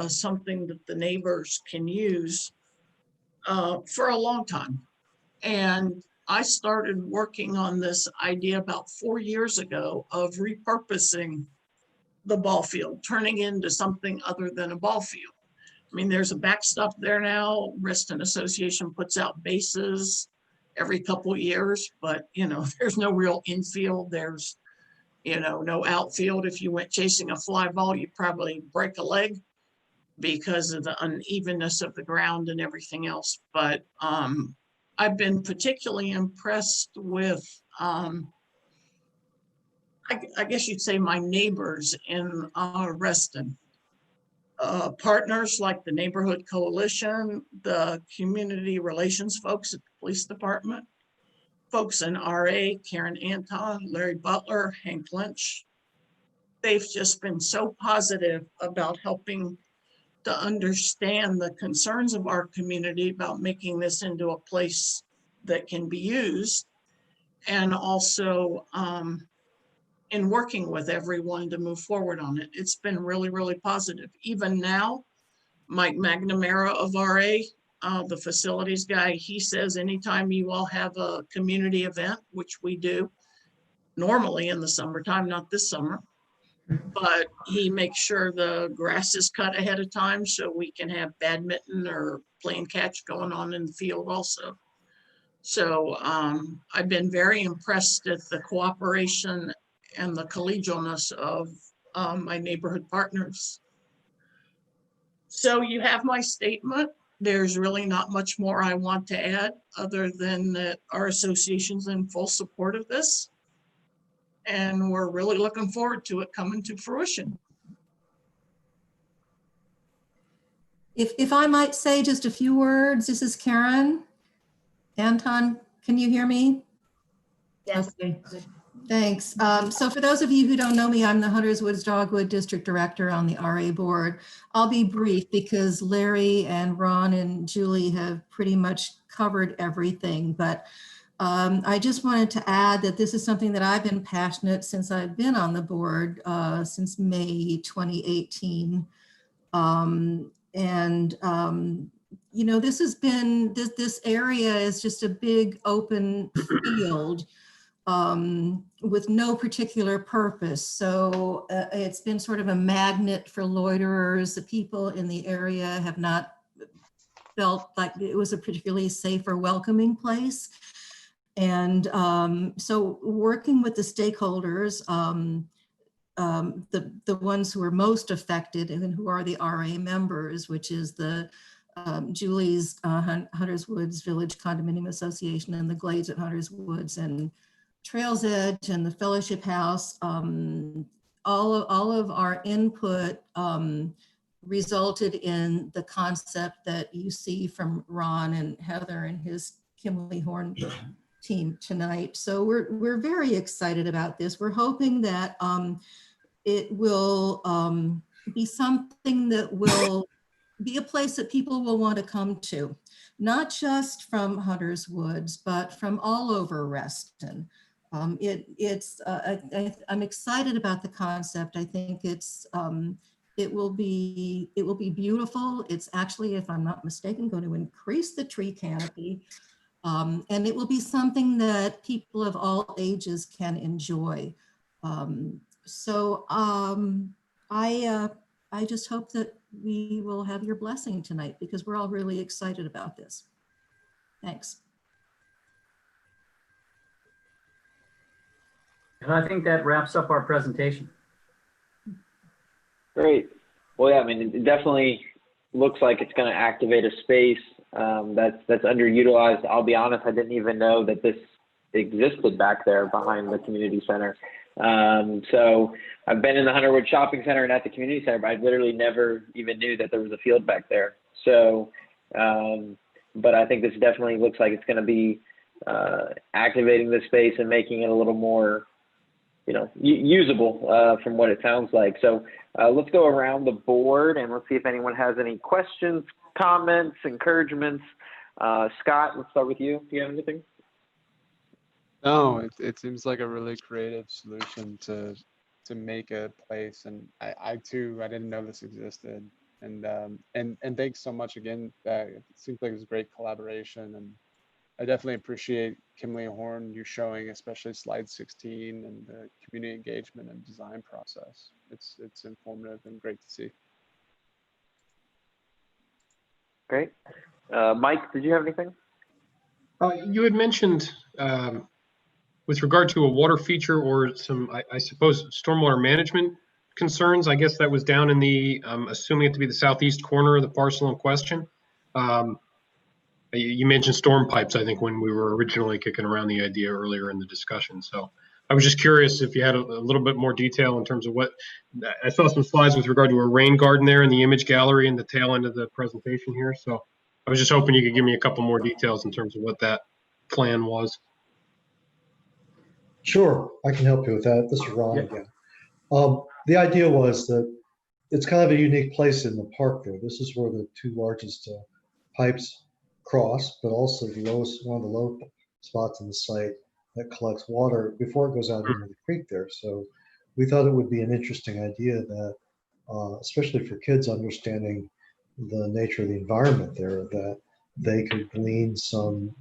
something that the neighbors can use for a long time. And I started working on this idea about 4 years ago of repurposing the ball field, turning into something other than a ball field. I mean, there's a backstop there now. Reston Association puts out bases every couple of years, but there's no real infield. There's, no outfield. If you went chasing a fly ball, you'd probably break a leg because of the unevenness of the ground and everything else. But I've been particularly impressed with, I guess you'd say, my neighbors in Reston. Partners like the Neighborhood Coalition, the community relations folks at the police department, folks in RA, Karen Anton, Larry Butler, Hank Lynch. They've just been so positive about helping to understand the concerns of our community about making this into a place that can be used, and also in working with everyone to move forward on it. It's been really, really positive. Even now, Mike McNamara of RA, the facilities guy, he says anytime you all have a community event, which we do normally in the summertime, not this summer, but he makes sure the grass is cut ahead of time so we can have badminton or playing catch going on in the field also. So I've been very impressed at the cooperation and the collegialness of my neighborhood partners. So you have my statement. There's really not much more I want to add other than that our association's in full support of this. And we're really looking forward to it coming to fruition. If I might say just a few words, this is Karen. Anton, can you hear me? Yes. Okay. Thanks. So for those of you who don't know me, I'm the Hunters Woods Dogwood District Director on the RA board. I'll be brief because Larry and Ron and Julie have pretty much covered everything, but I just wanted to add that this is something that I've been passionate since I've been on the board since May 2018. You know, this has been, this area is just a big open field with no particular purpose. So it's been sort of a magnet for loiterers. The people in the area have not felt like it was a particularly safe or welcoming place. And so working with the stakeholders, the ones who are most affected and who are the RA members, which is the Julie's Hunters Woods Village Condominium Association and the Glades at Hunters Woods and Trails Edge and the Fellowship House. All of our input resulted in the concept that you see from Ron and Heather and his Kimley Horn team tonight. So we're very excited about this. We're hoping that it will be something that will be a place that people will want to come to, not just from Hunters Woods, but from all over Reston. I'm excited about the concept. I think it will be beautiful. It's actually, if I'm not mistaken, going to increase the tree canopy. And it will be something that people of all ages can enjoy. I just hope that we will have your blessing tonight because we're all really excited about this. Thanks. And I think that wraps up our presentation. Great. Well, yeah, I mean, it definitely looks like it's going to activate a space that's underutilized. I'll be honest, I didn't even know that this existed back there behind the community center. So I've been in the Hunterwood Shopping Center and at the community center, but I literally never even knew that there was a field back there. So, but I think this definitely looks like it's going to be activating the space and making it a little more, you know, usable from what it sounds like. So let's go around the board and let's see if anyone has any questions, comments, encouragements. Scott, let's start with you. Do you have anything? No, it seems like a really creative solution to make a place, and I too, I didn't know this existed, and thanks so much again. It seems like it was a great collaboration, and I definitely appreciate Kimley Horn you showing, especially slide 16 and the community engagement and design process. It's informative and great to see. Great. Mike, did you have anything? You had mentioned with regard to a water feature or some, I suppose, stormwater management concerns. I guess that was down in the, assuming it to be the southeast corner of the parcel in question. You mentioned storm pipes, I think, when we were originally kicking around the idea earlier in the discussion. So I was just curious if you had a little bit more detail in terms of what, I saw some slides with regard to a rain garden there in the image gallery in the tail end of the presentation here. So I was just hoping you could give me a couple more details in terms of what that plan was. Sure, I can help you with that. This is Ron again. The idea was that it's kind of a unique place in the park there. This is where the two largest pipes cross, but also the lowest, one of the low spots in the site that collects water before it goes out into the creek there. So we thought it would be an interesting idea that, especially for kids understanding the nature of the environment there, that they could glean some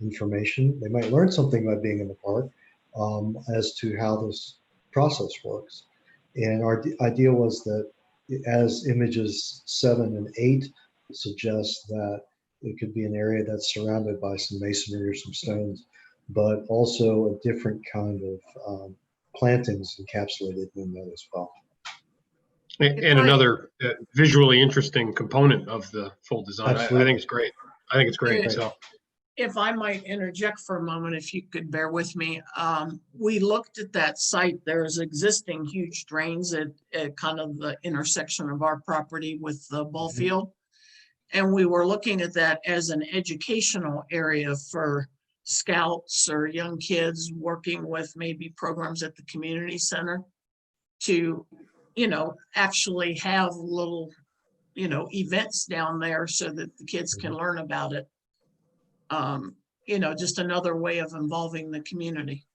information. They might learn something by being in the park as to how this process works. And our idea was that as images 7 and 8 suggest that it could be an area that's surrounded by some masonry or some stones, but also a different kind of plantings encapsulated in that as well. And another visually interesting component of the full design. I think it's great. I think it's great. So, if I might interject for a moment, if you could bear with me, we looked at that site. There's existing huge drains at kind of the intersection of our property with the ball field. And we were looking at that as an educational area for scouts or young kids working with maybe programs at the community center to, actually have little, events down there so that the kids can learn about it. Just another way of involving the community.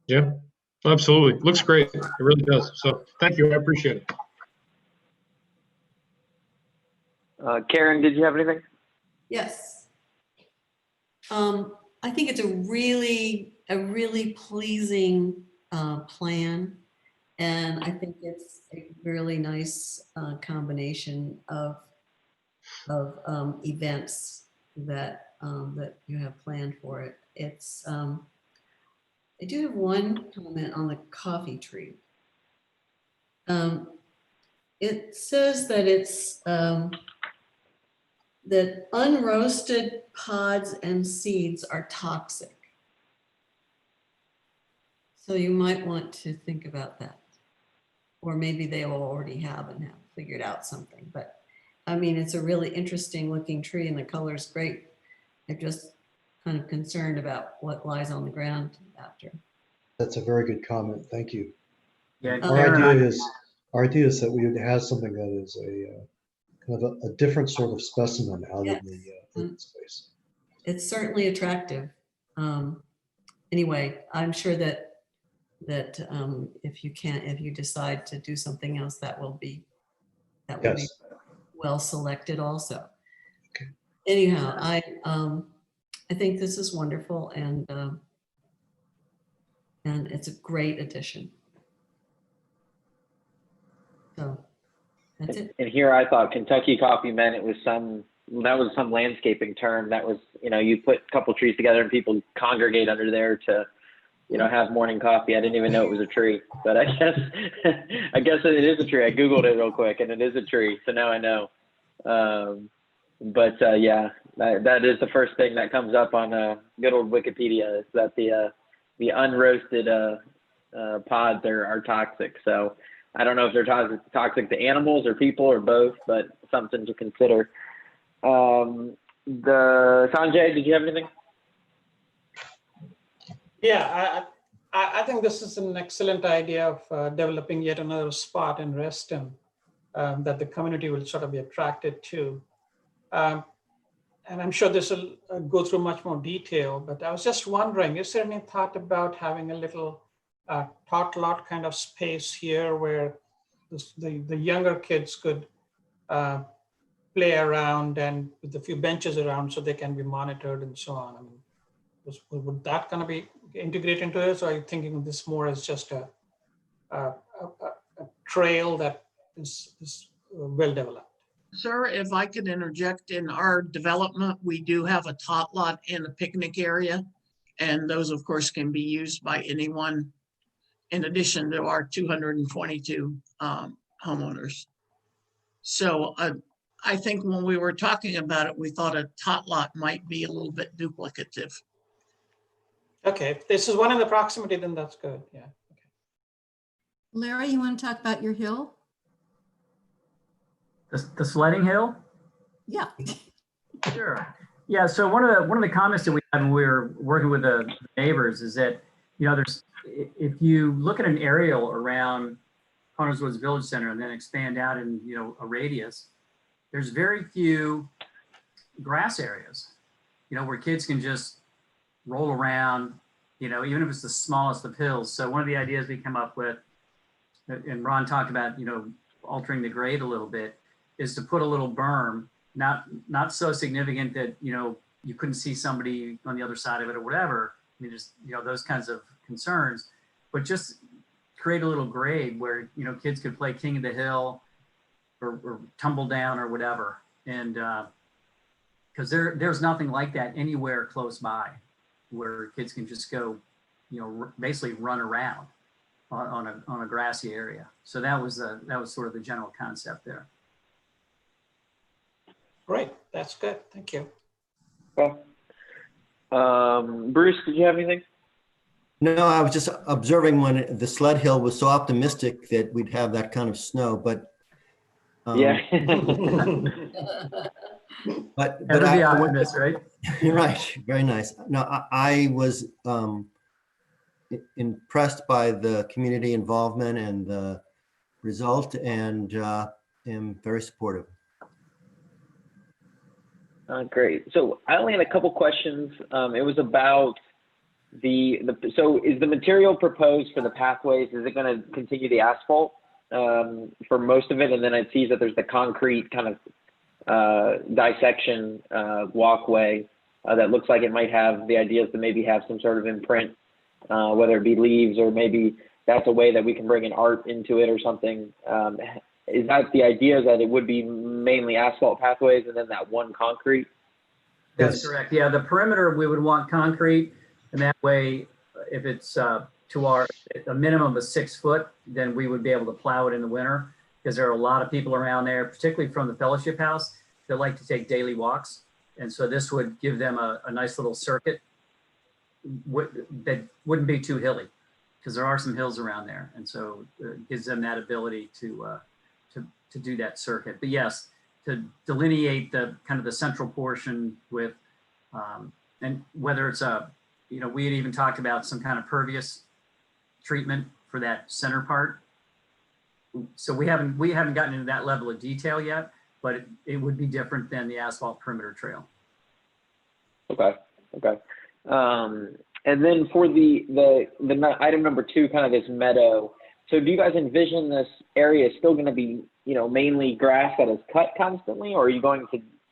Yeah, absolutely. Looks great. It really does. So thank you. I appreciate it. Karen, did you have anything? Yes. I think it's a really pleasing plan. And I think it's a really nice combination of events that that you have planned for it. It's I do have one comment on the coffee tree. It says that it's that unroasted pods and seeds are toxic. So you might want to think about that. Or maybe they will already have and have figured out something. But I mean, it's a really interesting looking tree and the color is great. I'm just kind of concerned about what lies on the ground after. That's a very good comment. Thank you. Yeah, Our idea is that we would have something that is a kind of a different sort of specimen out in the open space. It's certainly attractive. Anyway, I'm sure that if you decide to do something else, that will be well selected also. Okay. Anyhow, I think this is wonderful and it's a great addition. So that's it. And here I thought Kentucky coffee meant it was some landscaping term that was, you put a couple trees together and people congregate under there to, have morning coffee. I didn't even know it was a tree, but I guess it is a tree. I Googled it real quick and it is a tree. So now I know. Yeah, that is the first thing that comes up on good old Wikipedia, is that the unroasted pods are toxic. So I don't know if they're toxic to animals or people or both, but something to consider. Sanjay, did you have anything? Yeah, I think this is an excellent idea of developing yet another spot in Reston that the community will sort of be attracted to. And I'm sure this will go through much more detail, but I was just wondering, is there any thought about having a little tot lot kind of space here where the younger kids could play around and with a few benches around so they can be monitored and so on? I mean, would that kind of be integrated into this, or are you thinking of this more as just a trail that is well developed? Sir, if I could interject, in our development, we do have a tot lot and a picnic area. And those, of course, can be used by anyone in addition to our 222 homeowners. So I think when we were talking about it, we thought a tot lot might be a little bit duplicative. Okay, if this is one in the proximity, then that's good. Yeah. Okay. Larry, you want to talk about your hill? The sledding hill? Yeah. Sure. Yeah. So one of the comments that we had when we were working with the neighbors is that, if you look at an aerial around Connors Woods Village Center and then expand out in, a radius, there's very few grass areas, where kids can just roll around, even if it's the smallest of hills. So one of the ideas we come up with, and Ron talked about, altering the grade a little bit, is to put a little berm, not so significant that, you couldn't see somebody on the other side of it or whatever. I mean, just, those kinds of concerns, but just create a little grade where, kids could play King of the Hill or tumble down or whatever. And because there's nothing like that anywhere close by where kids can just go, basically run around on a grassy area. So that was sort of the general concept there. Great, that's good. Thank you. Well, Bruce, did you have anything? No, I was just observing when the sled hill was so optimistic that we'd have that kind of snow, but yeah. But Ever the I optimist, right? You're right. Very nice. No, I was impressed by the community involvement and the result, and am very supportive. Great. So I only had a couple questions. It was about so is the material proposed for the pathways, is it going to continue the asphalt for most of it? And then it sees that there's the concrete kind of dissection walkway that looks like it might have the ideas to maybe have some sort of imprint, whether it be leaves or maybe that's a way that we can bring an art into it or something. Is that the idea, that it would be mainly asphalt pathways and then that one concrete? That's correct. Yeah, the perimeter, we would want concrete. And that way, if it's to a minimum of 6 foot, then we would be able to plow it in the winter, because there are a lot of people around there, particularly from the fellowship house, that like to take daily walks. And so this would give them a nice little circuit that wouldn't be too hilly, because there are some hills around there. And so it gives them that ability to do that circuit. But yes, to delineate the kind of the central portion with, and whether it's we had even talked about some kind of pervious treatment for that center part. So we haven't gotten into that level of detail yet, but it would be different than the asphalt perimeter trail. Okay. And then for the item number 2, kind of this meadow. So do you guys envision this area still going to be, mainly grass that is cut constantly, or are you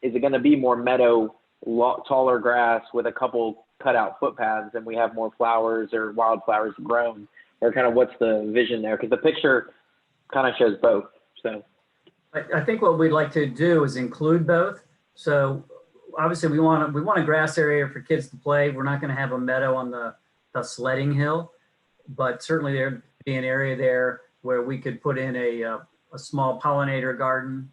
is it going to be more meadow, taller grass with a couple cut out footpaths, and we have more flowers or wildflowers grown, or kind of what's the vision there? Because the picture kind of shows both. So I think what we'd like to do is include both. So obviously we want a grass area for kids to play. We're not going to have a meadow on the sledding hill, but certainly there'd be an area there where we could put in a small pollinator garden,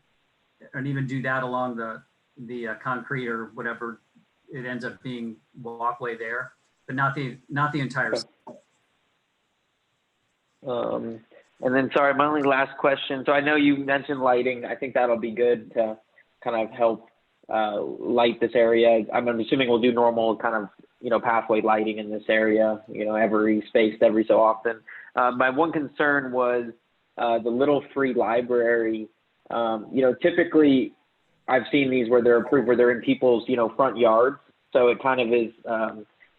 and even do that along the concrete or whatever it ends up being walkway there, but not the entire. And then, sorry, my only last question. So I know you mentioned lighting. I think that'll be good to kind of help light this area. I'm assuming we'll do normal kind of, pathway lighting in this area, spaced every so often. My one concern was the little free library. Typically I've seen these where they're approved, where they're in people's, front yards. So it kind of is,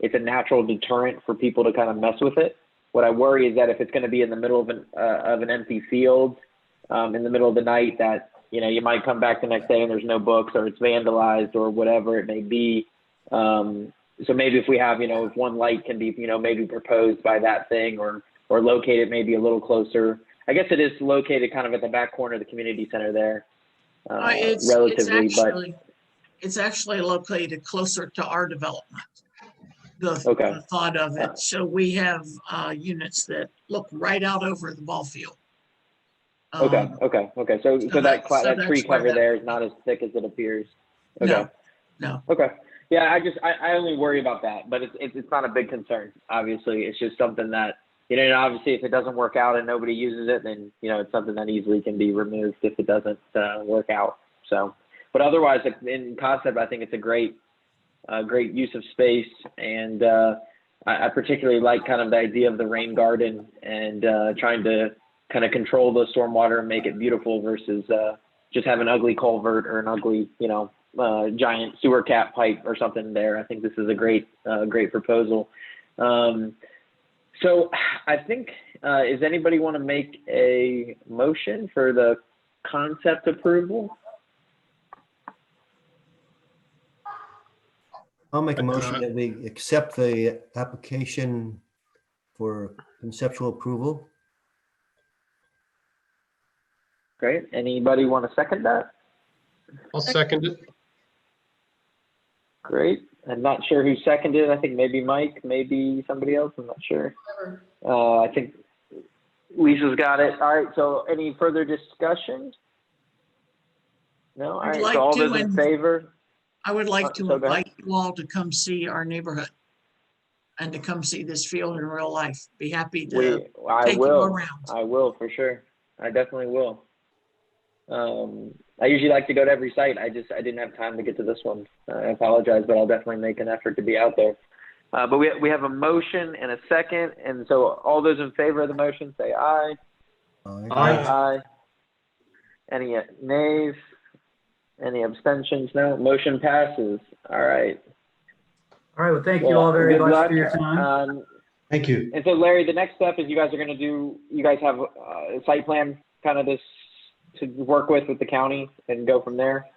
it's a natural deterrent for people to kind of mess with it. What I worry is that if it's going to be in the middle of an empty field, in the middle of the night, that, you might come back the next day and there's no books, or it's vandalized, or whatever it may be. So maybe if we have, if one light can be, maybe proposed by that thing, or located maybe a little closer. I guess it is located kind of at the back corner of the community center there, relatively, it's actually located closer to our development. The thought of it. So we have units that look right out over the ball field. Okay. So that tree cover there is not as thick as it appears. Okay. No. Okay. Yeah, I only worry about that, but it's not a big concern. Obviously, it's just something that, obviously if it doesn't work out and nobody uses it, then, it's something that easily can be removed if it doesn't work out. So, but otherwise, in concept, I think it's a great use of space. And I particularly like kind of the idea of the rain garden and trying to kind of control the stormwater and make it beautiful versus just have an ugly culvert or an ugly, giant sewer cap pipe or something there. I think this is a great proposal. So I think, does anybody want to make a motion for the concept approval? I'll make a motion that we accept the application for conceptual approval. Great. Anybody want to second that? I'll second it. Great. I'm not sure who seconded it. I think maybe Mike, maybe somebody else. I'm not sure. I think Lisa's got it. All right. So any further discussion? No? All right. So all those in favor? I would like to invite you all to come see our neighborhood and to come see this field in real life. Be happy to take you around. I will, for sure. I definitely will. I usually like to go to every site. I didn't have time to get to this one. I apologize, but I'll definitely make an effort to be out there. But we have a motion and a second, and so all those in favor of the motion say aye. Aye. Aye. Any nays? Any abstentions? No. Motion passes. All right. All right, well, thank you all very good much luck. for your time. Thank you. And so, Larry, the next step is you guys have a site plan kind of to work with the county and go from there.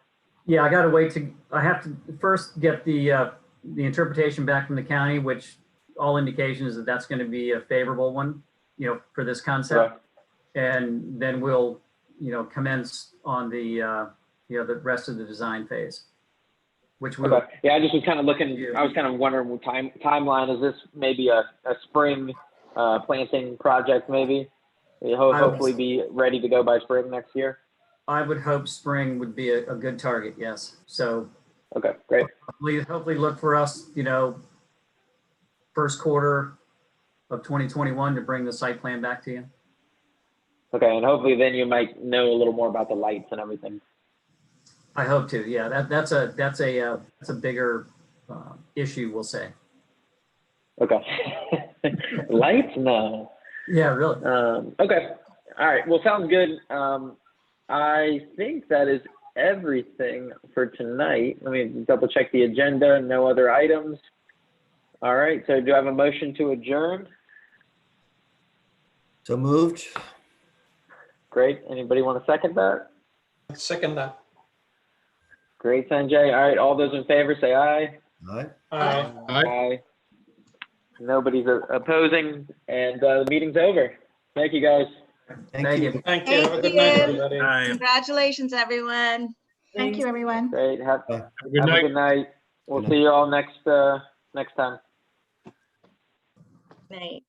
Yeah, I have to first get the interpretation back from the county, which all indication is that that's going to be a favorable one, for this concept. Right. And then we'll, commence on the rest of the design phase, which will. Okay. Yeah, I just was kind of looking. I was kind of wondering what timeline is this? Maybe a spring planting project, maybe. Hopefully be ready to go by spring next year. I would hope spring would be a good target. Yes. So. Okay, great. Hopefully look for us, first quarter of 2021 to bring the site plan back to you. Okay, and hopefully then you might know a little more about the lights and everything. I hope to. Yeah, that's a bigger issue, we'll say. Okay. Lights? No. Yeah, really. Okay. All right. Well, sounds good. I think that is everything for tonight. Let me double check the agenda. No other items. All right. So do I have a motion to adjourn? So moved. Great. Anybody want to second that? Second that. Great, Sanjay. All right. All those in favor say aye. Aye. Aye. Aye. Nobody's opposing, and the meeting's over. Thank you, guys. Thank you. Thank you. Have a Thank good night, you. everybody. Congratulations, everyone. Thank you, everyone. Great. Have Good a night. good night. We'll Good see you all next time. Night.